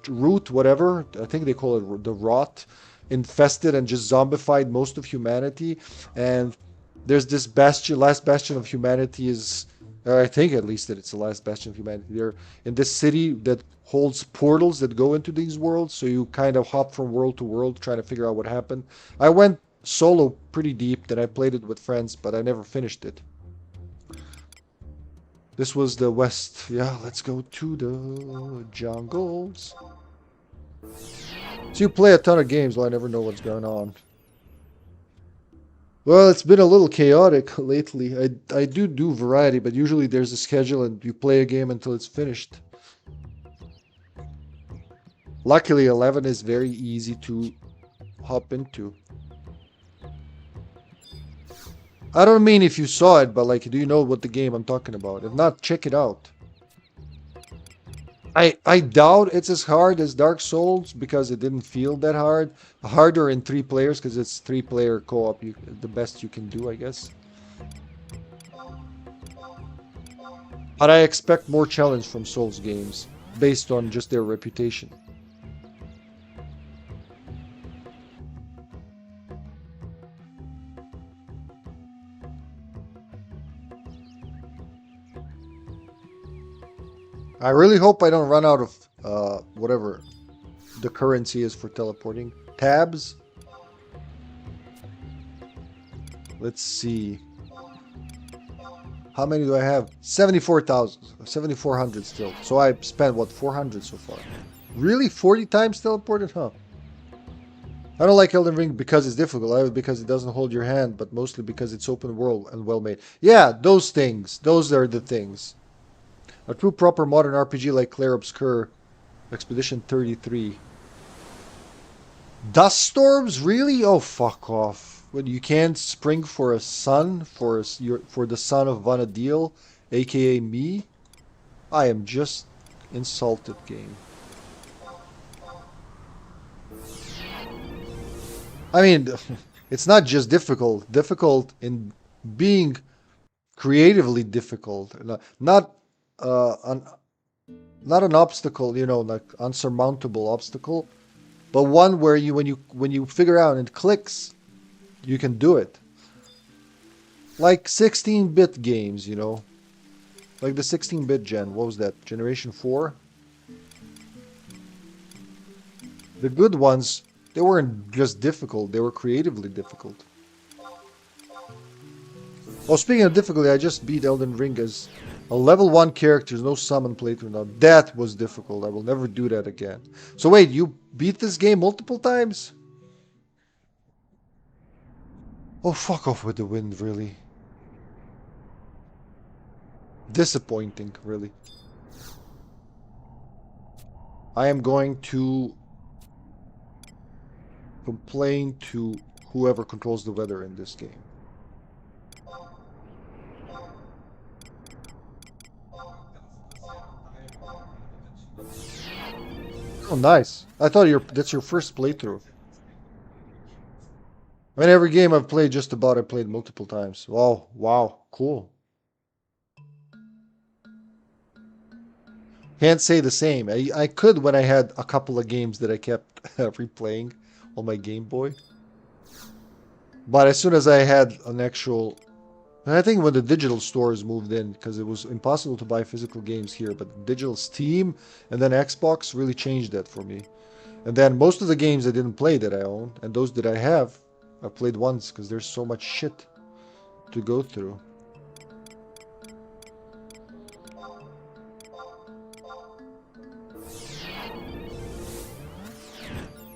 root, whatever, I think they call it the rot, infested and just zombified most of humanity. And there's this last bastion of humanity is, I think at least that it's the last bastion of humanity. They're in this city that holds portals that go into these worlds, so you kind of hop from world to world trying to figure out what happened. I went solo pretty deep, then I played it with friends, but I never finished it. This was the west. Yeah, let's go to the jungles. So you play a ton of games, well, I never know what's going on. Well, it's been a little chaotic lately. I do variety, but usually there's a schedule and you play a game until it's finished. Luckily, 11 is very easy to hop into. I don't mean if you saw it, but like, do you know what the game I'm talking about? If not, check it out. I doubt it's as hard as Dark Souls because it didn't feel that hard. Harder in 3 players because it's 3-player co-op. The best you can do, I guess. But I expect more challenge from Souls games based on just their reputation. I really hope I don't run out of whatever the currency is for teleporting. Tabs. Let's see. How many do I have? 74,000. 7,400 still. So I spent, what, 400 so far? Really? 40 times teleported? Huh. I don't like Elden Ring because it's difficult. I like it because it doesn't hold your hand, but mostly because it's open world and well made. Yeah, those things. Those are the things. A true proper modern RPG like Clair Obscur, Expedition 33. Dust storms? Really? Oh, fuck off. When you can't spring for a sun, for the son of Vana'diel, aka me? I am just insulted, game. I mean, it's not just difficult. Difficult in being creatively difficult. Not not an obstacle, you know, like unsurmountable obstacle, but one where you when you figure out and it clicks, you can do it. Like 16-bit games, you know, like the 16-bit gen. What was that? Generation 4. The good ones, they weren't just difficult; they were creatively difficult. Oh, speaking of difficulty, I just beat Elden Ring as a level 1 character, no summon playthrough now. That was difficult. I will never do that again. So wait, you beat this game multiple times? Oh, fuck off with the wind, really. Disappointing, really. I am going to complain to whoever controls the weather in this game. Oh, nice. I thought that's your first playthrough. I mean, every game I've played just about, I played multiple times. Wow, wow, cool. Can't say the same. I could when I had a couple of games that I kept replaying on my Game Boy. But as soon as I had an actual... And I think when the digital stores moved in, because it was impossible to buy physical games here, but digital Steam and then Xbox really changed that for me. And then most of the games I didn't play that I own, and those that I have, I played once, because there's so much shit to go through.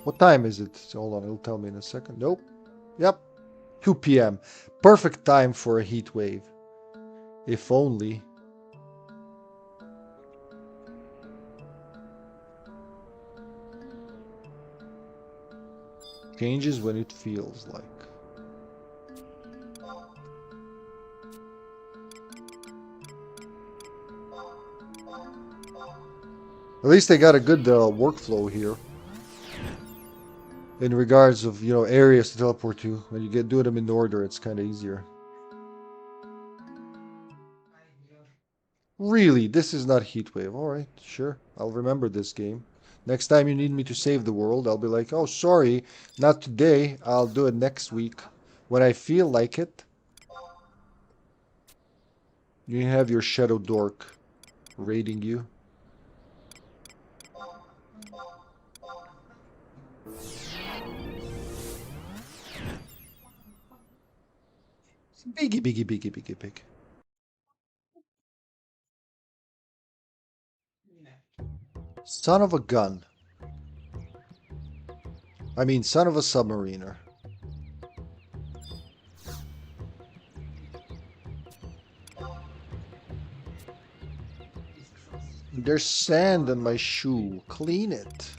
What time is it? So hold on, it'll tell me in a second. Nope. Yep. 2 p.m. Perfect time for a heat wave. If only. Changes when it feels like. At least they got a good workflow here. In regards of, areas to teleport to. When you do them in order, it's kind of easier. Really? This is not Heatwave. Alright, sure. I'll remember this game. Next time you need me to save the world, I'll be like, oh, sorry, not today. I'll do it next week. When I feel like it. You have your Shadow Dork raiding you. Biggie, biggie, biggie, biggie, big. Son of a gun. I mean, son of a submariner. There's sand on my shoe. Clean it.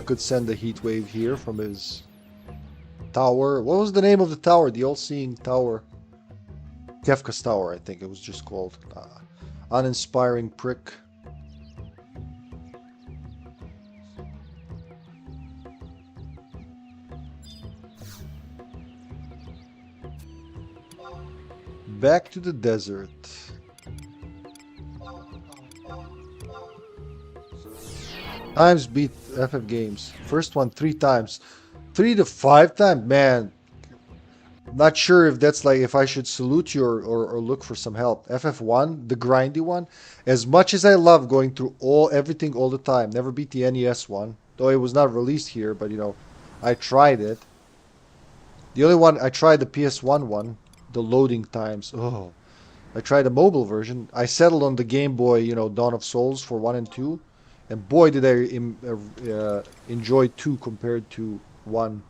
Could send a heat wave here from his tower. What was the name of the tower? The all-seeing tower. Kefka's Tower, I think it was just called. Uninspiring prick. Back to the desert. Times beat FF games. First one 3 times. 3 to 5 times? Man. Not sure if that's like if I should salute you or look for some help. FF1, the grindy one. As much as I love going through everything all the time. Never beat the NES one. Though it was not released here, but I tried it. The only one, I tried the PS1 one. The loading times. Oh. I tried the mobile version. I settled on the Game Boy, Dawn of Souls for 1 and 2. And boy, did I enjoy 2 compared to 1.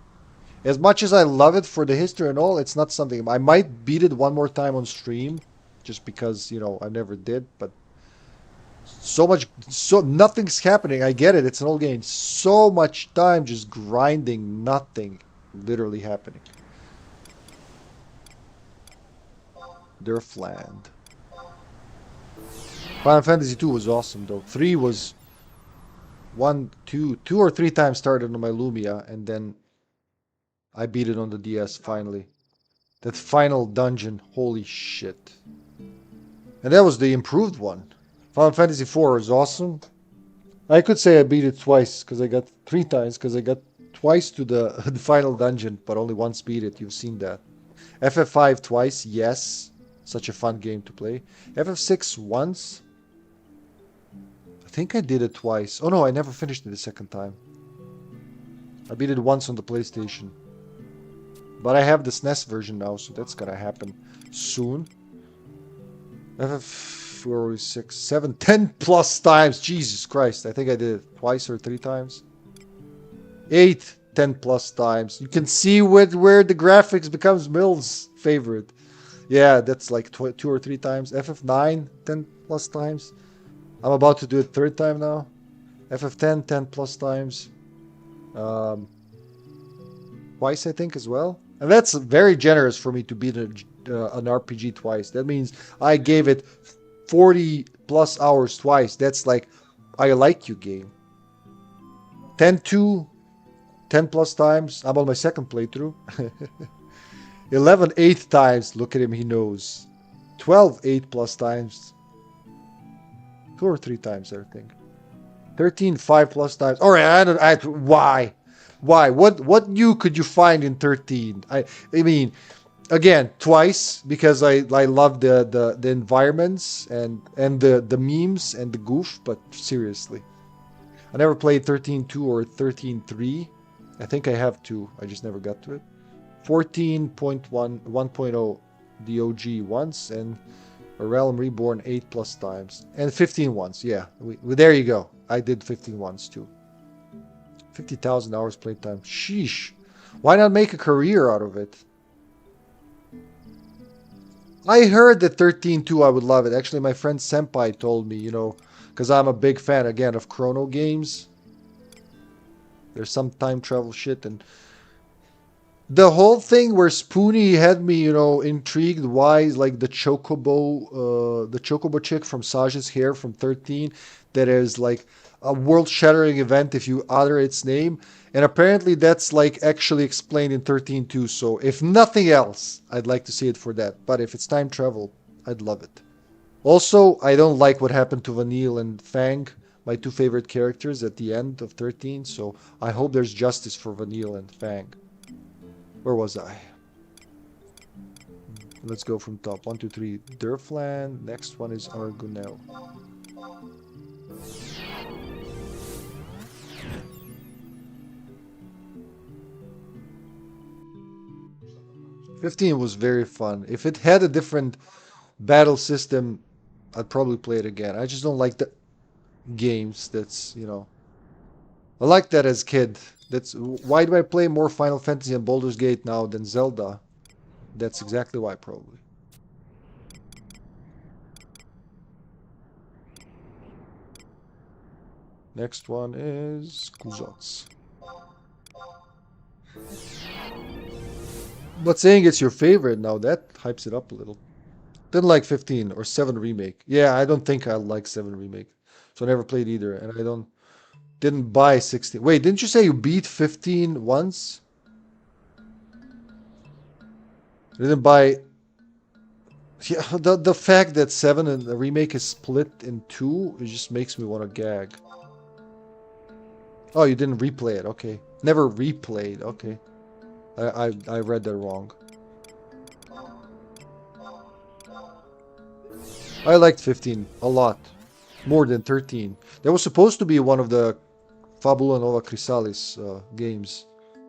As much as I love it for the history and all, it's not something... I might beat it one more time on stream. Just because, I never did. But nothing's happening. I get it. It's an old game. So much time just grinding. Nothing literally happening. Durfland. Final Fantasy 2 was awesome though. 3 was 2 or 3 times started on my Lumia, and then I beat it on the DS finally. That final dungeon, holy shit. And that was the improved one. Final Fantasy 4 is awesome. I could say I beat it twice, because I got 3 times, because I got twice to the final dungeon, but only once beat it. You've seen that. FF5 twice, yes. Such a fun game to play. FF6 once. I think I did it twice. Oh no, I never finished it the second time. I beat it once on the PlayStation. But I have the SNES version now, so that's gonna happen soon. FF4, 6, 7, 10 plus times. Jesus Christ. I think I did it twice or 3 times. 8, 10 plus times. You can see where the graphics becomes Mill's favorite. Yeah, that's like 2 or 3 times. FF9, 10 plus times. I'm about to do it 3rd time now. FF10, 10 plus times. Twice, I think, as well. And that's very generous for me to beat an RPG twice. That means I gave it 40 plus hours twice. That's like, I like you game. 10-2, 10 plus times. I'm on my 2nd playthrough. 11 8 times. Look at him, he knows. 12 8 plus times. 2 or 3 times, I think. 13 5 plus times. All right, why? Why? What new could you find in 13? I mean, again, twice because I love the environments and the memes and the goof, but seriously. I never played 13.2 or 13.3. I think I have 2. I just never got to it. 14.1 1.0 the OG once, and A Realm Reborn 8+ times. And 15 once, yeah. There you go. I did 15 once too. 50,000 hours playtime. Sheesh. Why not make a career out of it? I heard that 13 too, I would love it. Actually, my friend Senpai told me, you know, because I'm a big fan, again, of Chrono games. There's some time travel shit, and the whole thing where Spoonie had me, you know, intrigued why, like, the Chocobo chick from Saja's Hair from 13, that is, like, a world-shattering event if you utter its name. And apparently that's, like, actually explained in 13 too. So if nothing else, I'd like to see it for that. But if it's time travel, I'd love it. Also, I don't like what happened to Vana'diel and Fang, my two favorite characters at the end of 13. So I hope there's justice for Vana'diel and Fang. Where was I? Let's go from top. 1, 2, 3. Durfland. Next one is Argunel. '15 was very fun. If it had a different battle system, I'd probably play it again. I just don't like the games that's, you know. I liked that as a kid. That's why do I play more Final Fantasy and Baldur's Gate now than Zelda? That's exactly why, probably. Next one is Kuzots. But saying it's your favorite now, that hypes it up a little. Didn't like 15 or 7 remake. Yeah, I don't think I like 7 remake. So I never played either. And I didn't buy 16. Wait, didn't you say you beat 15 once? You didn't buy. Yeah, the fact that 7 and the remake is split in 2, it just makes me want to gag. Oh, you didn't replay it. Okay. Never replayed. Okay. I read that wrong. I liked 15 a lot. More than 13. That was supposed to be one of the Fabula Nova Chrysalis games,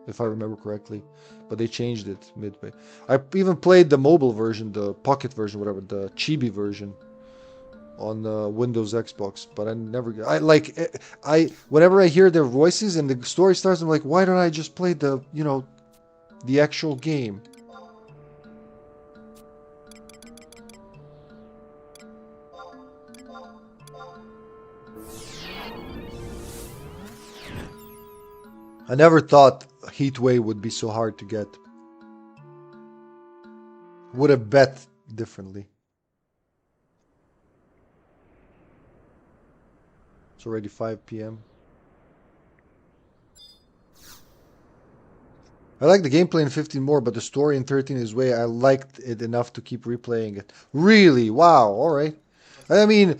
if I remember correctly. But they changed it midway. I even played the mobile version, the pocket version, whatever, the chibi version on Windows Xbox, but I never. Whenever I hear their voices and the story starts, I'm like, why don't I just play the, you know, the actual game? I never thought Heatwave would be so hard to get. Would have bet differently. It's already 5 p.m. I like the gameplay in 15 more, but the story in 13 is way. I liked it enough to keep replaying it. Really? Wow. All right. I mean,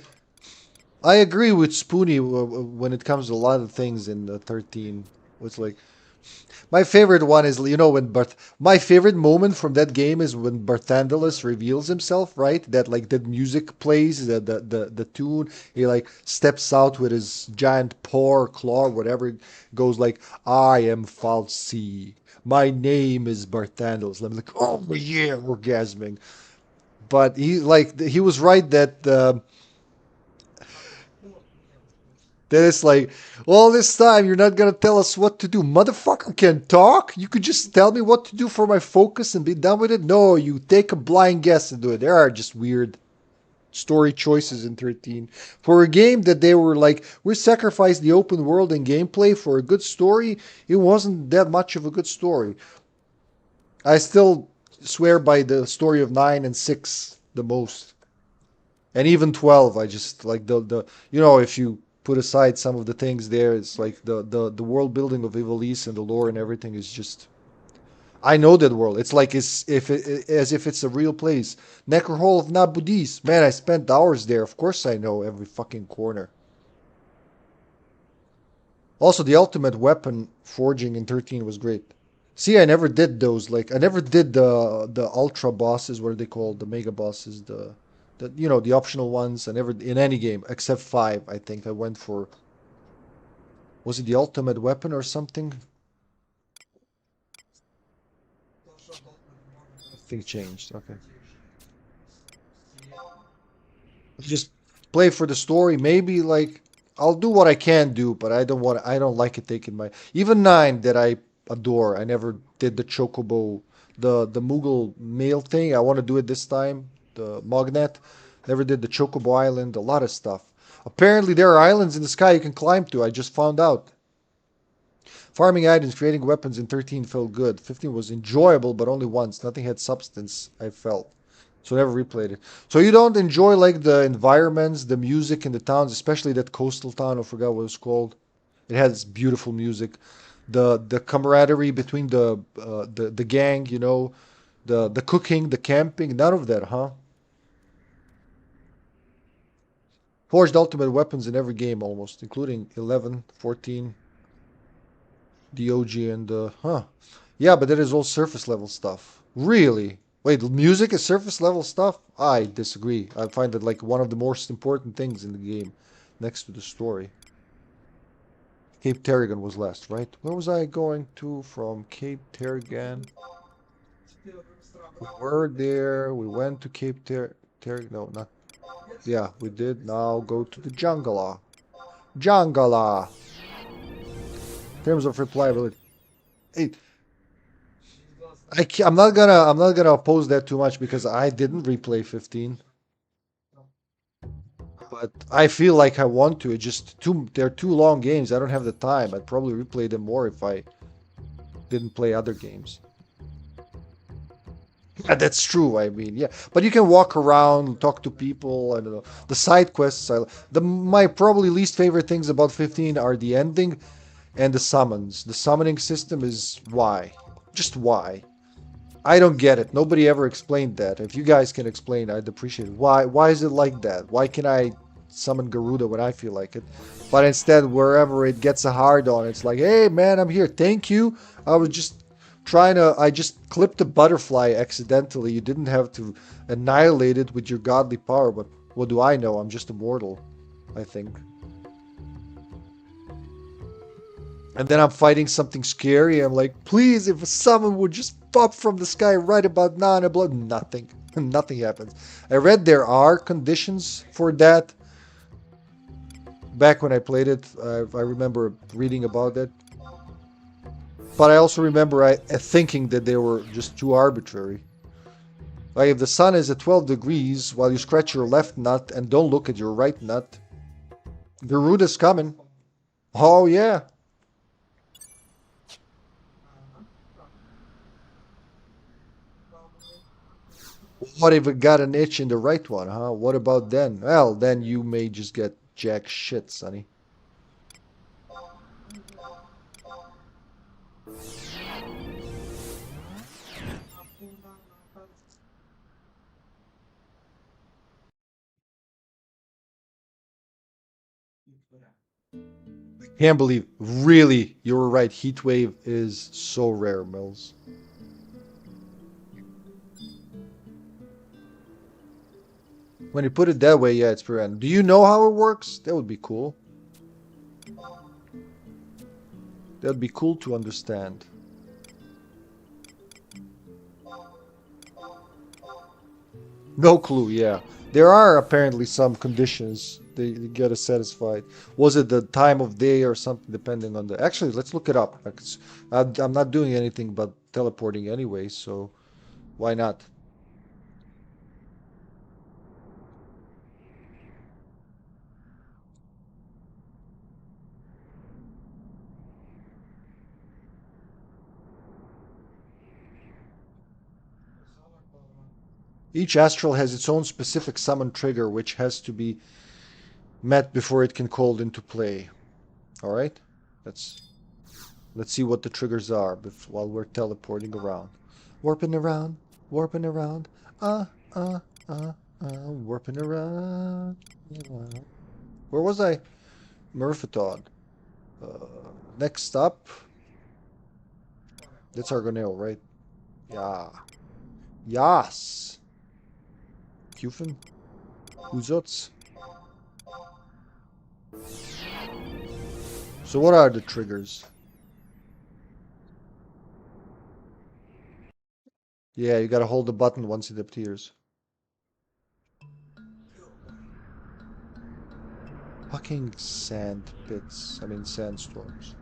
I agree with Spoonie when it comes to a lot of things in 13. It's like my favorite one is, you know, my favorite moment from that game is when Barthandelus reveals himself, right? That, like, the music plays, the tune. He, like, steps out with his giant paw or claw, whatever. It goes like, I am Falsi. My name is Barthandelus. I'm like, oh yeah, orgasming. But he was right that then it's like, all this time you're not gonna tell us what to do. Motherfucker can talk? You could just tell me what to do for my focus and be done with it? No, you take a blind guess and do it. There are just weird story choices in 13. For a game that they were like, we sacrificed the open world and gameplay for a good story, it wasn't that much of a good story. I still swear by the story of 9 and 6 the most. And even 12, I just like the you know, if you put aside some of the things there, it's like the world building of Ivalice and the lore and everything is just. I know that world. It's like as if it's a real place. Necro Hall of Nabudis. Man, I spent hours there. Of course I know every fucking corner. Also, the ultimate weapon forging in 13 was great. See, I never did those. Like, I never did the ultra bosses. What are they called? The mega bosses. The you know, the optional ones. I never in any game except 5. I think I went for. Was it the ultimate weapon or something? I think changed. Okay. Just play for the story. Maybe like I'll do what I can do, but I don't like it taking my even 9 that I adore. I never did the Chocobo, the Moogle mail thing. I want to do it this time. The Mognet. Never did the Chocobo Island. A lot of stuff. Apparently there are islands in the sky you can climb to. I just found out. Farming items, creating weapons in 13 felt good. 15 was enjoyable, but only once. Nothing had substance, I felt. So I never replayed it. So you don't enjoy like the environments, the music in the towns, especially that coastal town, I forgot what it's called. It has beautiful music. The camaraderie between the gang, you know, the cooking, the camping, none of that, huh? Forged ultimate weapons in every game almost, including 11, 14, the OG and huh. Yeah, but that is all surface level stuff. Really? Wait, music is surface level stuff? I disagree. I find it like one of the most important things in the game, next to the story. Cape Terragon was last, right? Where was I going to from Cape Terragon? We were there. We went to Cape Terragon. No, not. Yeah, we did. Now go to the Jungala. Jungala. In terms of replayability. Hey, I'm not gonna oppose that too much because I didn't replay 15, but I feel like I want to. It just they're two long games. I don't have the time. I'd probably replay them more if I didn't play other games. Yeah, that's true. I mean, yeah, but you can walk around, talk to people. I don't know. The side quests. My probably least favorite things about 15 are the ending and the summons. The summoning system is why, just why. I don't get it. Nobody ever explained that. If you guys can explain, I'd appreciate it. Why is it like that? Why can I summon Garuda when I feel like it? But instead, wherever it gets a hard on, it's like, hey man, I'm here. Thank you. I was just I just clipped the butterfly accidentally. You didn't have to annihilate it with your godly power, but what do I know? I'm just a mortal, I think. And then I'm fighting something scary. I'm like, please, if someone would just pop from the sky right about now and I blow, nothing. Nothing happens. I read there are conditions for that. Back when I played it, I remember reading about that. But I also remember thinking that they were just too arbitrary. Like if the sun is at 12 degrees while you scratch your left nut and don't look at your right nut, Garuda's coming. Oh yeah. What if it got an itch in the right one, huh? What about then? Well, then you may just get jack shit, sonny. Can't believe, really, you were right. Heatwave is so rare, Mills. When you put it that way, yeah, it's pretty random. Do you know how it works? That would be cool. That would be cool to understand. No clue, yeah. There are apparently some conditions they get us satisfied. Was it the time of day or something depending on the... Actually, let's look it up. I'm not doing anything but teleporting anyway, so why not? Each astral has its own specific summon trigger, which has to be met before it can called into play. All right? Let's let's see what the triggers are while we're teleporting around. Warping around, warping around. Uh, uh, warping around. Where was I? Murphaton. Uh, next up, that's Argonel, right? Yeah. Yas. Kufin. Uzots. So what are the triggers? Yeah, you gotta hold the button once it appears. Fucking sand pits. I mean sandstorms.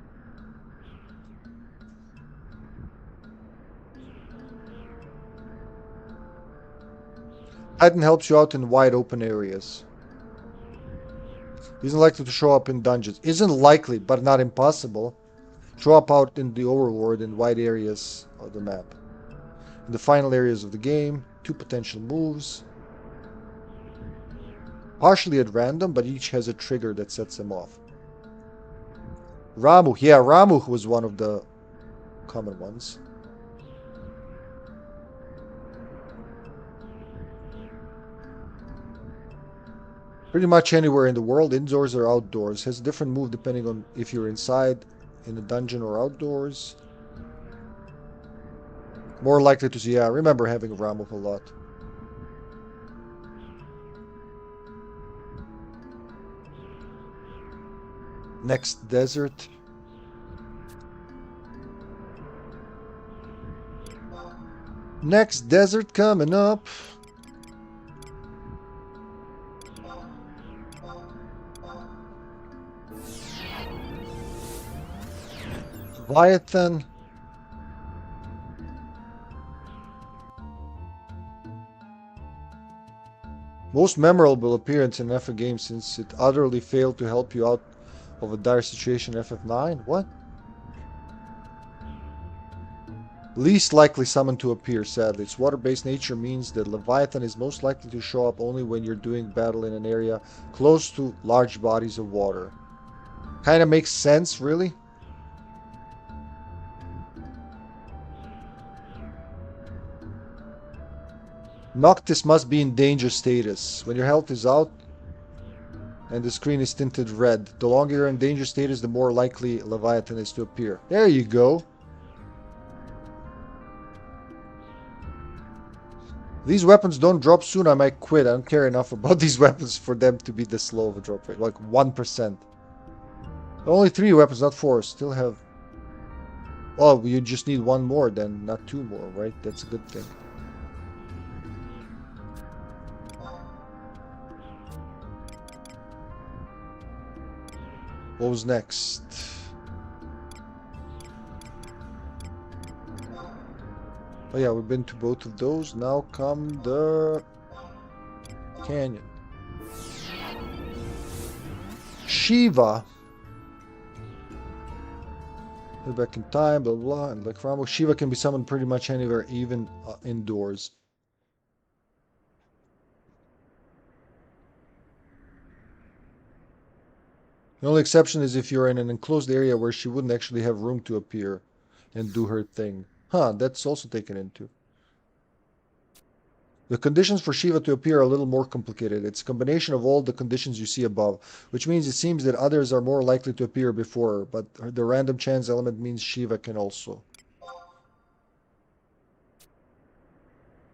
Titan helps you out in wide open areas. Isn't likely to show up in dungeons. Isn't likely, but not impossible. Show up out in the overworld in wide areas of the map. In the final areas of the game, 2 potential moves. Partially at random, but each has a trigger that sets them off. Ramuh. Yeah, Ramuh was one of the common ones. Pretty much anywhere in the world, indoors or outdoors. Has a different move depending on if you're inside, in a dungeon, or outdoors. More likely to see, yeah, I remember having Ramuh a lot. Next desert. Next desert coming up. Leviathan. Most memorable appearance in FF game since it utterly failed to help you out of a dire situation in FF9? What? Least likely summon to appear, sadly. Its water-based nature means that Leviathan is most likely to show up only when you're doing battle in an area close to large bodies of water. Kinda makes sense, really? Noctis must be in danger status. When your health is out and the screen is tinted red, the longer you're in danger status, the more likely Leviathan is to appear. There you go. These weapons don't drop soon, I might quit. I don't care enough about these weapons for them to be this low of a drop rate. Like 1%. Only 3 weapons, not 4. Still have... Oh, you just need 1 more then, not 2 more, right? That's a good thing. What was next? Oh yeah, we've been to both of those. Now come the canyon. Shiva. Head back in time, blah blah, and like Ramuh. Shiva can be summoned pretty much anywhere, even indoors. The only exception is if you're in an enclosed area where she wouldn't actually have room to appear and do her thing. Huh, that's also taken into. The conditions for Shiva to appear are a little more complicated. It's a combination of all the conditions you see above, which means it seems that others are more likely to appear before her, but the random chance element means Shiva can also.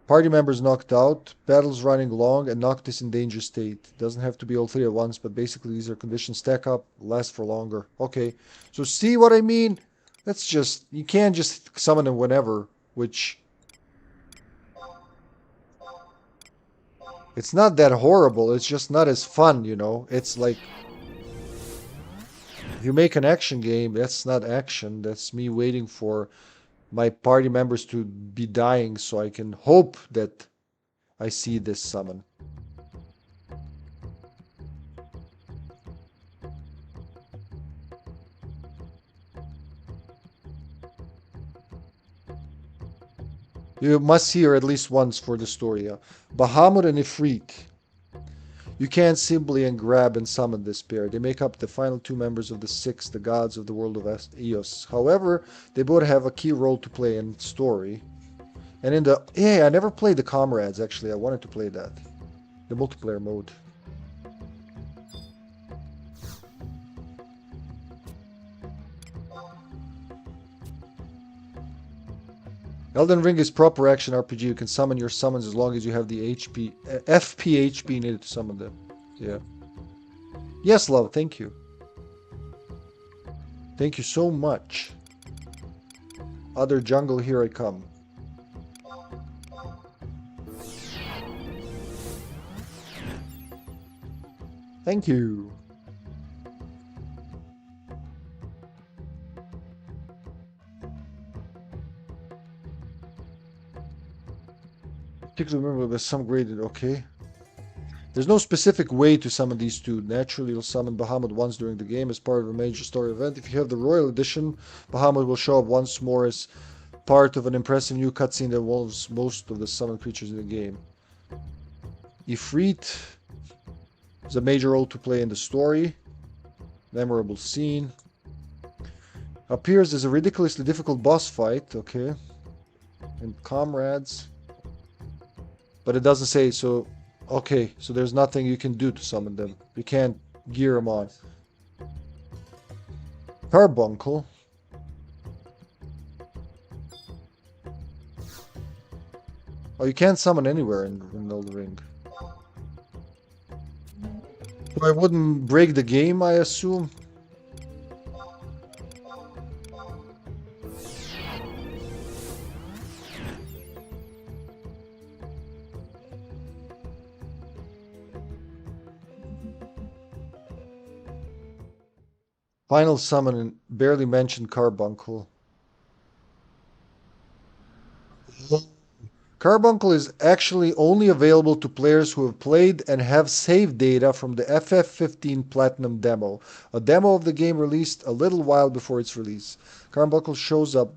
Party members knocked out, battles running long, and Noctis in danger state. Doesn't have to be all 3 at once, but basically these are conditions stack up, last for longer. Okay, so see what I mean? That's just, you can't just summon them whenever, which... It's not that horrible, it's just not as fun, you know? It's like... If you make an action game, that's not action, that's me waiting for my party members to be dying so I can hope that I see this summon. You must see her at least once for the story. Yeah? Bahamut and Ifrit. You can't simply grab and summon this pair. They make up the final 2 members of the 6, the gods of the world of Eos. However, they both have a key role to play in story. And in the... Yeah, I never played the Comrades, actually. I wanted to play that. The multiplayer mode. Elden Ring is proper action RPG. You can summon your summons as long as you have the FP needed to summon them. Yeah. Yes, love. Thank you. Thank you so much. Other jungle, here I come. Thank you. particularly remember there's some graded. Okay. There's no specific way to summon these two. Naturally, you'll summon Bahamut once during the game as part of a major story event. If you have the Royal Edition, Bahamut will show up once more as part of an impressive new cutscene that involves most of the summoned creatures in the game. Ifrit is a major role to play in the story. Memorable scene. Appears as a ridiculously difficult boss fight, okay. And comrades. But it doesn't say, so... Okay, so there's nothing you can do to summon them. You can't gear them on. Carbuncle. Oh, you can't summon anywhere in the ring. So I wouldn't break the game, I assume. Final summon and barely mentioned Carbuncle. Carbuncle is actually only available to players who have played and have saved data from the FF15 Platinum demo, a demo of the game released a little while before its release. Carbuncle shows up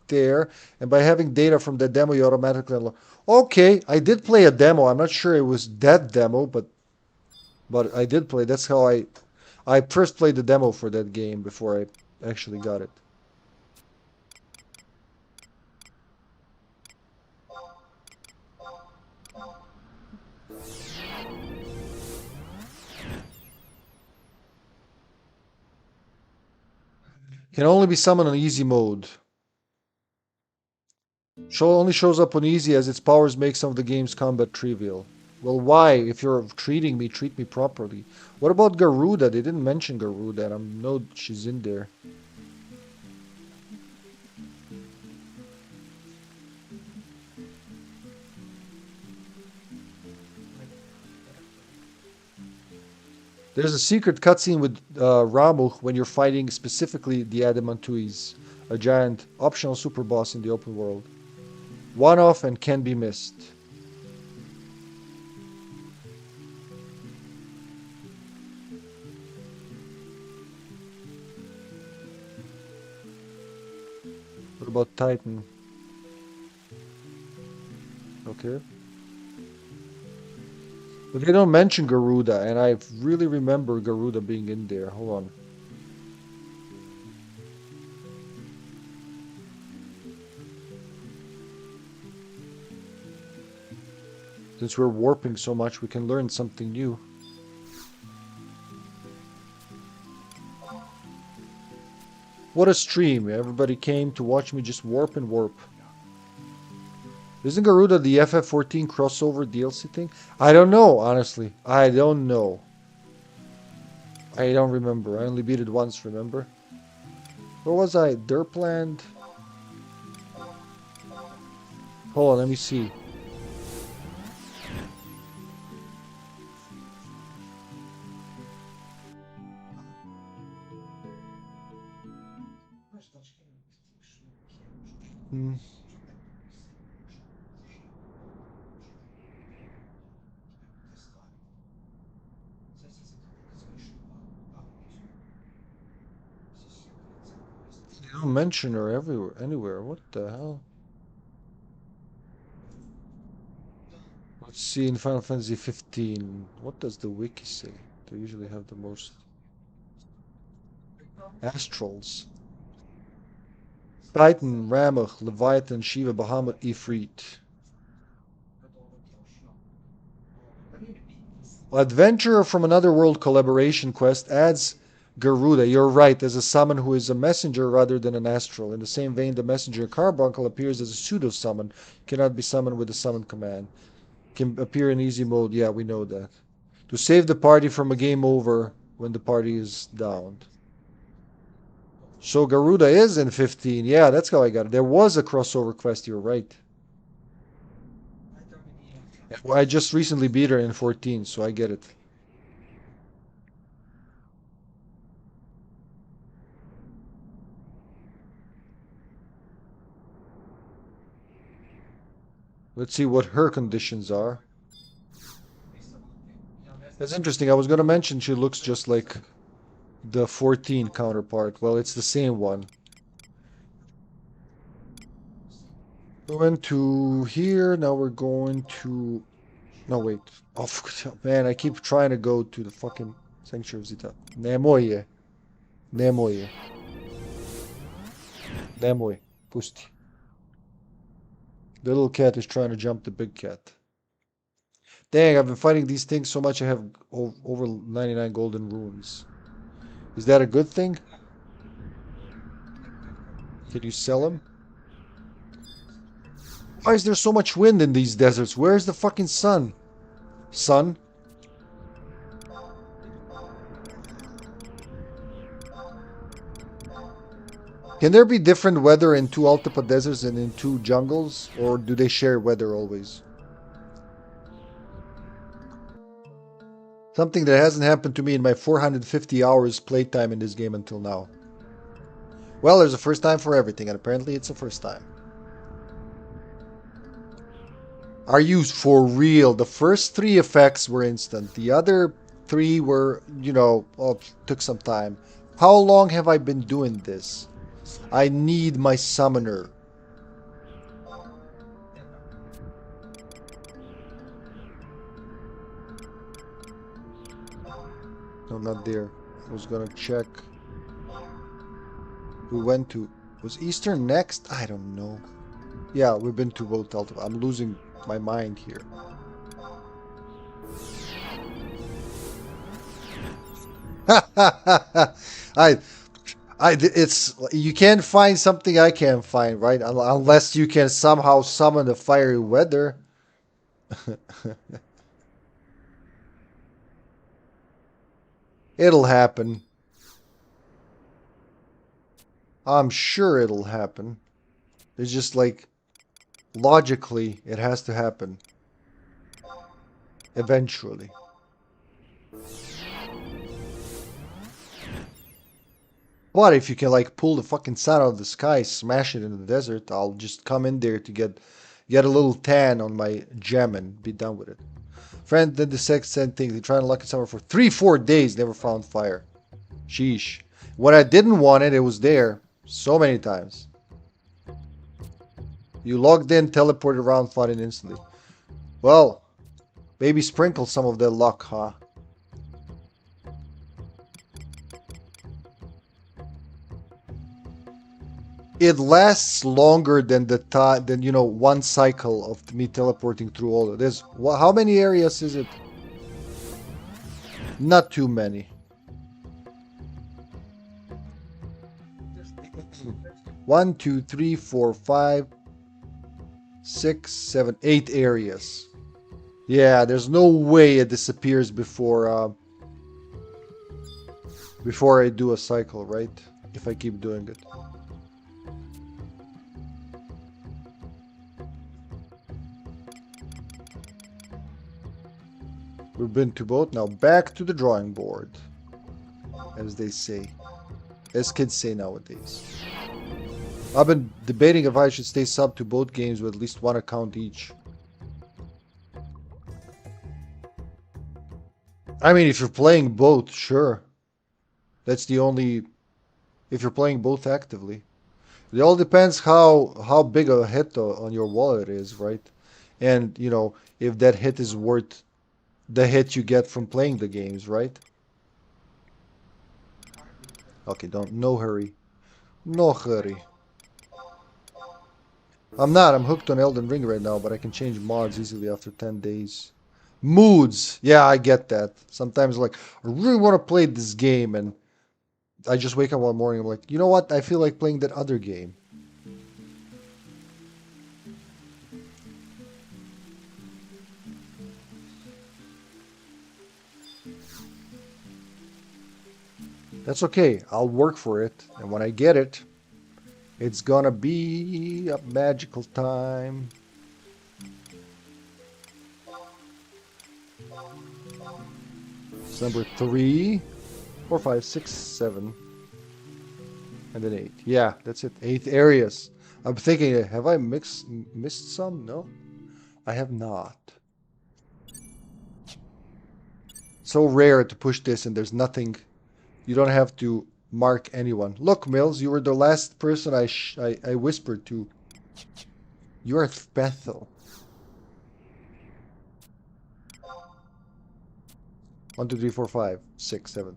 there, and by having data from the demo, you automatically unlock. Okay, I did play a demo. I'm not sure it was that demo, but I did play. That's how I first played the demo for that game before I actually got it. Can only be summoned on easy mode. Only shows up on easy as its powers make some of the game's combat trivial. Well, why? If you're treating me, treat me properly. What about Garuda? They didn't mention Garuda, and I know she's in there. There's a secret cutscene with Ramuh when you're fighting specifically the Adamantuis, a giant optional super boss in the open world. One-off and can be missed. What about Titan? Okay. But they don't mention Garuda, and I really remember Garuda being in there. Hold on. Since we're warping so much, we can learn something new. What a stream. Everybody came to watch me just warp and warp. Isn't Garuda the FF14 crossover DLC thing? I don't know, honestly. I don't know. I don't remember. I only beat it once, remember? Where was I? Derpland? Hold on, let me see. Hmm. They don't mention her anywhere. What the hell? Let's see in Final Fantasy 15. What does the wiki say? They usually have the most astrals. Titan, Ramuh, Leviathan, Shiva, Bahamut, Ifrit. Adventurer from Another World collaboration quest adds Garuda, you're right, as a summon who is a messenger rather than an astral. In the same vein, the messenger Carbuncle appears as a pseudo-summon, cannot be summoned with a summon command. Can appear in easy mode, yeah, we know that. To save the party from a game over when the party is downed. So Garuda is in 15, yeah, that's how I got it. There was a crossover quest, you're right. I just recently beat her in 14, so I get it. Let's see what her conditions are. That's interesting. I was going to mention she looks just like the 14 counterpart. Well, it's the same one. We went to here. Now we're going to... No, wait. Oh, man, I keep trying to go to the fucking Sanctuary of Zita. Nemoje. Nemoje. Nemoj. Pusti. The little cat is trying to jump the big cat. Dang, I've been fighting these things so much I have over 99 golden runes. Is that a good thing? Can you sell them? Why is there so much wind in these deserts? Where's the fucking sun? Sun? Can there be different weather in two Altipa deserts and in two jungles? Or do they share weather always? Something that hasn't happened to me in my 450 hours playtime in this game until now. Well, there's a first time for everything, and apparently it's a first time. Are you for real? The first 3 effects were instant. The other 3 were, took some time. How long have I been doing this? I need my summoner. No, not there. I was gonna check. We went to... Was Eastern next? I don't know. Yeah, we've been to both Alta. I'm losing my mind here. It's... You can't find something I can't find, right? Unless you can somehow summon the fiery weather. It'll happen. I'm sure it'll happen. It's just like, logically, it has to happen. Eventually. But if you can like pull the fucking sun out of the sky, smash it in the desert, I'll just come in there to get a little tan on my gem and be done with it. Friend did the same thing. They tried to lucky summer for 3-4 days, never found fire. Sheesh. When I didn't want it, it was there. So many times. You logged in, teleported around, found it instantly. Well, maybe sprinkle some of that luck, huh? It lasts longer than the time, than one cycle of me teleporting through all of this. How many areas is it? Not too many. 1, 2, 3, 4, 5, 6, 7, 8 areas. Yeah, there's no way it disappears before I do a cycle, right? If I keep doing it. We've been to both, now back to the drawing board, as they say, as kids say nowadays. I've been debating if I should stay sub to both games with at least 1 account each. I mean, if you're playing both, sure. That's the only... If you're playing both actively. It all depends how big a hit on your wallet is, right? And, if that hit is worth the hit you get from playing the games, right? Okay, no hurry. No hurry. I'm hooked on Elden Ring right now, but I can change mods easily after 10 days. Moods! Yeah, I get that. Sometimes, like, I really want to play this game, and I just wake up one morning, I'm like, you know what? I feel like playing that other game. That's okay. I'll work for it, and when I get it, it's gonna be a magical time. It's number 3, 4, 5, 6, 7, and then 8. Yeah, that's it. 8 areas. I'm thinking, have I missed some? No. I have not. So rare to push this and there's nothing. You don't have to mark anyone. Look, Mills, you were the last person I whispered to. You're Bethel. 1, 2, 3, 4, 5, 6, 7.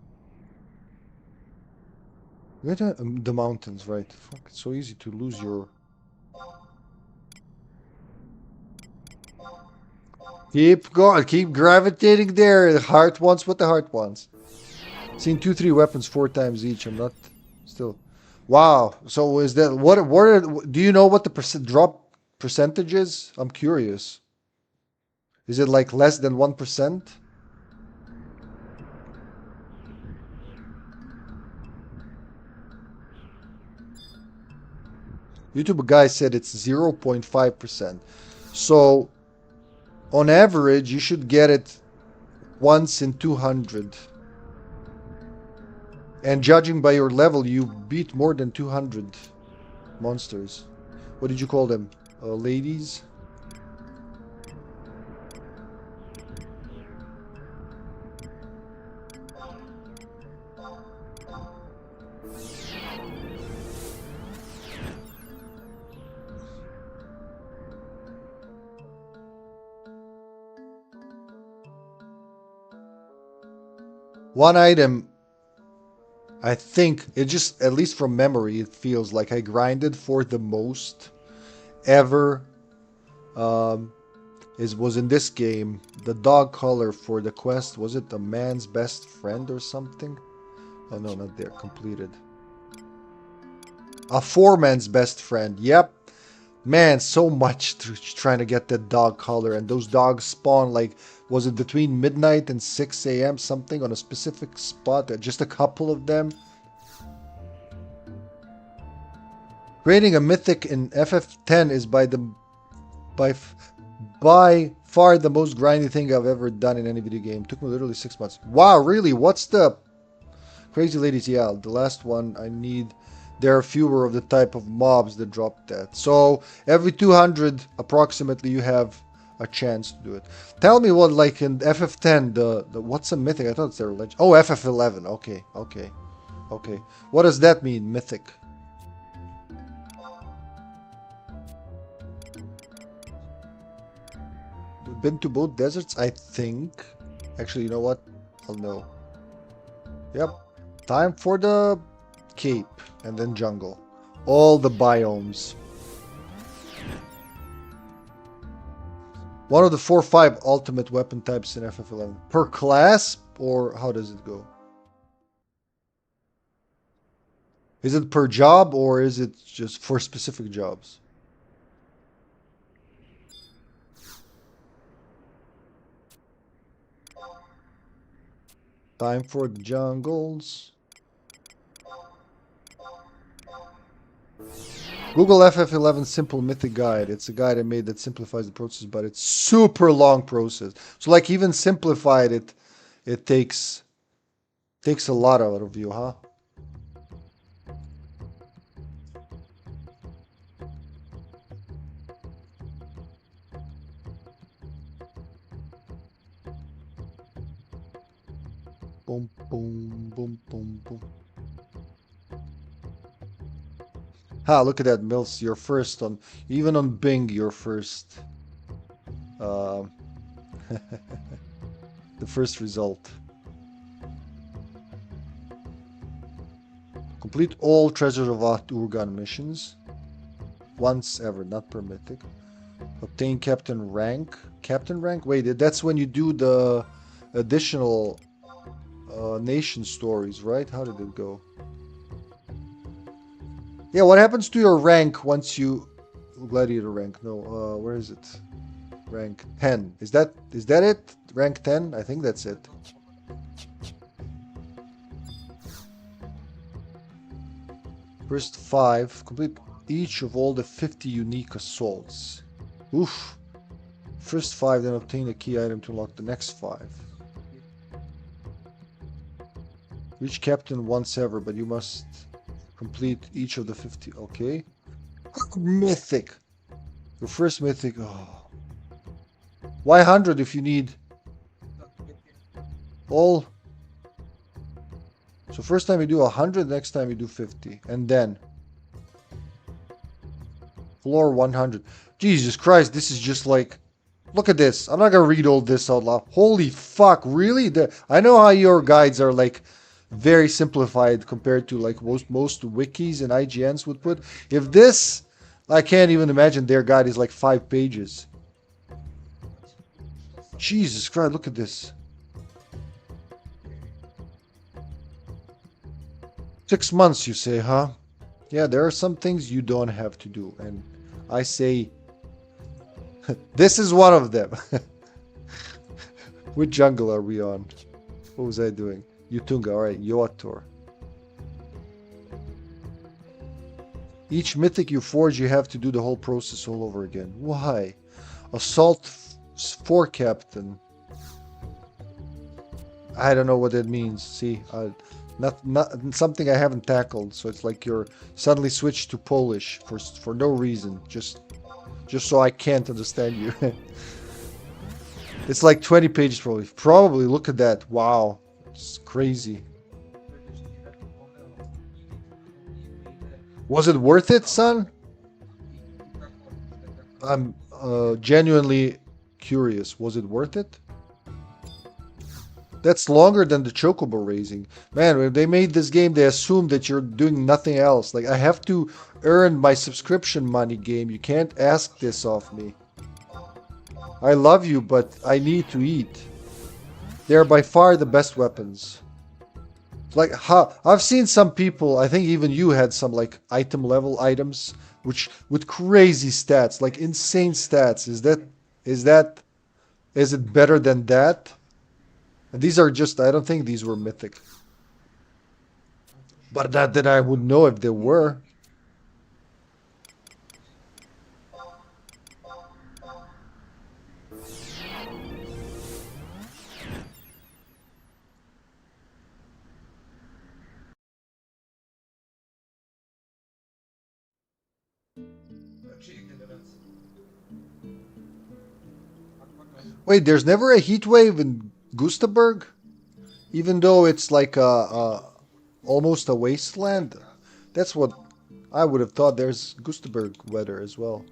You're the mountains, right? Fuck, it's so easy to lose your... Keep going, keep gravitating there. The heart wants what the heart wants. Seen 2, 3 weapons 4 times each. I'm not still. Wow. So is that what are, do you know what the drop percentage is? I'm curious. Is it like less than 1%? YouTube guy said it's 0.5%. So on average, you should get it once in 200. And judging by your level, you beat more than 200 monsters. What did you call them? Ladies? One item, I think, it just, at least from memory, it feels like I grinded for the most ever. Was in this game, the dog color for the quest, was it a man's best friend or something? Oh no, not there, completed. A 4-man's best friend, yep. Man, so much trying to get that dog color, and those dogs spawn like, was it between midnight and 6 a.m. something on a specific spot? Just a couple of them. Creating a mythic in FF10 is by far the most grindy thing I've ever done in any video game. Took me literally 6 months. Wow, really? What's the crazy ladies? Yeah, the last one I need. There are fewer of the type of mobs that drop that. So every 200 approximately you have a chance to do it. Tell me what, like in FF10, the what's a mythic? I thought it's their legend. Oh, FF11. Okay. What does that mean, mythic? We've been to both deserts, I think. Actually, you know what? I'll know. Yep. Time for the cape and then jungle. All the biomes. One of the 4 or 5 ultimate weapon types in FF11. Per class, or how does it go? Is it per job, or is it just for specific jobs? Time for the jungles. Google FF11 Simple Mythic Guide. It's a guide I made that simplifies the process, but it's super long process. So like even simplified it takes a lot out of you, huh? Boom, boom, boom, boom, boom. Ah, look at that, Mills. You're first on, even on Bing, you're first. The first result. Complete all Treasure of Urgan missions. Once ever, not per mythic. Obtain captain rank. Captain rank? Wait, that's when you do the additional nation stories, right? How did it go? Yeah, what happens to your rank once you... Gladiator rank, no, where is it? Rank 10. Is that it? Rank 10? I think that's it. First 5. Complete each of all the 50 unique assaults. Oof. First 5, then obtain a key item to unlock the next 5. Reach captain once ever, but you must complete each of the 50. Okay. Mythic. Your first mythic. Oh. Why 100 if you need all? So first time you do 100, next time you do 50. And then floor 100. Jesus Christ, this is just like... Look at this. I'm not going to read all this out loud. Holy fuck, really? I know how your guides are like very simplified compared to like most wikis and IGNs would put. If this, I can't even imagine their guide is like 5 pages. Jesus Christ, look at this. 6 months, you say, huh? Yeah, there are some things you don't have to do. And I say, this is one of them. Which jungle are we on? What was I doing? Utunga, alright, Yoator. Each mythic you forge, you have to do the whole process all over again. Why? Assault 4 captain. I don't know what that means. See, not something I haven't tackled. So it's like you're suddenly switched to Polish for no reason, just so I can't understand you. It's like 20 pages probably. Probably, look at that. Wow, it's crazy. Was it worth it, son? I'm genuinely curious. Was it worth it? That's longer than the chocobo raising. Man, when they made this game, they assumed that you're doing nothing else. Like, I have to earn my subscription money, game. You can't ask this of me. I love you, but I need to eat. They're by far the best weapons. Like, I've seen some people, I think even you had some, like, item level items, which, with crazy stats, like, insane stats. Is it better than that? And these are just, I don't think these were mythic. But not that I would know if they were. Wait, there's never a heat wave in Gustaberg? Even though it's like almost a wasteland? That's what I would have thought. There's Gustaberg weather as well.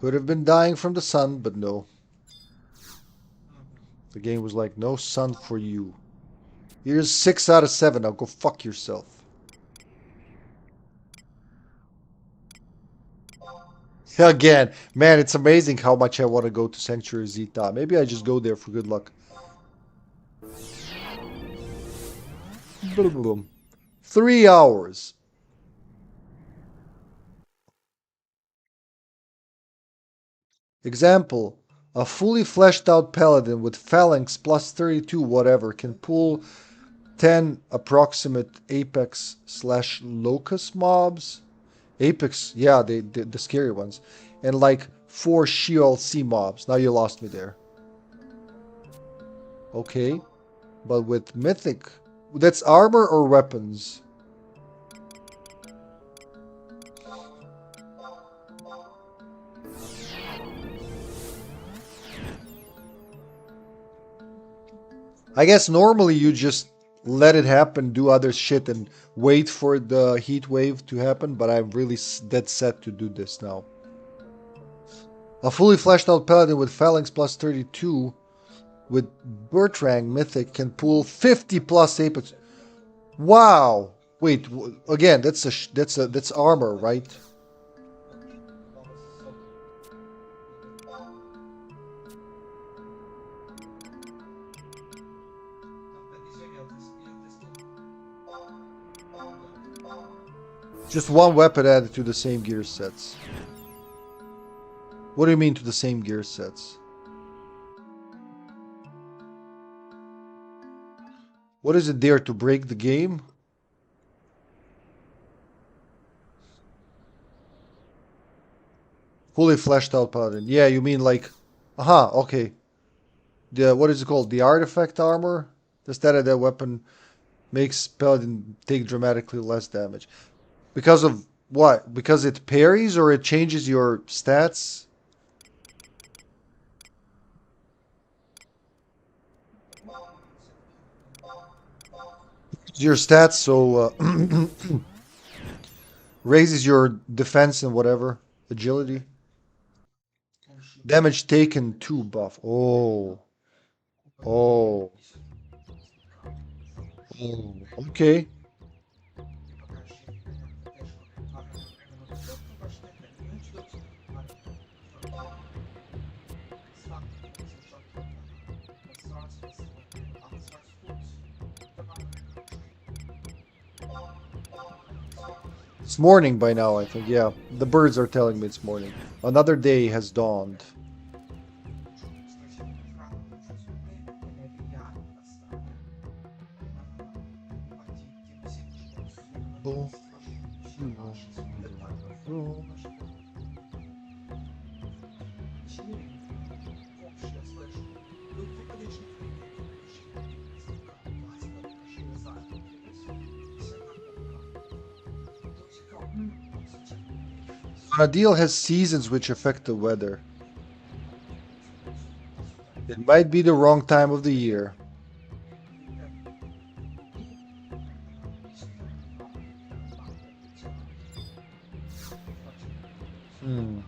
Could have been dying from the sun, but no. The game was like, no sun for you. Here's 6 out of 7. Now go fuck yourself. Again, man, it's amazing how much I want to go to Sanctuary Zeta. Maybe I just go there for good luck. 3 hours. Example. A fully fleshed out paladin with phalanx plus 32 whatever can pull 10 approximate apex / locust mobs. Apex, yeah, the scary ones. And like 4 Sheol Sea mobs. Now you lost me there. Okay. But with mythic, that's armor or weapons? I guess normally you just let it happen, do other shit, and wait for the heat wave to happen, but I'm really dead set to do this now. A fully fleshed out paladin with phalanx plus 32 with Bertrand mythic can pull 50 plus apex. Wow! Wait, again, that's armor, right? Just one weapon added to the same gear sets. What do you mean to the same gear sets? What is it there to break the game? Fully fleshed out paladin. Yeah, you mean like, aha, okay. The what is it called? The artifact armor. The stat of that weapon makes paladin take dramatically less damage because of what? Because it parries or it changes your stats. Your stats, so raises your defense and whatever agility. Damage taken 2 buff. Oh, oh, okay. It's morning by now, I think. Yeah, the birds are telling me it's morning. Another day has dawned. Boom. Vana'diel has seasons which affect the weather. It might be the wrong time of the year. Hmm.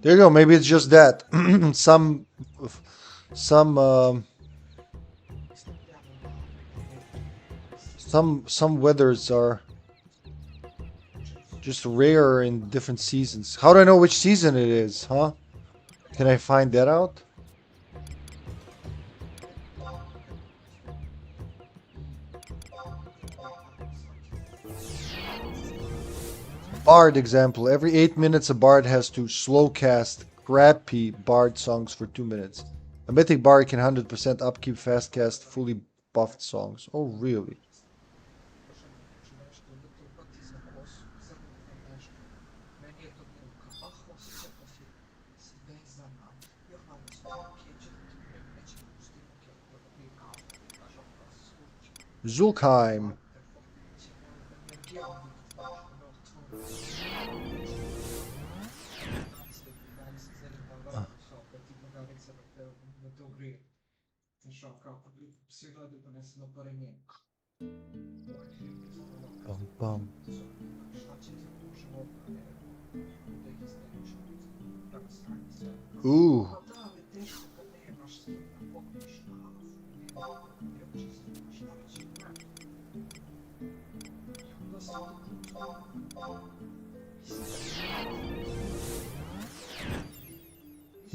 There you go. Maybe it's just that. Some some weathers are just rare in different seasons. How do I know which season it is, huh? Can I find that out? Bard example. Every 8 minutes a bard has to slow cast crappy bard songs for 2 minutes. A mythic bard can 100% upkeep fast cast fully buffed songs. Oh, really? Zulkheim. Bum, bum. Ooh.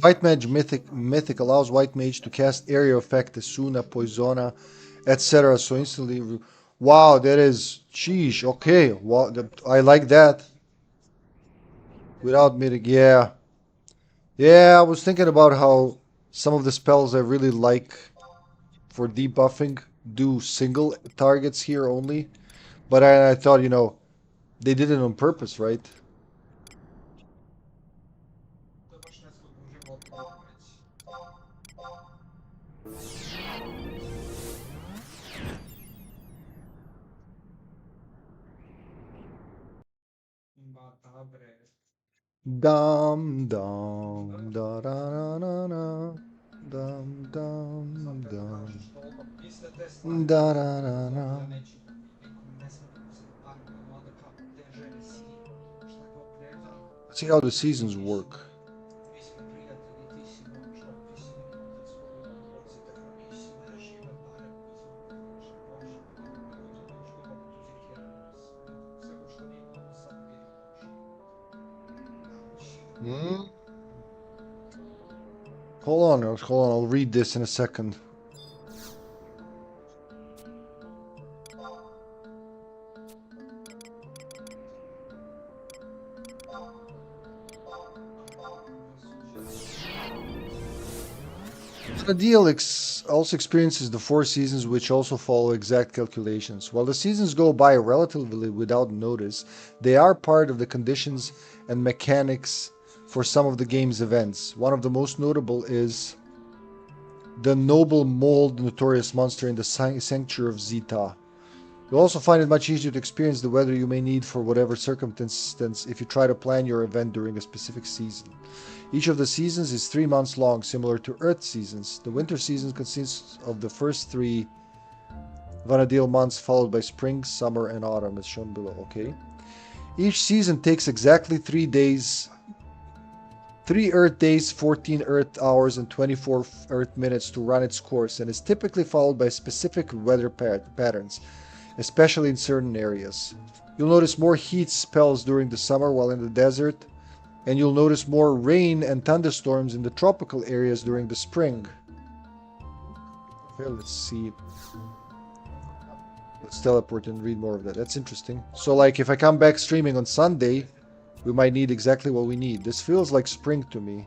White Mage Mythic allows White Mage to cast area effect, Esuna, Poisona, etc. So instantly. Wow, that is. Sheesh. Okay. Wow, I like that. Without mythic. Yeah. Yeah, I was thinking about how some of the spells I really like for debuffing do single targets here only. But I thought, they did it on purpose, right? Dum dum da da da da da dum dum dum da da da da. Let's see how the seasons work. Hmm? Hold on, I'll read this in a second. Vana'diel also experiences the four seasons, which also follow exact calculations. While the seasons go by relatively without notice, they are part of the conditions and mechanics for some of the game's events. One of the most notable is the noble mold notorious monster in the sanctuary of Zeta. You'll also find it much easier to experience the weather you may need for whatever circumstance if you try to plan your event during a specific season. Each of the seasons is 3 months long, similar to Earth seasons. The winter season consists of the first 3 Vana'diel months, followed by spring, summer, and autumn, as shown below. Okay. Each season takes exactly 3 days, 3 Earth days, 14 Earth hours, and 24 Earth minutes to run its course, and is typically followed by specific weather patterns, especially in certain areas. You'll notice more heat spells during the summer while in the desert, and you'll notice more rain and thunderstorms in the tropical areas during the spring. Okay, let's see. Let's teleport and read more of that. That's interesting. So, like, if I come back streaming on Sunday, we might need exactly what we need. This feels like spring to me.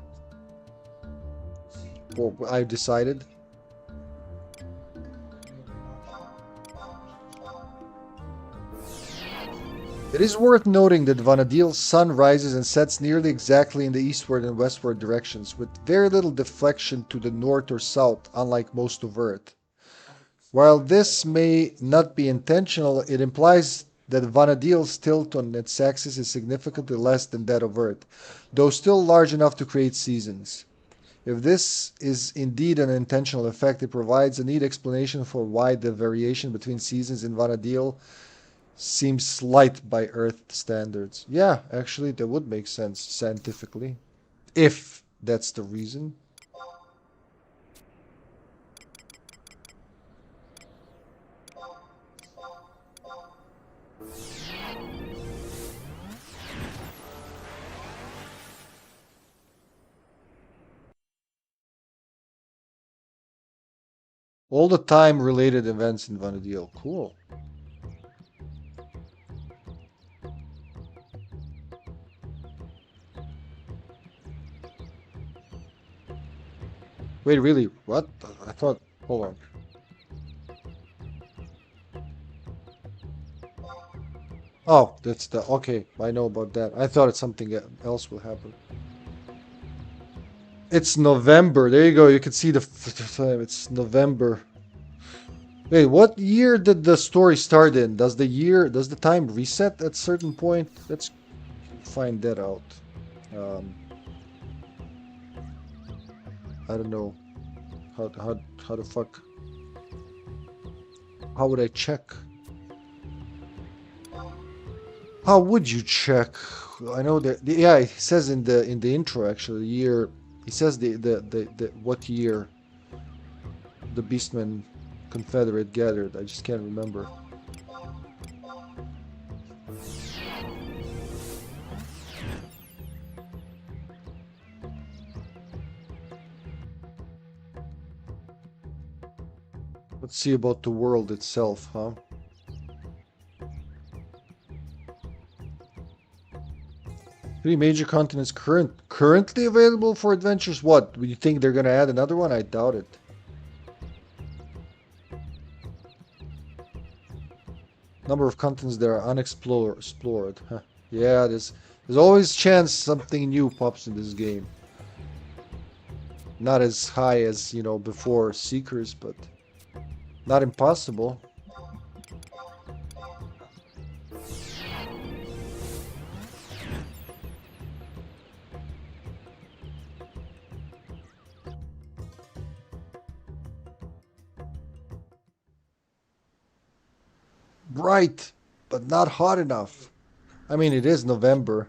Well, I've decided. It is worth noting that Vana'diel's sun rises and sets nearly exactly in the eastward and westward directions, with very little deflection to the north or south, unlike most of Earth. While this may not be intentional, it implies that Vana'diel's tilt on its axis is significantly less than that of Earth, though still large enough to create seasons. If this is indeed an intentional effect, it provides a neat explanation for why the variation between seasons in Vana'diel seems slight by Earth standards. Yeah, actually, that would make sense scientifically, if that's the reason. All the time-related events in Vana'diel. Cool. Wait, really? What? I thought... Hold on. Oh, that's the... Okay, I know about that. I thought it's something else will happen. It's November. There you go. You can see the time. It's November. Wait, what year did the story start in? Does the time reset at a certain point? Let's find that out. I don't know. How the fuck? How would I check? How would you check? I know that yeah, it says in the intro actually the year. It says the what year the Beastmen Confederate gathered. I just can't remember. Let's see about the world itself, huh? Three major continents currently available for adventures. What? Do you think they're gonna add another one? I doubt it. Number of continents that are unexplored. Huh. Yeah, there's always chance something new pops in this game. Not as high as, you know, before Seekers, but not impossible. Bright, but not hot enough. I mean, it is November.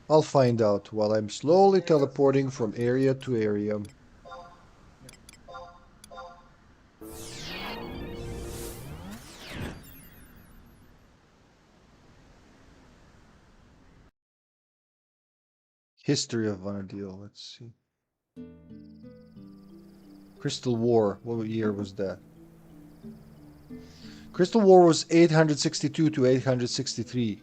I'll find out while I'm slowly teleporting from area to area. History of Vana'diel, let's see. Crystal War, what year was that? Crystal War was 862 to 863.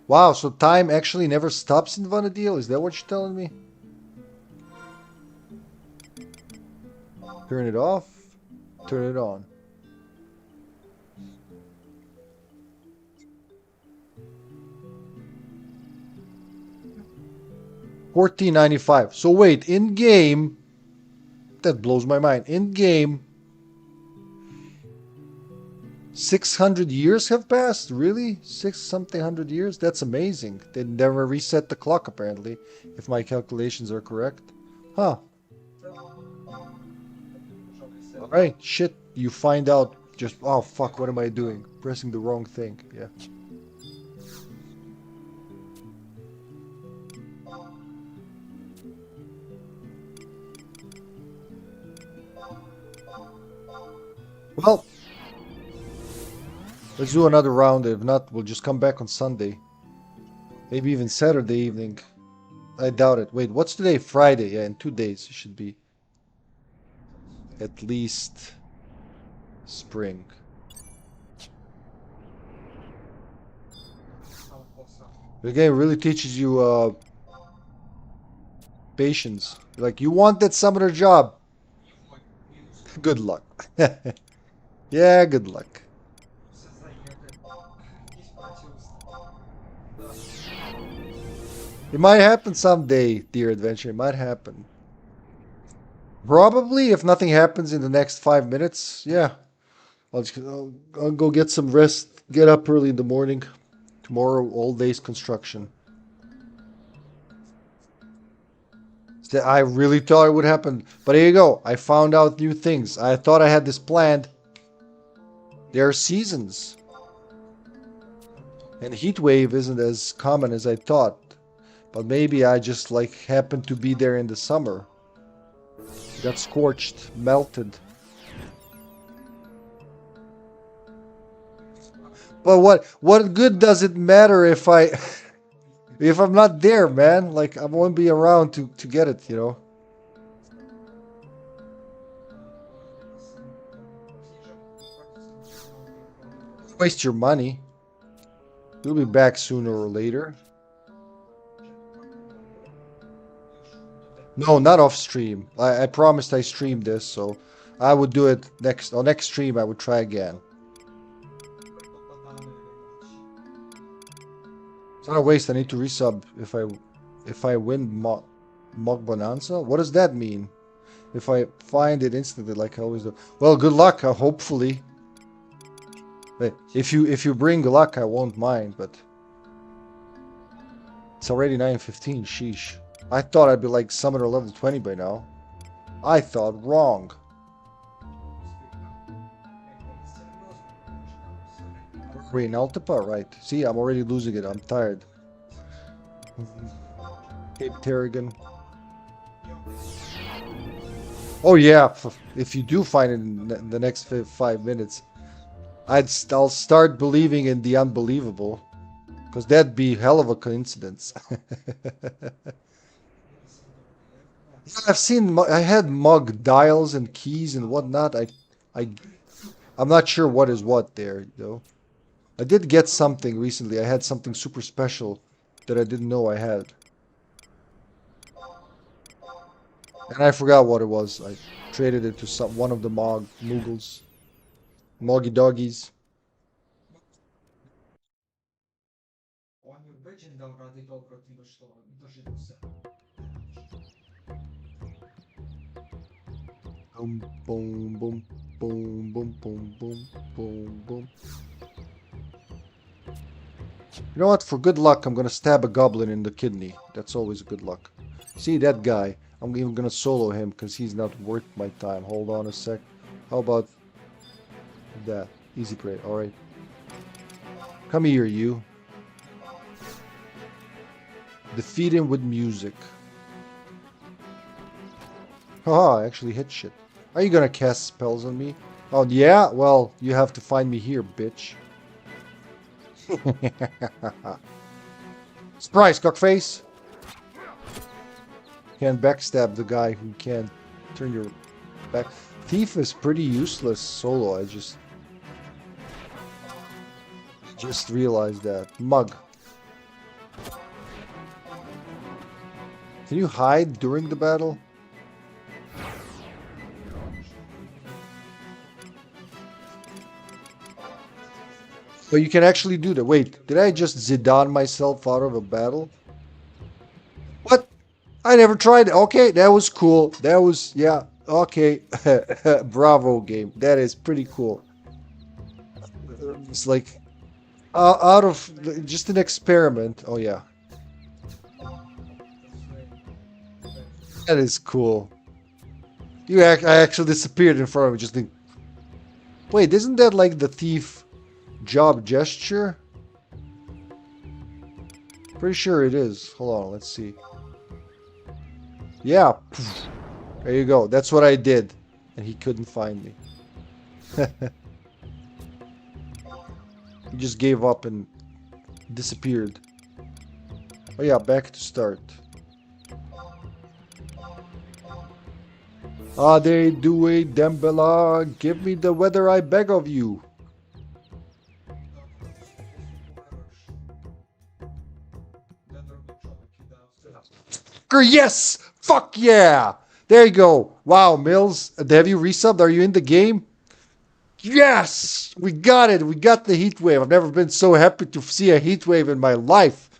Wow, so time actually never stops in Vana'diel? Is that what you're telling me? Turn it off. Turn it on. $14.95. So wait, in game, that blows my mind. In game, 600 years have passed? Really? 6-something hundred years? That's amazing. They never reset the clock, apparently, if my calculations are correct. Huh. Alright, shit. You find out just, oh fuck, what am I doing? Pressing the wrong thing. Yeah. Well, let's do another round. If not, we'll just come back on Sunday. Maybe even Saturday evening. I doubt it. Wait, what's today? Friday. Yeah, in 2 days it should be. At least spring. The game really teaches you patience. Like, you want that summoner job. Good luck. Yeah, good luck. It might happen someday, dear adventure. It might happen. Probably, if nothing happens in the next 5 minutes, yeah. I'll go get some rest. Get up early in the morning. Tomorrow, all day's construction. I really thought it would happen. But here you go. I found out new things. I thought I had this planned. There are seasons. And heat wave isn't as common as I thought. But maybe I just like happened to be there in the summer. Got scorched, melted. But what good does it matter if if I'm not there, man? Like, I won't be around to get it, you know? Waste your money. You'll be back sooner or later. No, not off stream. I promised I streamed this, so I would do it next stream. I would try again. It's not a waste. I need to resub if I win Mog Bonanza. What does that mean? If I find it instantly, like I always do. Well, good luck. Hopefully. But if you bring luck, I won't mind. But it's already 9:15. Sheesh. I thought I'd be like summoner level 20 by now. I thought wrong. Wait, in Altipa? Right. See, I'm already losing it. I'm tired. Cape Terrigan. Oh yeah, if you do find it in the next 5 minutes, I'll start believing in the unbelievable. Because that'd be hell of a coincidence. I had mug dials and keys and whatnot. I'm not sure what is what there, though. I did get something recently. I had something super special that I didn't know I had. And I forgot what it was. I traded it to one of the Moogles. Moggy doggies. Boom, boom, boom, boom, boom, boom, boom, boom, boom. You know what? For good luck, I'm gonna stab a goblin in the kidney. That's always good luck. See, that guy. I'm even gonna solo him because he's not worth my time. Hold on a sec. How about that? Easy prey. Alright. Come here, you. Defeat him with music. Haha, I actually hit shit. Are you gonna cast spells on me? Oh, yeah? Well, you have to find me here, bitch. Surprise, cockface! Can't backstab the guy who can turn your back. Thief is pretty useless solo. I just realized that. Mug. Can you hide during the battle? But you can actually do that. Wait, did I just Zidane myself out of a battle? What? I never tried it. Okay, that was cool. That was, yeah, okay. Bravo game. That is pretty cool. It's like out of just an experiment. Oh, yeah. That is cool. I actually disappeared in front of me. Just think, wait, isn't that like the thief job gesture? Pretty sure it is. Hold on, let's see. Yeah. There you go. That's what I did. And he couldn't find me. He just gave up and disappeared. Oh yeah, back to start. Ade Due Dembela, give me the weather I beg of you. Yes! Fuck yeah! There you go. Wow, Mills, have you resubbed? Are you in the game? Yes! We got it. We got the heat wave. I've never been so happy to see a heat wave in my life.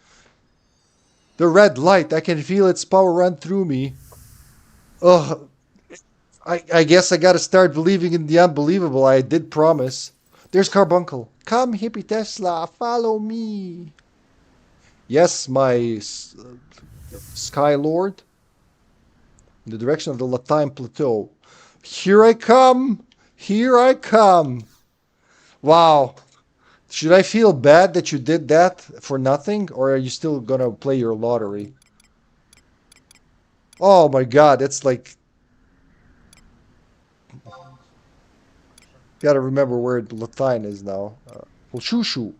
The red light. I can feel its power run through me. Ugh. I guess I gotta start believing in the unbelievable. I did promise. There's Carbuncle. Come, HippyTesla, follow me. Yes, my Sky Lord. In the direction of the Latine Plateau. Here I come. Here I come. Wow. Should I feel bad that you did that for nothing? Or are you still gonna play your lottery? Oh my god, that's like... Gotta remember where Latine is now. Shushu.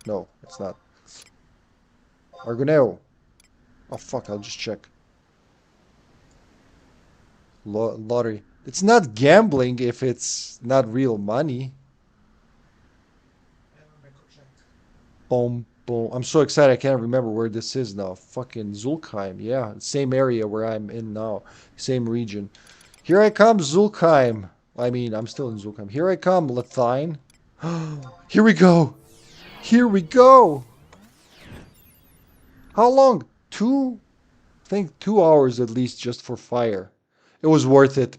No, it's not. Argoneo. Oh fuck, I'll just check. Lottery. It's not gambling if it's not real money. Boom, boom. I'm so excited I can't remember where this is now. Fucking Zulkheim. Yeah, same area where I'm in now. Same region. Here I come, Zulkheim. I mean, I'm still in Zulkheim. Here I come, Lathine. Here we go. Here we go. How long? I think 2 hours at least just for fire. It was worth it.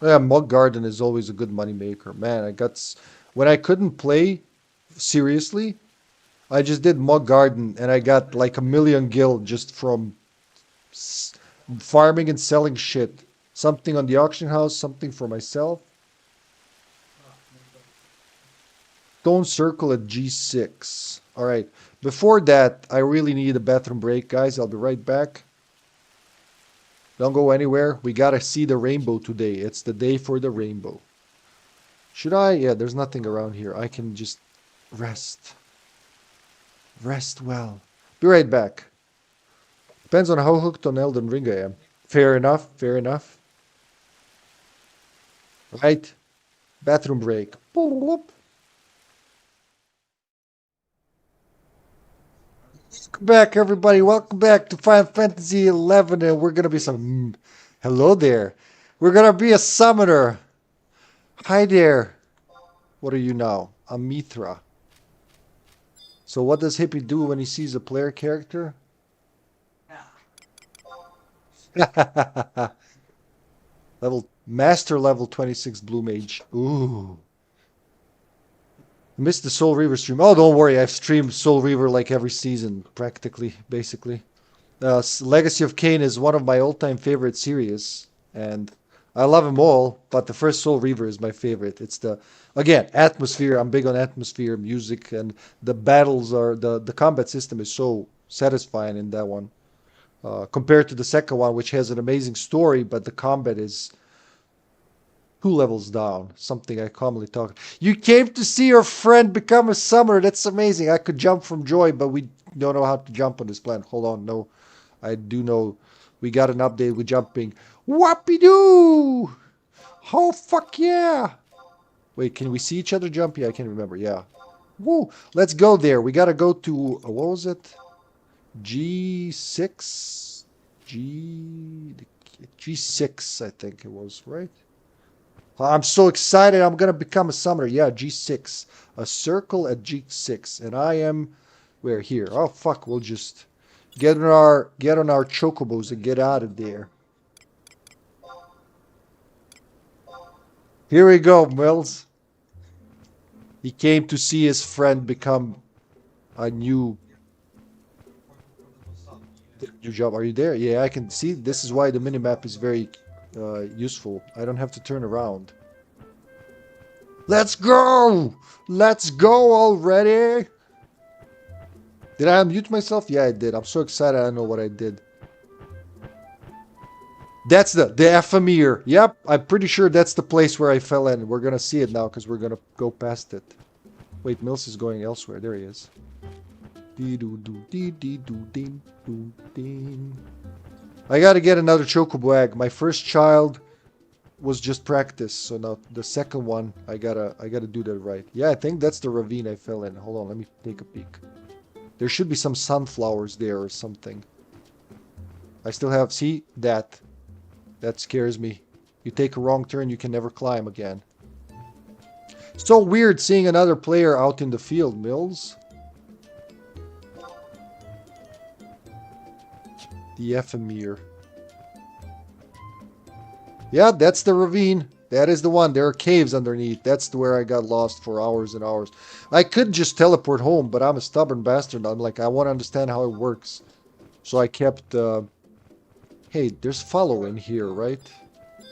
Yeah, Mug Garden is always a good money maker. Man, when I couldn't play seriously, I just did Mug Garden and I got like 1,000,000 gil just from farming and selling shit. Something on the auction house, something for myself. Don't circle at G6. All right. Before that, I really need a bathroom break, guys. I'll be right back. Don't go anywhere. We gotta see the rainbow today. It's the day for the rainbow. Should I? Yeah, there's nothing around here. I can just rest. Rest well. Be right back. Depends on how hooked on Elden Ring I am. Fair enough. Fair enough. Right. Bathroom break. Welcome back, everybody. Welcome back to Final Fantasy 11, and we're gonna be some. Hello there. We're gonna be a summoner. Hi there. What are you now? A Mithra. So what does Hippie do when he sees a player character? Master level 26 Blue Mage. Ooh. I missed the Soul Reaver stream. Oh, don't worry. I've streamed Soul Reaver like every season, practically, basically. Legacy of Kain is one of my all-time favorite series, and I love them all, but the first Soul Reaver is my favorite. It's again, atmosphere. I'm big on atmosphere, music, and the battles the combat system is so satisfying in that one. Compared to the second one, which has an amazing story, but the combat is 2 levels down. Something I commonly talk. You came to see your friend become a summoner. That's amazing. I could jump from joy, but we don't know how to jump on this planet. Hold on, no. I do know we got an update with jumping. Whoopie-doo! Oh, fuck yeah! Wait, can we see each other jump? Yeah, I can't remember. Yeah. Woo! Let's go there. We gotta go to, what was it? G6? G6, I think it was, right? I'm so excited. I'm gonna become a summoner. Yeah, G6. A circle at G6. And I am, where, here? Oh, fuck. We'll just get on our chocobos and get out of there. Here we go, Mills. He came to see his friend become a new job. Are you there? Yeah, I can see. This is why the minimap is very useful. I don't have to turn around. Let's go! Let's go already! Did I unmute myself? Yeah, I did. I'm so excited I don't know what I did. That's the Ephemere. Yep, I'm pretty sure that's the place where I fell in. We're gonna see it now because we're gonna go past it. Wait, Mills is going elsewhere. There he is. I gotta get another chocobo egg. My first child was just practice, so now the second one I gotta do that right. Yeah, I think that's the ravine I fell in. Hold on, let me take a peek. There should be some sunflowers there or something. I still have, see that. That scares me. You take a wrong turn, you can never climb again. So weird seeing another player out in the field, Mills. The Ephemere. Yeah, that's the ravine. That is the one. There are caves underneath. That's where I got lost for hours and hours. I could just teleport home, but I'm a stubborn bastard. I'm like, I want to understand how it works. So I kept... Hey, there's follow in here, right?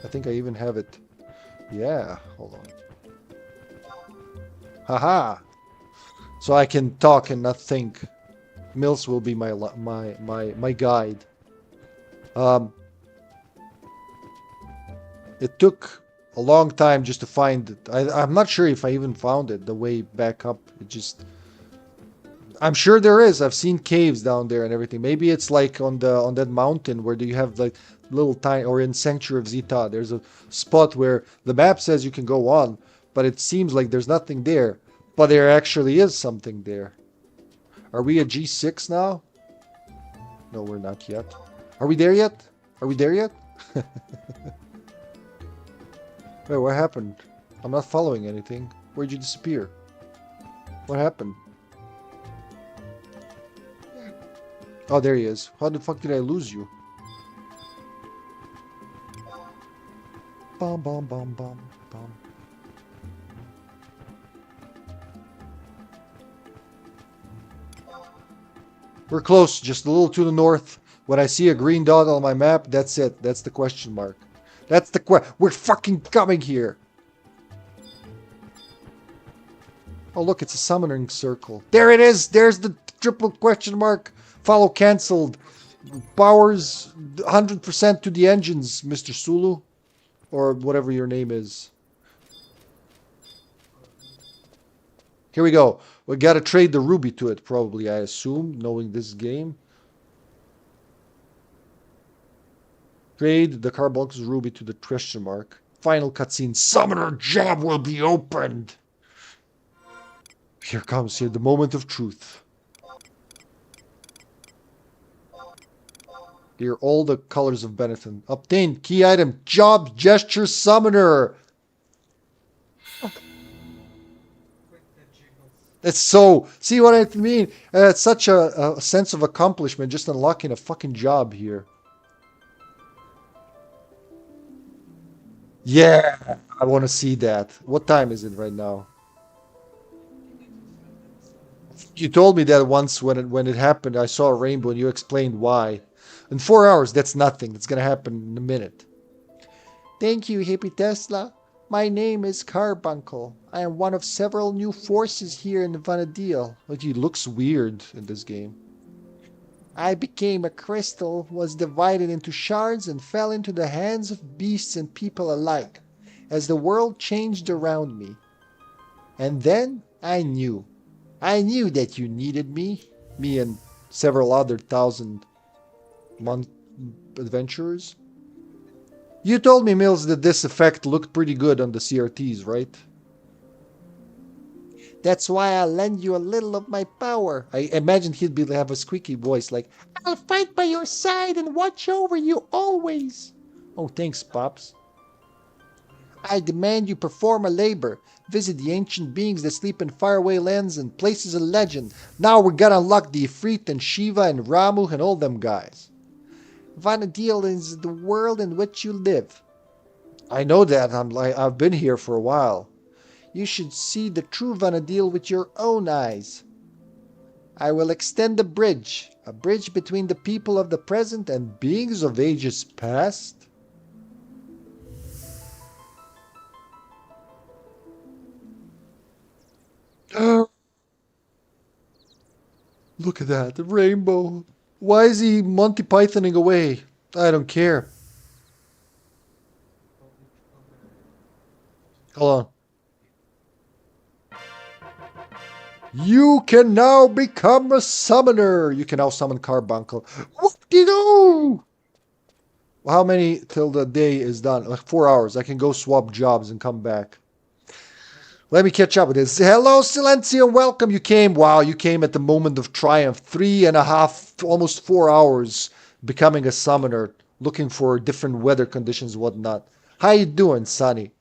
I think I even have it. Yeah, hold on. Haha! So I can talk and not think. Mills will be my guide. It took a long time just to find it. I'm not sure if I even found it, the way back up. It just... I'm sure there is. I've seen caves down there and everything. Maybe it's like on that mountain where do you have like little tiny, or in Sanctuary of Zeta, there's a spot where the map says you can go on, but it seems like there's nothing there. But there actually is something there. Are we at G6 now? No, we're not yet. Are we there yet? Are we there yet? Wait, what happened? I'm not following anything. Where'd you disappear? What happened? Oh, there he is. How the fuck did I lose you? Bum, bum, bum, bum, bum. We're close, just a little to the north. When I see a green dot on my map, that's it. That's the question mark. That's the We're fucking coming here. Oh, look, it's a summoning circle. There it is. There's the triple question mark. Follow cancelled. Powers 100% to the engines, Mr. Sulu. Or whatever your name is. Here we go. We gotta trade the ruby to it, probably, I assume, knowing this game. Trade the Carbunculus ruby to the question mark. Final cutscene. Summoner job will be opened. Here comes the moment of truth. Here are all the colors of Benetton. Obtain key item. Job gesture summoner. It's so... See what I mean? It's such a sense of accomplishment just unlocking a fucking job here. Yeah, I want to see that. What time is it right now? You told me that once when it happened. I saw a rainbow and you explained why. In 4 hours, that's nothing. It's gonna happen in a minute. Thank you, HippyTesla. My name is Carbuncle. I am one of several new forces here in Vana'diel. Like, he looks weird in this game. I became a crystal, was divided into shards, and fell into the hands of beasts and people alike, as the world changed around me. And then I knew. I knew that you needed me. Me and several other thousand adventurers. You told me, Mills, that this effect looked pretty good on the CRTs, right? That's why I'll lend you a little of my power. I imagine he'd have a squeaky voice like, I'll fight by your side and watch over you always. Oh, thanks, Pops. I demand you perform a labor. Visit the ancient beings that sleep in faraway lands and places of legend. Now we're gonna unlock the Ifrit and Shiva and Ramu and all them guys. Vana'diel is the world in which you live. I know that. I've been here for a while. You should see the true Vana'diel with your own eyes. I will extend a bridge between the people of the present and beings of ages past. Look at that, the rainbow. Why is he Monty Pythoning away? I don't care. Hold on. You can now become a summoner. You can now summon Carbuncle. Whoop-de-doo! How many till the day is done? Like 4 hours. I can go swap jobs and come back. Let me catch up with this. Hello, Silencio. Welcome. You came. Wow, you came at the moment of triumph. 3.5, almost 4 hours becoming a summoner, looking for different weather conditions, whatnot. How you doing, Sonny?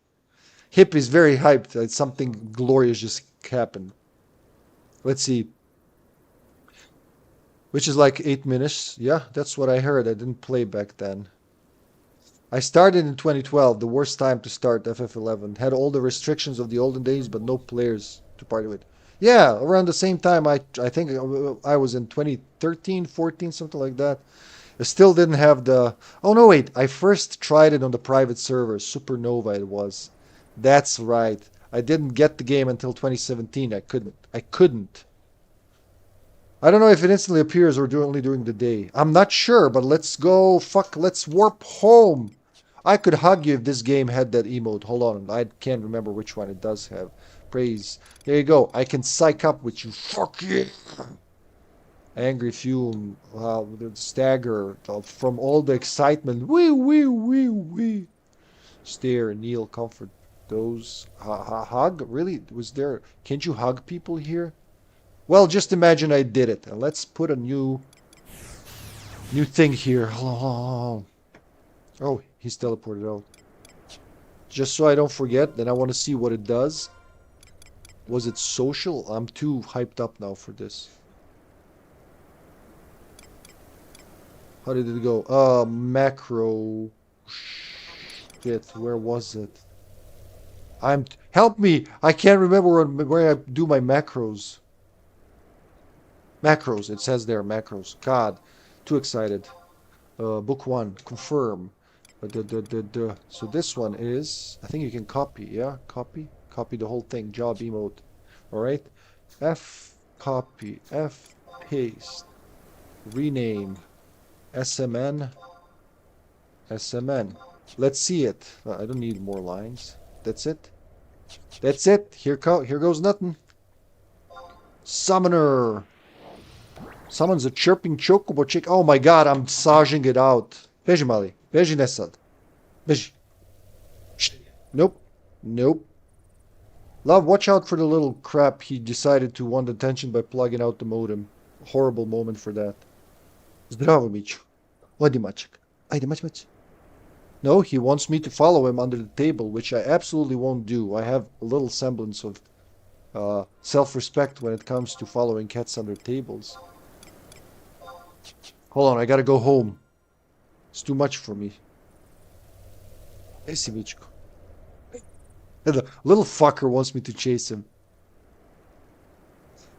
Hippie's very hyped. Something glorious just happened. Let's see. Which is like 8 minutes. Yeah, that's what I heard. I didn't play back then. I started in 2012, the worst time to start FF11. Had all the restrictions of the olden days, but no players to party with. Yeah, around the same time, I think I was in 2013, 14, something like that. I still didn't have the... Oh, no, wait. I first tried it on the private server. Supernova it was. That's right. I didn't get the game until 2017. I couldn't. I don't know if it instantly appears or only during the day. I'm not sure, but let's go. Let's warp home. I could hug you if this game had that emote. Hold on. I can't remember which one it does have. Praise. There you go. I can psych up with you. Fuck yeah. Angry fume. Stagger. From all the excitement. Wee, wee, wee, wee. Stare, kneel, comfort. Those. Hug? Really? Was there... Can't you hug people here? Well, just imagine I did it. And let's put a new thing here. Oh, he's teleported out. Just so I don't forget, then I want to see what it does. Was it social? I'm too hyped up now for this. How did it go? Macro. Shit, where was it? Help me! I can't remember where I do my macros. Macros, it says there, macros. God, too excited. Book 1, confirm. So this one is, I think you can copy, yeah? Copy the whole thing, job emote. Alright? F copy, F paste, rename, SMN. Let's see it. I don't need more lines. That's it. That's it. Here goes nothing. Summoner. Summons a chirping chocobo chick. Oh my god, I'm massaging it out. Veja mali. Veja nessad. Veja. Nope. Love, watch out for the little crap. He decided to want attention by plugging out the modem. Horrible moment for that. Zdravo, Micho. Odi machik. Ajde, mach. No, he wants me to follow him under the table, which I absolutely won't do. I have a little semblance of self-respect when it comes to following cats under tables. Hold on, I gotta go home. It's too much for me. Hey, Simichko. The little fucker wants me to chase him.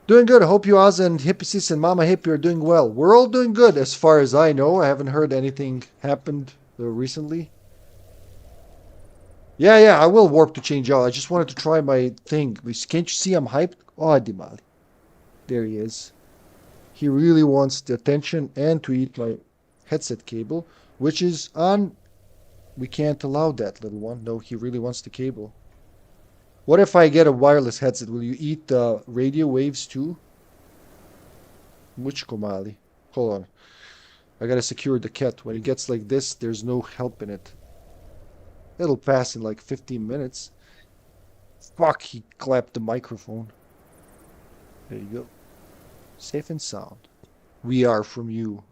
Doing good. I hope you, Oz, and Hippiesis and Mama Hippie are doing well. We're all doing good as far as I know. I haven't heard anything happened recently. Yeah, I will warp to change out. I just wanted to try my thing. Can't you see I'm hyped? Oh, Dimali. There he is. He really wants the attention and to eat my headset cable, which is on. We can't allow that, little one. No, he really wants the cable. What if I get a wireless headset? Will you eat the radio waves too? Which Komali? Hold on. I gotta secure the cat. When it gets like this, there's no help in it. It'll pass in like 15 minutes. Fuck, he clapped the microphone. There you go. Safe and sound. We are from you.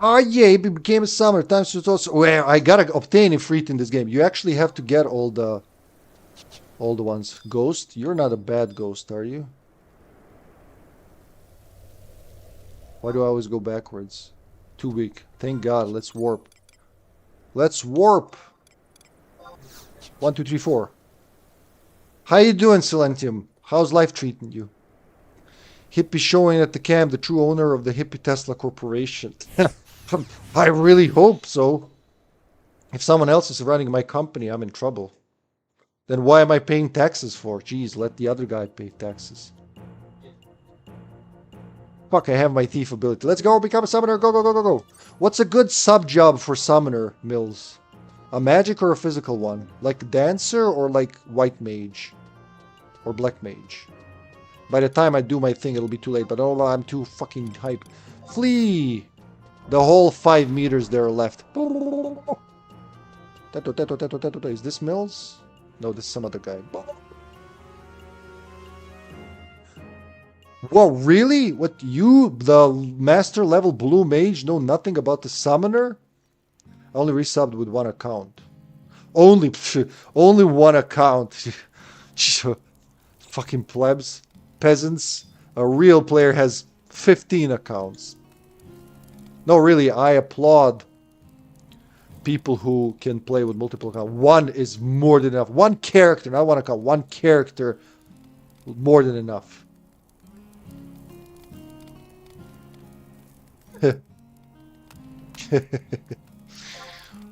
Oh yeah, he became a summoner. Times to also. Well, I gotta obtain a fruit in this game. You actually have to get all the ones. Ghost, you're not a bad ghost, are you? Why do I always go backwards? Too weak. Thank God. Let's warp. Let's warp. 1, 2, 3, 4. How you doing, Silentium? How's life treating you? Hippie showing at the camp, the true owner of the HippyTesla Corporation. I really hope so. If someone else is running my company, I'm in trouble. Then why am I paying taxes for? Jeez, let the other guy pay taxes. Fuck, I have my thief ability. Let's go, become a summoner. Go, go, go, go, go. What's a good sub-job for summoner, Mills? A magic or a physical one? Like dancer or like white mage? Or black mage? By the time I do my thing, it'll be too late. But oh, I'm too fucking hype. Flee! The whole 5 meters there left. Is this Mills? No, this is some other guy. Whoa, really? What, you, the master level blue mage, know nothing about the summoner? I only resubbed with 1 account. Only one account. Fucking plebs. Peasants. A real player has 15 accounts. No, really, I applaud people who can play with multiple accounts. 1 is more than enough. 1 character, not 1 account. 1 character, more than enough.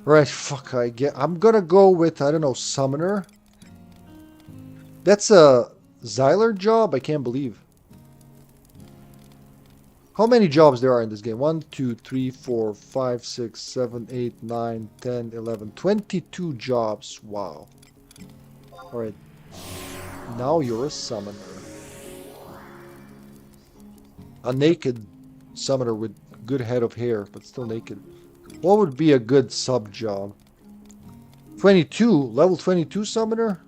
Right, fuck, I'm gonna go with, I don't know, summoner. That's a Xyler job? I can't believe. How many jobs there are in this game? 1, 2, 3, 4, 5, 6, 7, 8, 9, 10, 11, 22 jobs. Wow. Alright. Now you're a summoner. A naked summoner with good head of hair, but still naked. What would be a good sub job? 22, level 22 summoner?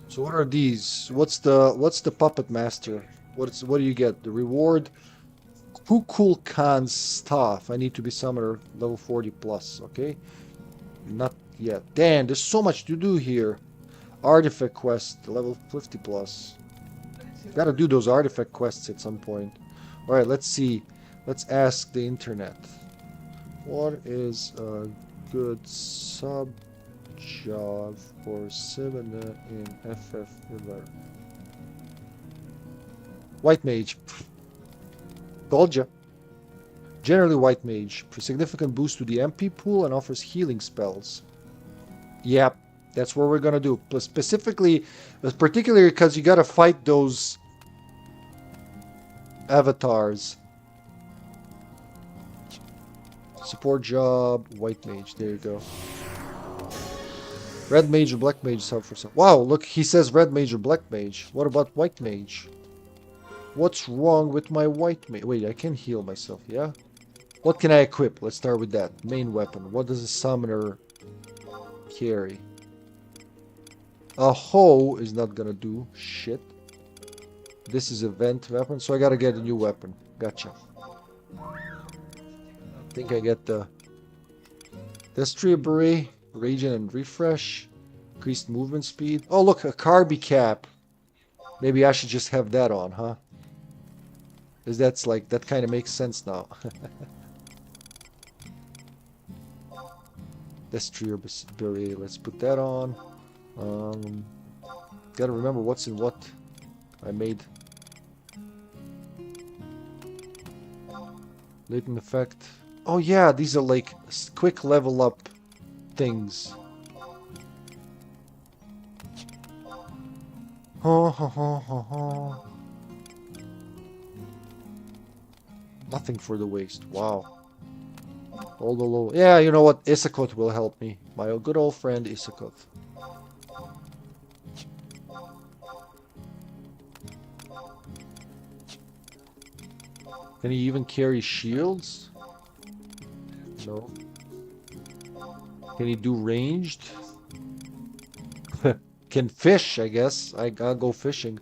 So what are these? What's the puppet master? What do you get? The reward? Kukul Khan's staff. I need to be summoner level 40 plus, okay? Not yet. Damn, there's so much to do here. Artifact quest, level 50 plus. Gotta do those artifact quests at some point. Alright, let's see. Let's ask the internet. What is a good sub job for summoner in FFXI? White mage. Told ya. Generally white mage. For significant boost to the MP pool and offers healing spells. Yep, that's what we're gonna do. Specifically, particularly because you gotta fight those avatars. Support job, white mage. There you go. Red mage or black mage sub for some. Wow, look, he says red mage or black mage. What about white mage? What's wrong with my white mage? Wait, I can heal myself, yeah? What can I equip? Let's start with that. Main weapon. What does a summoner carry? A hoe is not gonna do shit. This is a vent weapon, so I gotta get a new weapon. Gotcha. I think I get the Destria Beret, Radiant and Refresh, increased movement speed. Oh look, a Carby cap. Maybe I should just have that on, huh? Because that's like, that kind of makes sense now. Destria Beret, let's put that on. Gotta remember what's in what I made. Latent effect. Oh yeah, these are like quick level up things. Ha ha ha ha ha. Nothing for the waste. Wow. All the low. Yeah, you know what? Issakoth will help me. My good old friend Issakoth. Can he even carry shields? No. Can he do ranged? Can fish, I guess. I'll go fishing.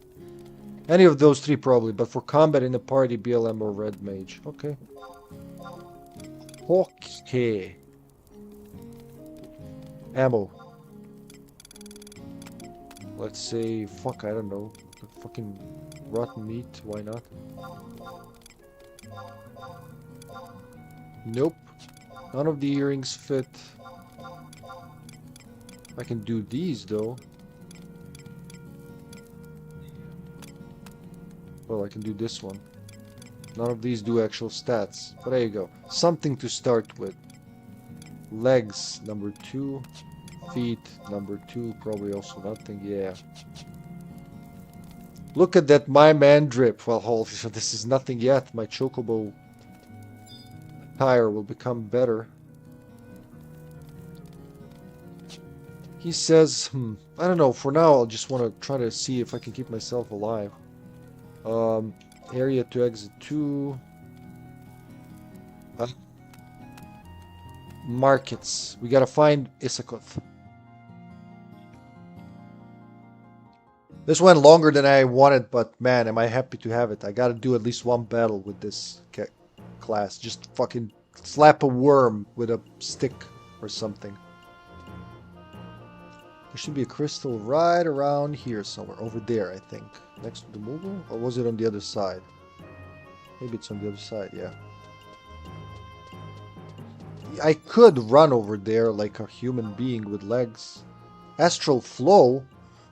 Any of those three probably, but for combat in the party, BLM or red mage. Okay. Okay. Ammo. Let's say, fuck, I don't know. Fucking rotten meat, why not? Nope. None of the earrings fit. I can do these though. Well, I can do this one. None of these do actual stats. But there you go. Something to start with. Legs, number 2. Feet, number 2. Probably also nothing. Yeah. Look at that my man drip. Well, hold. This is nothing yet. My chocobo tire will become better. He says, I don't know. For now, I'll just want to try to see if I can keep myself alive. Area to exit 2. Markets. We gotta find Isakoth. This went longer than I wanted, but man, am I happy to have it. I gotta do at least one battle with this class. Just fucking slap a worm with a stick or something. There should be a crystal right around here somewhere. Over there, I think. Next to the Moogle? Or was it on the other side? Maybe it's on the other side, yeah. I could run over there like a human being with legs. Astral Flow?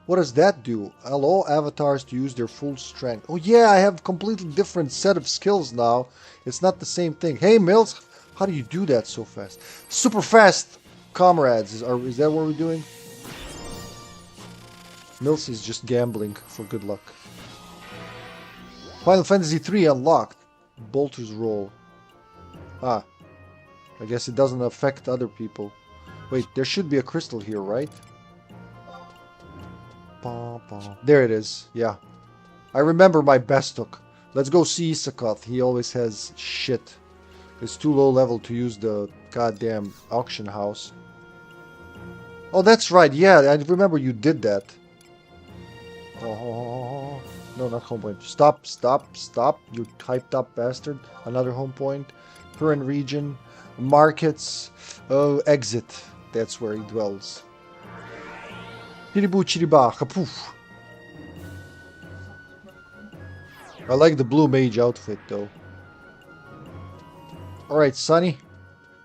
What does that do? Allow avatars to use their full strength. Oh yeah, I have a completely different set of skills now. It's not the same thing. Hey Mills, how do you do that so fast? Super fast, comrades. Is that what we're doing? Mills is just gambling for good luck. Final Fantasy 3 unlocked. Bolter's Roll. Ah. I guess it doesn't affect other people. Wait, there should be a crystal here, right? There it is. Yeah. I remember my Bestook. Let's go see Isakoth. He always has shit. It's too low level to use the goddamn auction house. Oh, that's right. Yeah, I remember you did that. Oh, no, not home point. Stop, stop, stop. You hyped up bastard. Another home point. Current region. Markets. Oh, exit. That's where he dwells. Chiribu chiriba. Kapoof. I like the blue mage outfit though. Alright, Sonny.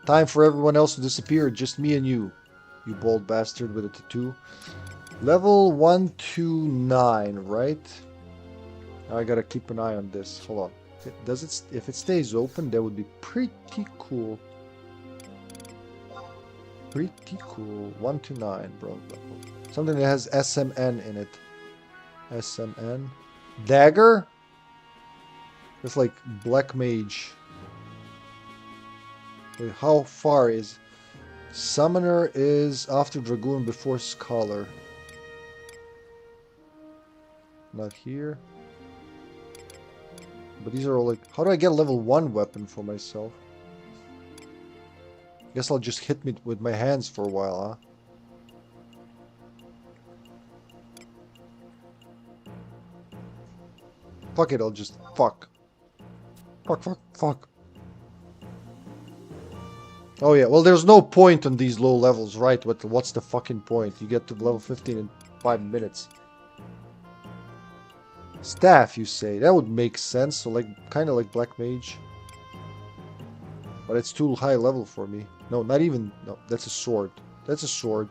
Time for everyone else to disappear. Just me and you. You bald bastard with a tattoo. Level 129, right? Now I gotta keep an eye on this. Hold on. Does it? If it stays open, that would be pretty cool. Pretty cool. 129, bro. Something that has SMN in it. SMN. Dagger? It's like Black Mage. Wait, how far is... Summoner is after Dragoon before Scholar. Not here. But these are all like... How do I get a level 1 weapon for myself? Guess I'll just hit me with my hands for a while, huh? Fuck it, I'll just... Fuck. Fuck, fuck, fuck. Oh yeah, well there's no point on these low levels, right? What's the fucking point? You get to level 15 in 5 minutes. Staff, you say? That would make sense. So like, kind of like Black Mage. But it's too high level for me. No, not even... No, that's a sword. That's a sword.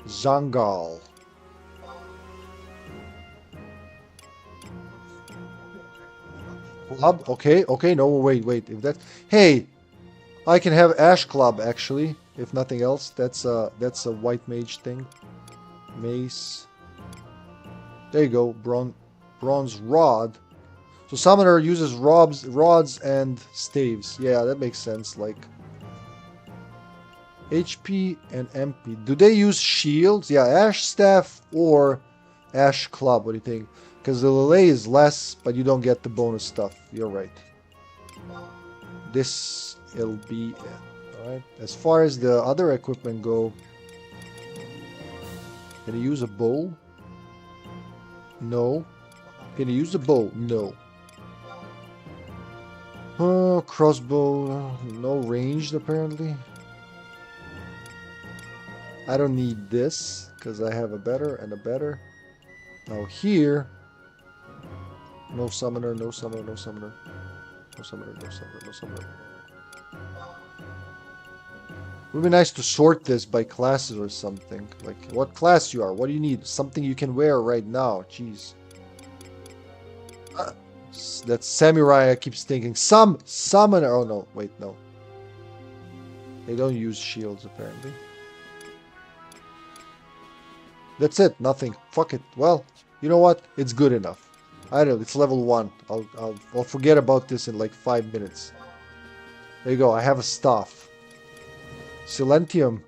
Zangal. Club? Okay, okay, no, wait. If that... Hey! I can have Ash Club, actually. If nothing else. That's a white mage thing. Mace. There you go. Bronze Rod. So Summoner uses rods and staves. Yeah, that makes sense. Like... HP and MP. Do they use shields? Yeah, Ash Staff or Ash Club, what do you think? Because the Lele is less, but you don't get the bonus stuff. You're right. This will be it. Alright. As far as the other equipment go, can you use a bow? No. Can you use a bow? No. Oh, crossbow. No ranged apparently. I don't need this because I have a better and a better. Now here, no summoner, no summoner, no summoner. No summoner, no summoner, no summoner. It would be nice to sort this by classes or something. Like what class you are, what do you need? Something you can wear right now. Jeez. That samurai I keep thinking. Some summoner. Oh no, wait, no. They don't use shields apparently. That's it, nothing. Fuck it. Well, you know what? It's good enough. I don't know, it's level 1. I'll forget about this in like 5 minutes. There you go, I have a staff. Silentium.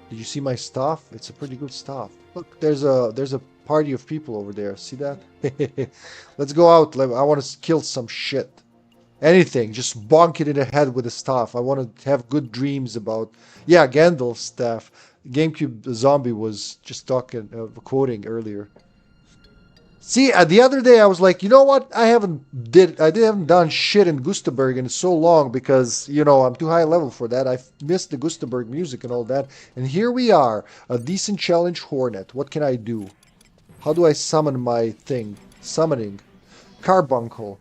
Did you see my staff? It's a pretty good staff. Look, there's a party of people over there. See that? Let's go out. I want to kill some shit. Anything. Just bonk it in the head with a staff. I want to have good dreams about... Yeah, Gandalf's staff. GameCube Zombie was just talking, quoting earlier. See, the other day I was like, you know what? I haven't done shit in Gustaberg in so long because, you know, I'm too high level for that. I missed the Gustaberg music and all that. And here we are, a decent challenge Hornet. What can I do? How do I summon my thing? Summoning. Carbuncle.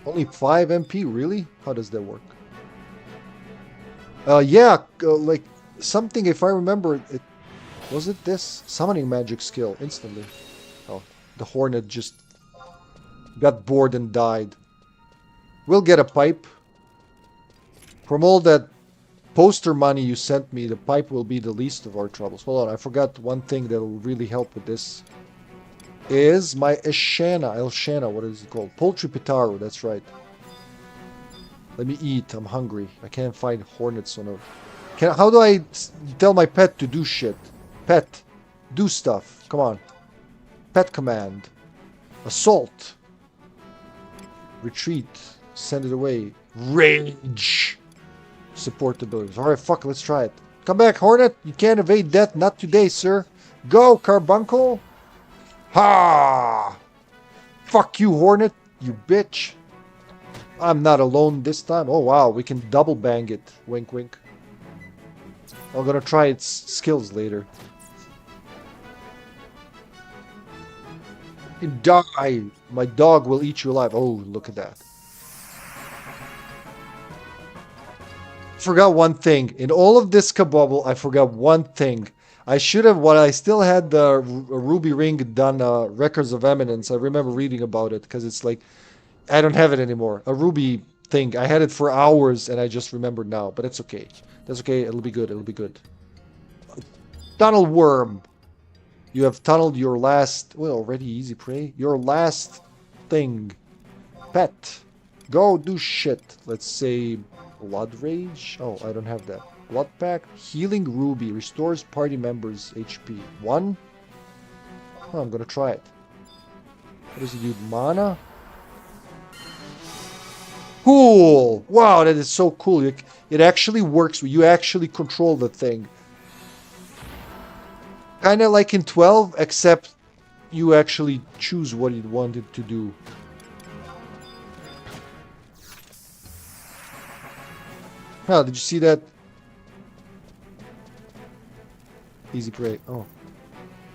Only 5 MP, really? How does that work? Yeah, like something, if I remember, was it this? Summoning magic skill, instantly. Oh, the Hornet just got bored and died. We'll get a pipe. From all that poster money you sent me, the pipe will be the least of our troubles. Hold on, I forgot one thing that will really help with this. Is my Elshana, what is it called? Poultry Pitaru, that's right. Let me eat, I'm hungry. I can't find hornets on a... How do I tell my pet to do shit? Pet, do stuff, come on. Pet command. Assault. Retreat. Send it away. Rage. Support the abilities. Alright, fuck, let's try it. Come back, Hornet. You can't evade death. Not today, sir. Go, Carbuncle. Ha! Fuck you, Hornet, you bitch. I'm not alone this time. Oh, wow, we can double bang it. Wink, wink. I'm gonna try its skills later. You die. My dog will eat you alive. Oh, look at that. Forgot one thing. In all of this kabobble, I forgot one thing. I should have, while I still had the Ruby Ring done, Records of Eminence, I remember reading about it, because it's like, I don't have it anymore. A Ruby thing. I had it for hours, and I just remembered now, but it's okay. That's okay, it'll be good, it'll be good. Tunnel Worm. You have tunneled your last, well, already easy prey. Your last thing. Pet. Go do shit. Let's say Blood Rage. Oh, I don't have that. Blood Pact. Healing Ruby. Restores party members' HP. 1. Oh, I'm gonna try it. What does it do? Mana? Cool! Wow, that is so cool. It actually works. You actually control the thing. Kind of like in 12, except you actually choose what you want it to do. Oh, did you see that? Easy prey. Oh.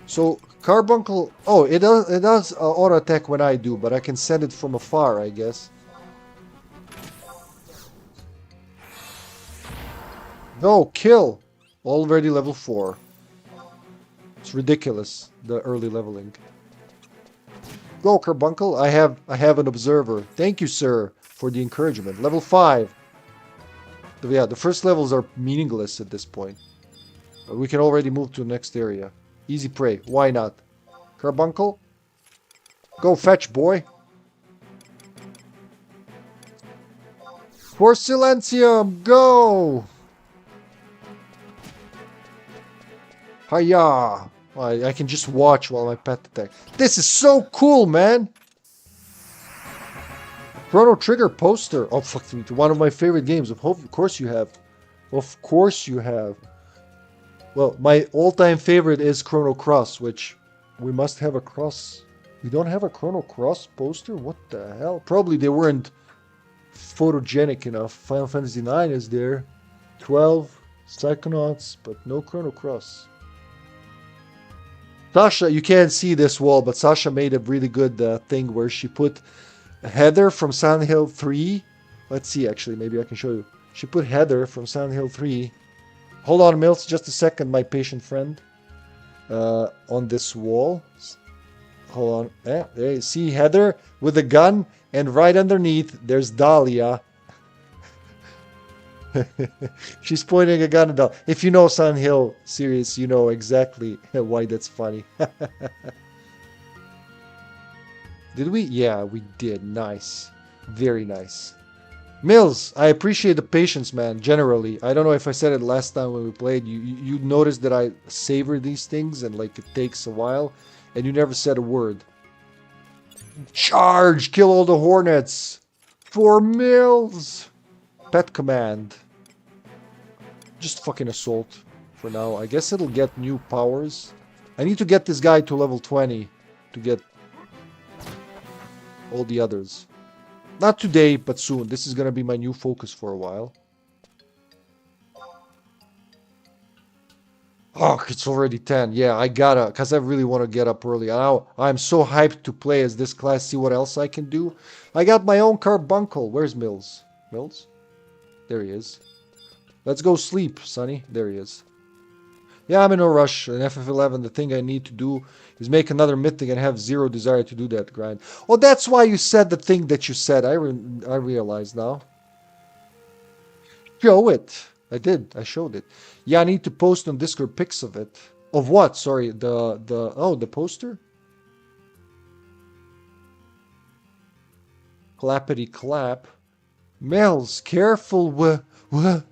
So, Carbuncle... Oh, it does auto attack when I do, but I can send it from afar, I guess. No, kill! Already level 4. It's ridiculous, the early leveling. Go, Carbuncle. I have an observer. Thank you, sir, for the encouragement. Level 5. Yeah, the first levels are meaningless at this point. We can already move to the next area. Easy prey. Why not? Carbuncle? Go fetch, boy. For Silentium, go! Hiya! I can just watch while my pet attack. This is so cool, man! Chrono Trigger poster. Oh, fuck me. One of my favorite games. Of course you have. Of course you have. Well, my all-time favorite is Chrono Cross, which we must have a cross. We don't have a Chrono Cross poster? What the hell? Probably they weren't photogenic enough. Final Fantasy IX is there. 12 Psychonauts, but no Chrono Cross. Sasha, you can't see this wall, but Sasha made a really good thing where she put Heather from Silent Hill 3. Let's see, actually, maybe I can show you. She put Heather from Silent Hill 3. Hold on, Mills, just a second, my patient friend. On this wall. Hold on. There you see Heather with a gun, and right underneath, there's Dahlia. She's pointing a gun at Dahlia. If you know Silent Hill series, you know exactly why that's funny. Did we? Yeah, we did. Nice. Very nice. Mills, I appreciate the patience, man, generally. I don't know if I said it last time when we played. You noticed that I savor these things and like it takes a while, and you never said a word. Charge! Kill all the hornets! For Mills! Pet command. Just fucking assault for now. I guess it'll get new powers. I need to get this guy to level 20 to get all the others. Not today, but soon. This is gonna be my new focus for a while. Oh, it's already 10. Yeah, I gotta, because I really want to get up early. Now, I'm so hyped to play as this class, see what else I can do. I got my own carbuncle. Where's Mills? Mills? There he is. Let's go sleep, Sonny. There he is. Yeah, I'm in no rush. In FF11, the thing I need to do is make another mythic and have zero desire to do that grind. Oh, that's why you said the thing that you said. I realize now. Show it. I did. I showed it. Yeah, I need to post on Discord pics of it. Of what? Sorry, the poster? Clappity clap. Mills, careful. I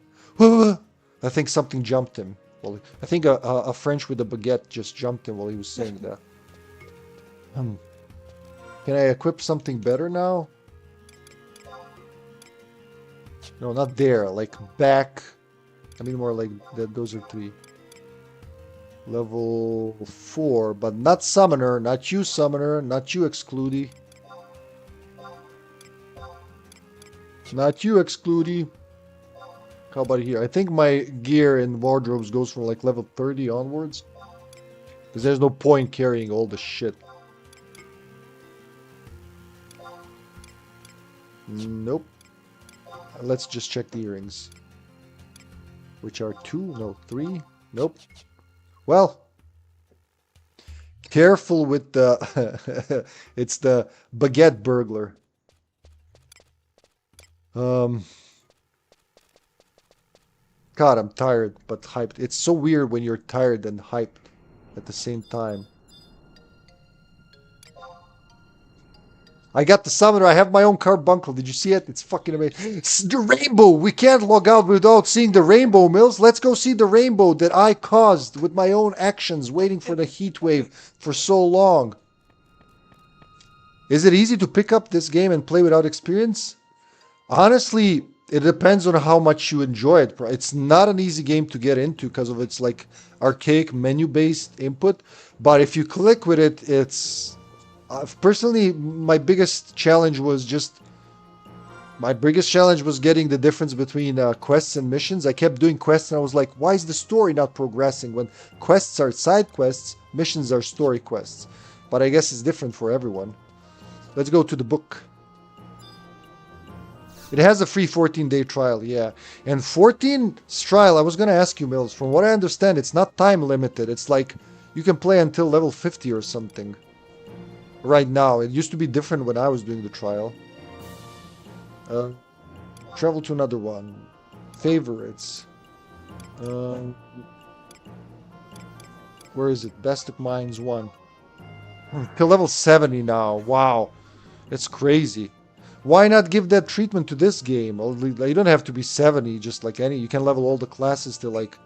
think something jumped him. Well, I think a French with a baguette just jumped him while he was saying that. Can I equip something better now? No, not there. Like back. I mean more like that. Those are 3. Level 4, but not Summoner. Not you, Summoner. Not you, Excludey. Not you, Excludey. How about here? I think my gear and wardrobes goes from like level 30 onwards. Because there's no point carrying all the shit. Nope. Let's just check the earrings. Which are 2? No, 3? Nope. Well. Careful with the... it's the baguette burglar. God, I'm tired, but hyped. It's so weird when you're tired and hyped at the same time. I got the summoner. I have my own carbuncle. Did you see it? It's fucking amazing. It's the rainbow. We can't log out without seeing the rainbow, Mills. Let's go see the rainbow that I caused with my own actions, waiting for the heat wave for so long. Is it easy to pick up this game and play without experience? Honestly, it depends on how much you enjoy it. It's not an easy game to get into because of its like archaic menu-based input. But if you click with it, it's... personally, my biggest challenge was getting the difference between quests and missions. I kept doing quests and I was like, why is the story not progressing? When quests are side quests, missions are story quests. But I guess it's different for everyone. Let's go to the book. It has a free 14-day trial, yeah. And 14's trial, I was going to ask you, Mills, from what I understand, it's not time limited. It's like you can play until level 50 or something. Right now. It used to be different when I was doing the trial. Travel to another one. Favorites. Where is it? Best of Minds 1. Till level 70 now. Wow. That's crazy. Why not give that treatment to this game? You don't have to be 70, just like any. You can level all the classes to like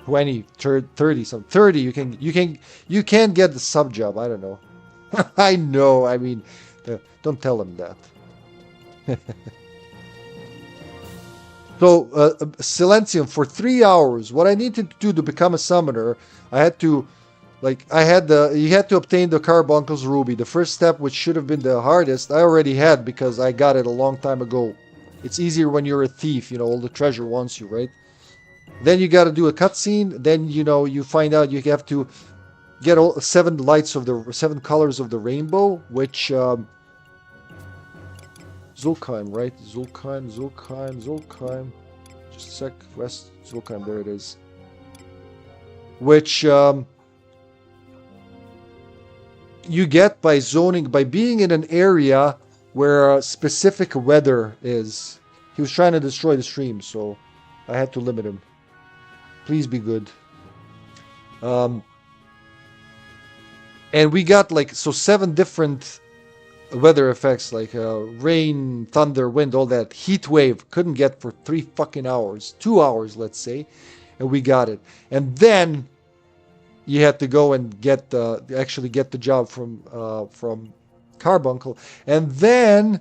20, 30, some 30. You can get the sub job. I don't know. I know. I mean, don't tell him that. So, Silentium, for 3 hours, what I needed to do to become a summoner, I had to, you had to obtain the Carbuncle's Ruby. The first step, which should have been the hardest, I already had because I got it a long time ago. It's easier when you're a thief, all the treasure wants you, right? Then you got to do a cutscene. Then, you find out you have to get all 7 colors of the rainbow, which, Zulkheim, right? Zulkheim. Just a sec. West Zulkheim, there it is. Which you get by being in an area where specific weather is. He was trying to destroy the stream, so I had to limit him. Please be good. And we got 7 different weather effects, like rain, thunder, wind, all that. Heat wave, couldn't get for 3 fucking hours. 2 hours, let's say. And we got it. And then you had to go and actually get the job from Carbuncle. And then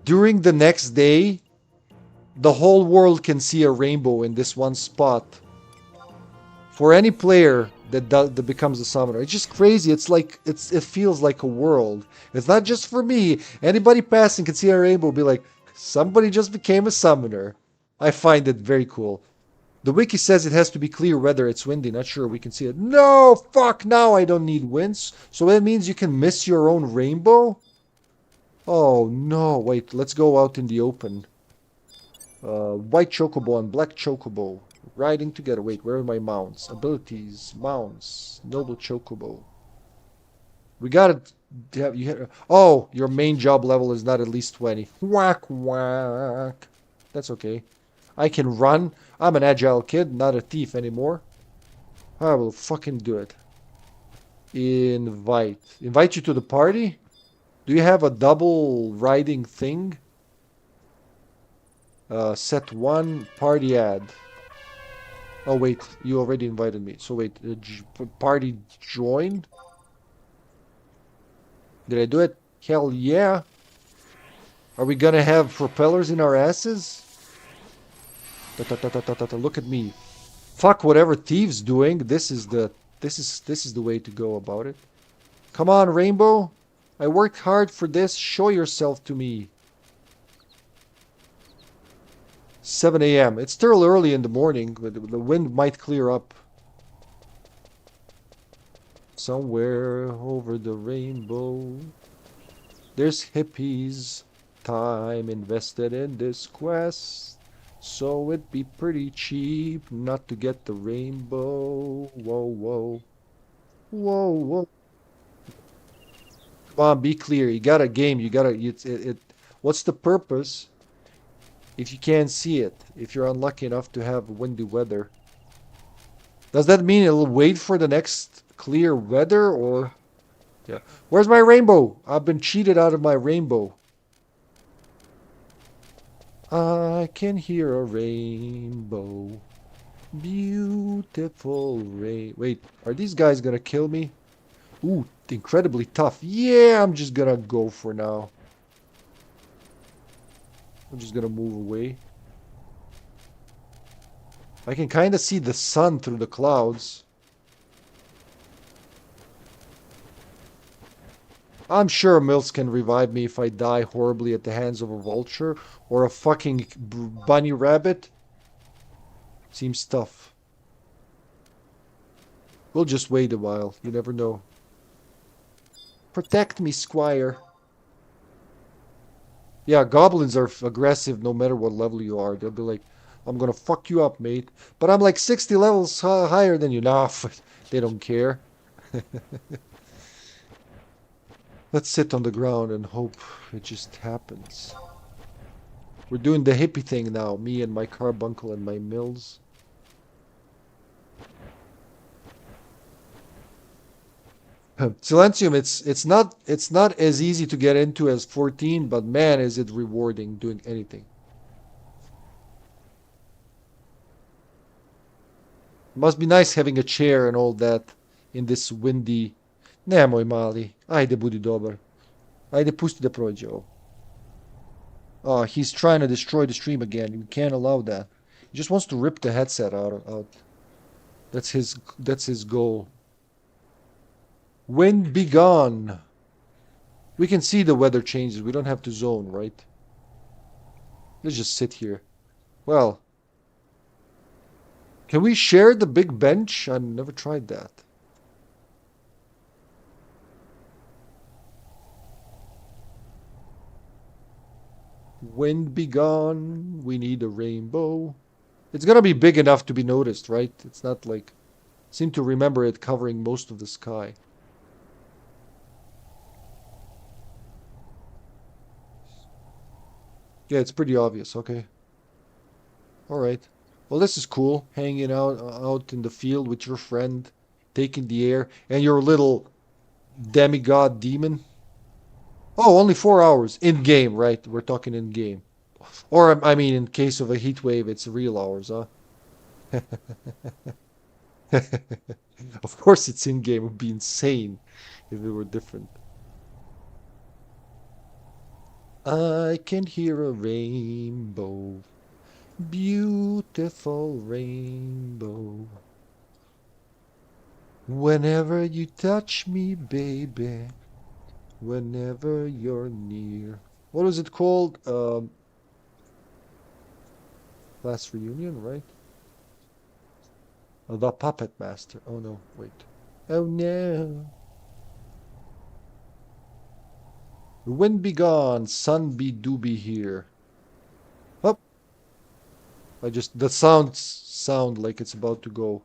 during the next day, the whole world can see a rainbow in this one spot. For any player that becomes a summoner. It's just crazy. It's like it feels like a world. It's not just for me. Anybody passing can see a rainbow, be like, somebody just became a summoner. I find it very cool. The wiki says it has to be clear weather. It's windy. Not sure we can see it. No, fuck, now I don't need winds. So that means you can miss your own rainbow? Oh no, wait, let's go out in the open. White chocobo and black chocobo. Riding together. Wait, where are my mounts? Abilities, mounts, noble chocobo. We gotta have oh, your main job level is not at least 20. Whack whack. That's okay. I can run. I'm an agile kid, not a thief anymore. I will fucking do it. Invite you to the party? Do you have a double riding thing? Set 1 party ad. Oh wait, you already invited me. So wait, party joined? Did I do it? Hell yeah. Are we gonna have propellers in our asses? Look at me. Fuck whatever Thieves doing. This is the way to go about it. Come on, Rainbow. I worked hard for this. Show yourself to me. 7 a.m. It's still early in the morning, but the wind might clear up. Somewhere over the rainbow, there's hippies. Time invested in this quest, so it'd be pretty cheap not to get the rainbow. Whoa, whoa. Whoa, whoa. Come on, be clear. You got a game. You got to... What's the purpose if you can't see it? If you're unlucky enough to have windy weather. Does that mean it'll wait for the next clear weather, or... Yeah. Where's my rainbow? I've been cheated out of my rainbow. I can hear a rainbow. Beautiful rain. Wait, are these guys gonna kill me? Ooh, incredibly tough. Yeah, I'm just gonna go for now. I'm just gonna move away. I can kind of see the sun through the clouds. I'm sure Mills can revive me if I die horribly at the hands of a vulture or a fucking bunny rabbit. Seems tough. We'll just wait a while. You never know. Protect me, Squire. Yeah, goblins are aggressive no matter what level you are. They'll be like, I'm gonna fuck you up, mate. But I'm like 60 levels higher than you. Nah, they don't care. Let's sit on the ground and hope it just happens. We're doing the hippie thing now. Me and my carbuncle and my mills. Silentium, it's not as easy to get into as 14, but man, is it rewarding doing anything. Must be nice having a chair and all that in this windy... Ne, moj mali. Ajde, budi dobar. Ajde, pusti da prođe ovo. Oh, he's trying to destroy the stream again. We can't allow that. He just wants to rip the headset out. That's his goal. Wind be gone. We can see the weather changes. We don't have to zone, right? Let's just sit here. Well, can we share the big bench? I've never tried that. Wind be gone. We need a rainbow. It's gonna be big enough to be noticed, right? It's not like... Seem to remember it covering most of the sky. Yeah, it's pretty obvious. Okay. All right. Well, this is cool. Hanging out in the field with your friend, taking the air, and your little demigod demon. Oh, only 4 hours in game, right? We're talking in game. Or I mean, in case of a heat wave, it's real hours, huh? Of course, it's in game. It would be insane if it were different. I can hear a rainbow. Beautiful rainbow. Whenever you touch me, baby. Whenever you're near. What was it called? Class reunion, right? The Puppet Master. Oh no, wait. Oh no. The wind be gone, sun be do be here. Oh, the sounds sound like it's about to go.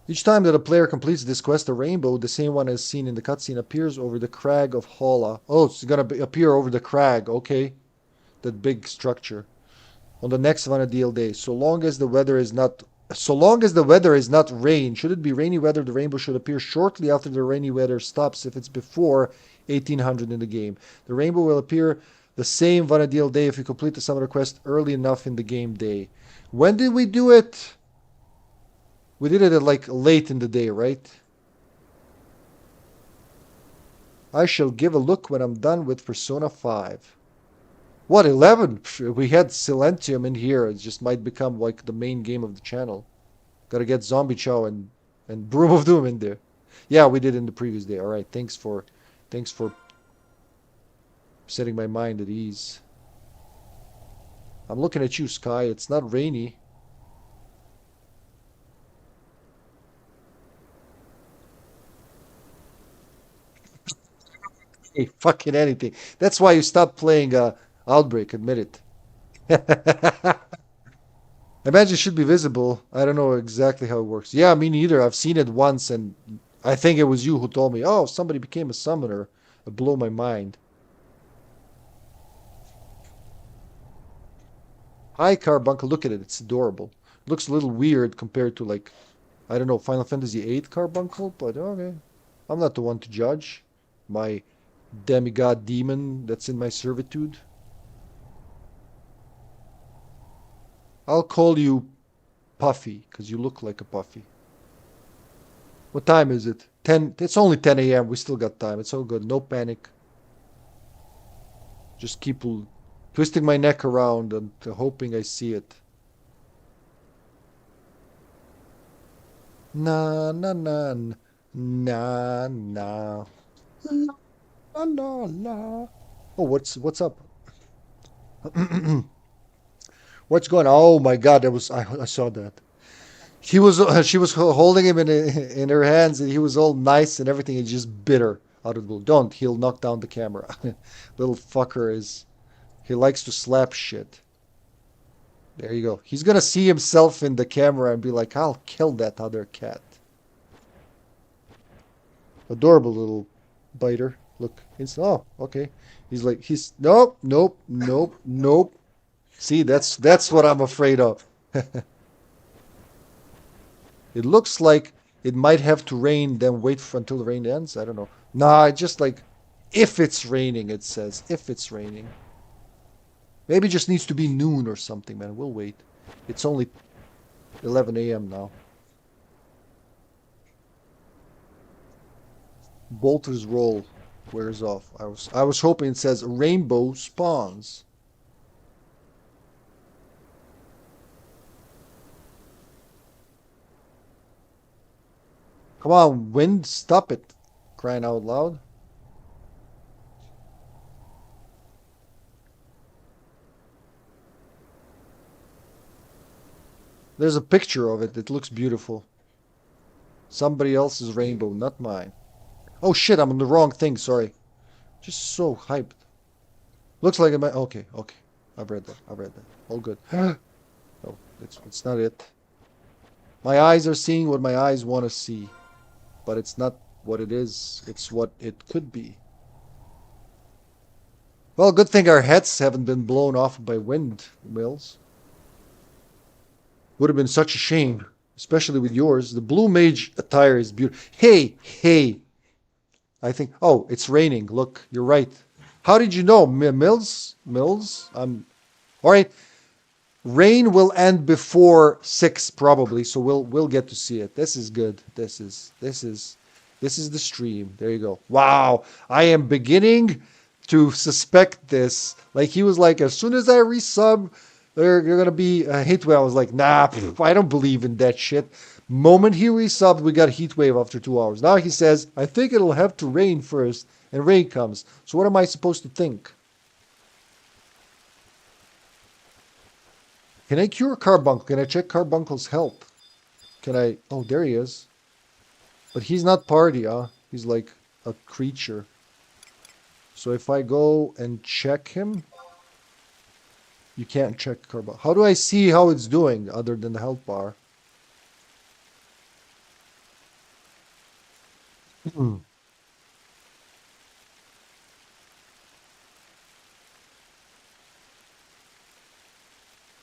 Each time that a player completes this quest, a rainbow, the same one as seen in the cutscene, appears over the crag of Hala. Oh, it's gonna appear over the crag. Okay, that big structure on the next Vana'diel day. So long as the weather is not rain, should it be rainy weather, the rainbow should appear shortly after the rainy weather stops if it's before 1800 in the game. The rainbow will appear the same Vana'diel day if you complete the summoner quest early enough in the game day. When did we do it? We did it at like late in the day, right? I shall give a look when I'm done with Persona 5. What, 11? We had Silentium in here. It just might become like the main game of the channel. Gotta get Zombie Chow and Broom of Doom in there. Yeah, we did in the previous day. Alright, thanks for setting my mind at ease. I'm looking at you, Sky. It's not rainy. Hey, fucking anything. That's why you stopped playing Outbreak, admit it. Imagine it should be visible. I don't know exactly how it works. Yeah, me neither. I've seen it once, and I think it was you who told me, oh, somebody became a summoner. It blew my mind. Hi, Carbuncle. Look at it. It's adorable. It looks a little weird compared to, like, I don't know, Final Fantasy VIII Carbuncle, but okay. I'm not the one to judge. My demigod demon that's in my servitude. I'll call you Puffy, because you look like a Puffy. What time is it? 10. It's only 10 a.m. We still got time. It's all good. No panic. Just keep twisting my neck around and hoping I see it. Na na na na na. La la la. Oh, what's up? What's going on? Oh my God, I saw that. She was holding him in her hands, and he was all nice and everything, and just bitter out of the blue. Don't, he'll knock down the camera. Little fucker he likes to slap shit. There you go. He's gonna see himself in the camera and be like, I'll kill that other cat. Adorable little biter. Look, oh, okay. Nope, nope, nope, nope. See, that's what I'm afraid of. It looks like it might have to rain, then wait until the rain ends. I don't know. Nah, just like, if it's raining, it says. If it's raining. Maybe it just needs to be noon or something, man. We'll wait. It's only 11 a.m. now. Bolter's roll wears off. I was hoping it says rainbow spawns. Come on, wind, stop it. Crying out loud. There's a picture of it. It looks beautiful. Somebody else's rainbow, not mine. Oh shit, I'm on the wrong thing, sorry. Just so hyped. Looks like it might... Okay, okay. I've read that. I've read that. All good. No, it's not it. My eyes are seeing what my eyes want to see. But it's not what it is. It's what it could be. Well, good thing our heads haven't been blown off by windmills. Would have been such a shame. Especially with yours. The blue mage attire is beautiful. Hey, hey. I think... Oh, it's raining. Look, you're right. How did you know? Mills? All right. Rain will end before 6 probably, so we'll get to see it. This is good. This is the stream. There you go. Wow. I am beginning to suspect this. Like he was like, as soon as I resub, you're gonna be a heat wave. I was like, nah, I don't believe in that shit. Moment he resubbed, we got a heat wave after 2 hours. Now he says, I think it'll have to rain first, and rain comes. So what am I supposed to think? Can I cure Carbuncle? Can I check Carbuncle's health? Can I... Oh, there he is. But he's not party, huh? He's like a creature. So if I go and check him... You can't check Carbuncle. How do I see how it's doing other than the health bar?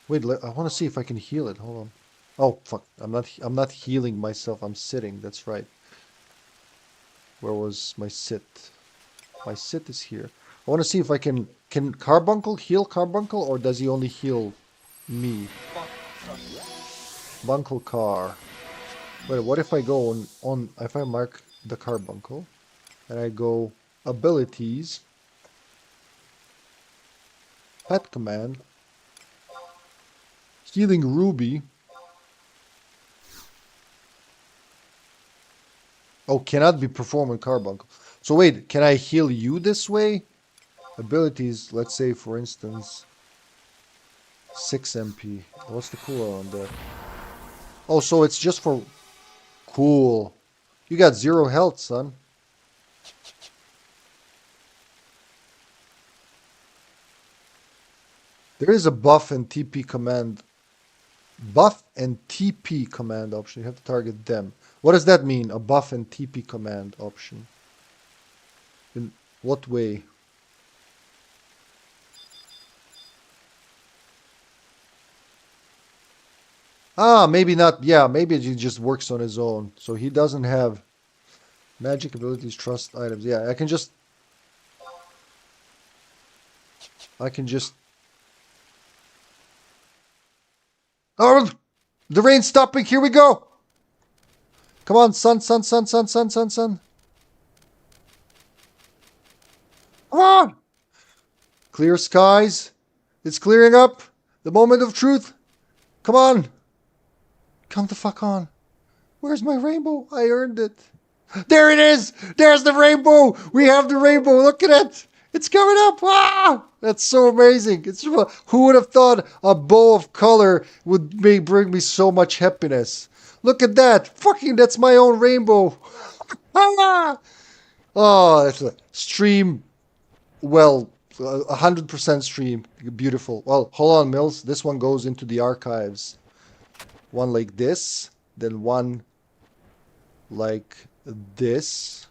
Wait, I want to see if I can heal it. Hold on. Oh, fuck. I'm not healing myself. I'm sitting. That's right. Where was my sit? My sit is here. I want to see if I can Carbuncle heal Carbuncle, or does he only heal me? Bunkle car. Wait, what if I go on if I mark the Carbuncle and I go abilities, pet command, healing Ruby. Oh, cannot be performed on Carbuncle. So wait, can I heal you this way? Abilities, let's say for instance 6 MP. What's the cooldown on that? Oh, so it's just for... Cool. You got 0 health, son. There is a buff and TP command. Buff and TP command option. You have to target them. What does that mean? A buff and TP command option. In what way? Ah, maybe not. Yeah, maybe he just works on his own. So he doesn't have magic abilities, trust items. Yeah, I can just... Oh! The rain's stopping. Here we go. Come on, sun. Come on. Clear skies. It's clearing up. The moment of truth. Come on. Come the fuck on. Where's my rainbow? I earned it. There it is. There's the rainbow. We have the rainbow. Look at it. It's coming up. Ah! That's so amazing. Who would have thought a bow of color would bring me so much happiness? Look at that. Fucking, that's my own rainbow. Oh, that's a stream. Well, 100% stream. Beautiful. Well, hold on, Mills. This one goes into the archives. One like this. Then one like this.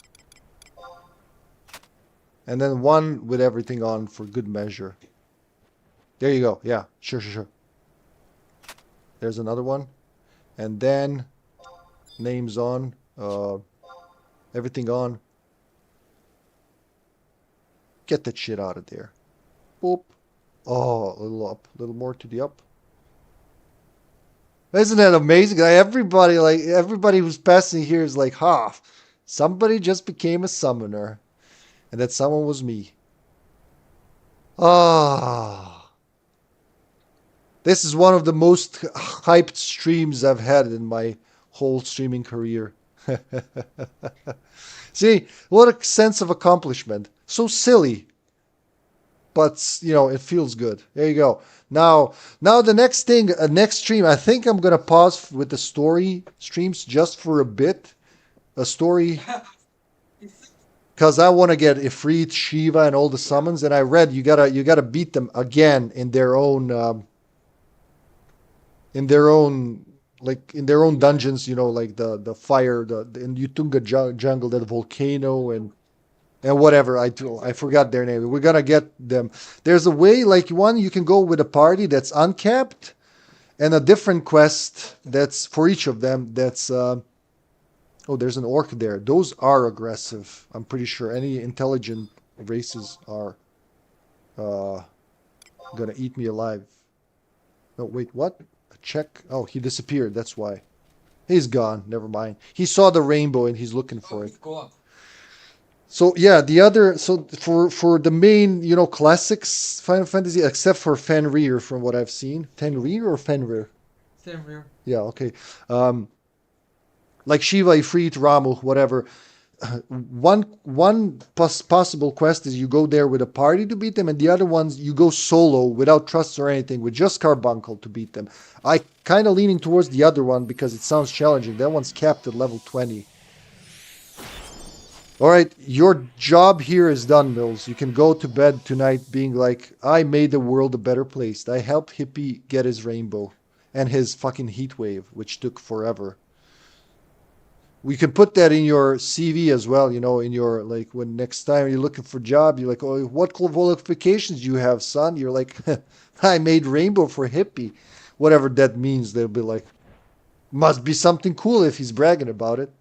And then one with everything on for good measure. There you go. Yeah, sure. There's another one. And then names on. Everything on. Get that shit out of there. Boop. Oh, a little up, a little more to the up. Isn't that amazing? Everybody who's passing here is like, ha, somebody just became a summoner. And that someone was me. Ah, this is one of the most hyped streams I've had in my whole streaming career. See, what a sense of accomplishment. So silly, but you know, it feels good. There you go. Now the next thing, next stream, I think I'm gonna pause with the story streams just for a bit. A story, because I want to get Ifrit, Shiva, and all the summons. And I read you gotta beat them again in their own in their own dungeons. You know, like the fire, the in Utunga jungle, that volcano, and whatever. I forgot their name. We're gonna get them. There's a way, like one you can go with a party that's uncapped, and a different quest that's for each of them. That's oh, there's an orc there. Those are aggressive. I'm pretty sure any intelligent races are uh, gonna eat me alive. No, wait, what? A check? Oh, he disappeared. That's why. He's gone. Never mind. He saw the rainbow and he's looking for it. So yeah, the other for the main, you know, classics Final Fantasy, except for Fenrir, from what I've seen. Fenrir or Fenrir? Fenrir. Yeah, okay. Um, like Shiva, Ifrit, Ramuh, whatever. One possible quest is you go there with a party to beat them, and the other ones you go solo without trusts or anything, with just Carbuncle to beat them. I kind of leaning towards the other one because it sounds challenging. That one's capped at level 20. All right, your job here is done, Mills. You can go to bed tonight being like, I made the world a better place. I helped Hippie get his rainbow and his fucking heat wave, which took forever. We can put that in your CV as well, you know, in your, like, when next time you're looking for a job, you're like, oh, what qualifications do you have, son? You're like, I made rainbow for Hippie. Whatever that means, they'll be like, must be something cool if he's bragging about it.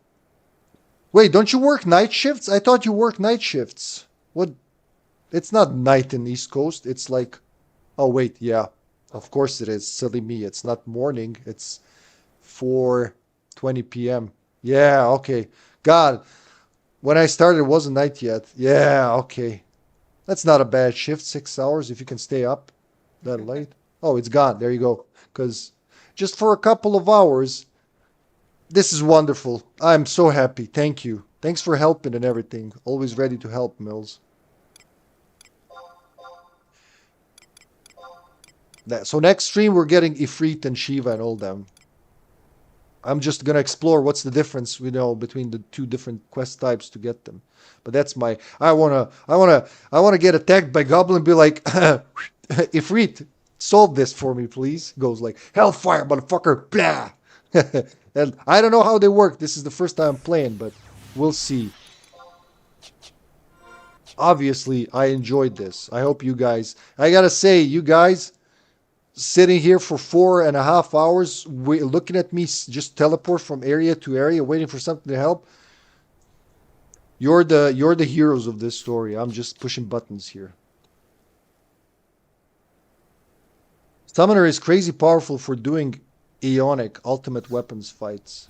Wait, don't you work night shifts? I thought you work night shifts. What? It's not night in East Coast. It's like, oh wait, yeah, of course it is. Silly me. It's not morning. It's 4:20 p.m. Yeah, okay. God, when I started, it wasn't night yet. Yeah, okay. That's not a bad shift. 6 hours if you can stay up that late. Oh, it's gone. There you go. Because just for a couple of hours, this is wonderful. I'm so happy. Thank you. Thanks for helping and everything. Always ready to help, Mills. So next stream we're getting Ifrit and Shiva and all them. I'm just gonna explore what's the difference we know between the two different quest types to get them. But that's my I wanna get attacked by Goblin and be like Ifrit, solve this for me, please. Goes like Hellfire, motherfucker, blah. And I don't know how they work. This is the first time I'm playing, but we'll see. Obviously, I enjoyed this. I hope you guys. I gotta say, you guys sitting here for 4.5 hours, looking at me just teleport from area to area, waiting for something to help. You're the heroes of this story. I'm just pushing buttons here. Summoner is crazy powerful for doing Aeonic ultimate weapons fights.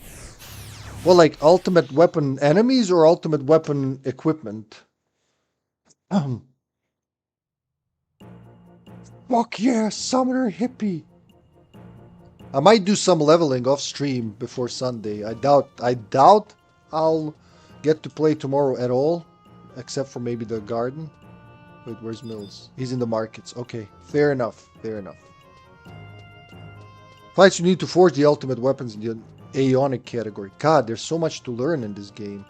Well, like ultimate weapon enemies or ultimate weapon equipment? Fuck yeah, Summoner Hippie. I might do some leveling off stream before Sunday. I doubt I'll get to play tomorrow at all, except for maybe the garden. Wait, where's Mills? He's in the markets. Okay, fair enough. Fair enough. Fights you need to forge the ultimate weapons in the Aeonic category. God, there's so much to learn in this game.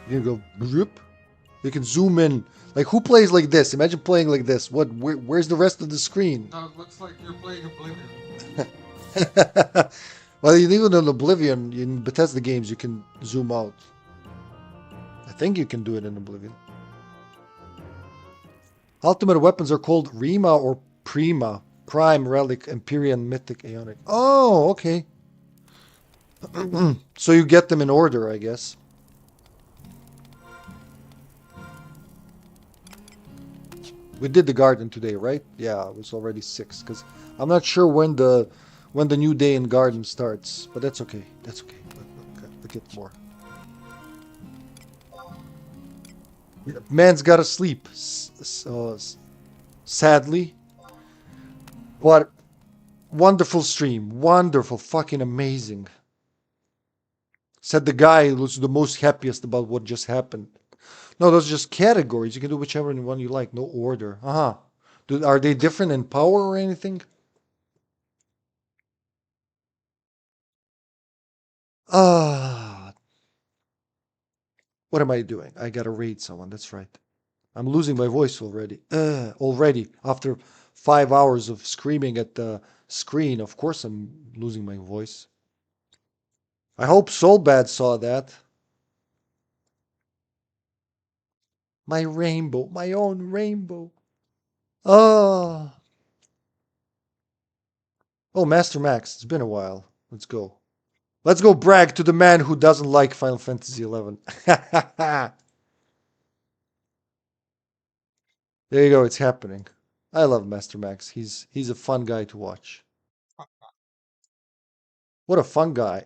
You can go bloop. You can zoom in. Like, who plays like this? Imagine playing like this. Where's the rest of the screen? No, it looks like you're playing Oblivion. Well, even in Oblivion, in Bethesda games, you can zoom out. I think you can do it in Oblivion. Ultimate weapons are called Rima or Prima. Prime, Relic, Empyrean, Mythic, Aeonic. Oh, okay. So you get them in order, I guess. We did the garden today, right? Yeah, it was already 6 because I'm not sure when the new day in garden starts, but that's okay. That's okay. Look get more. Man's gotta sleep. Sadly, but wonderful stream, wonderful, fucking amazing. Said the guy who was the most happiest about what just happened. No, those are just categories. You can do whichever one you like. No order. Uh huh. Are they different in power or anything? Ah, what am I doing? I gotta raid someone. That's right. I'm losing my voice already. Already after 5 hours of screaming at the screen. Of course, I'm losing my voice. I hope Soulbad saw that. My rainbow, my own rainbow. Oh, oh, Master Max. It's been a while. Let's go. Let's go brag to the man who doesn't like Final Fantasy 11. There you go. It's happening. I love Master Max. He's a fun guy to watch. What a fun guy.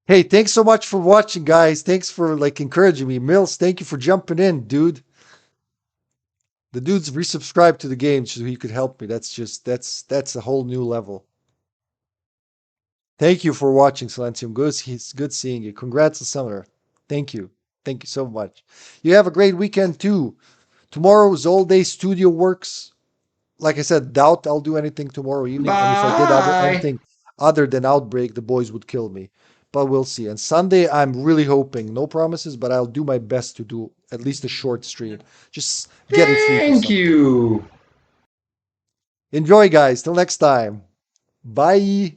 Hey, thanks so much for watching, guys. Thanks for like encouraging me. Mills, thank you for jumping in, dude. The dude's resubscribed to the game so he could help me. That's a whole new level. Thank you for watching, Silencium. It's good seeing you. Congrats, Summoner. Thank you. Thank you so much. You have a great weekend too. Tomorrow's all day studio works. Like I said, doubt I'll do anything tomorrow evening. And if I did Bye. anything other than Outbreak, the boys would kill me. But we'll see. And Sunday, I'm really hoping, no promises, but I'll do my best to do at least a short stream. Just getting through to Thank something. you. Enjoy, guys. Till next time. Bye.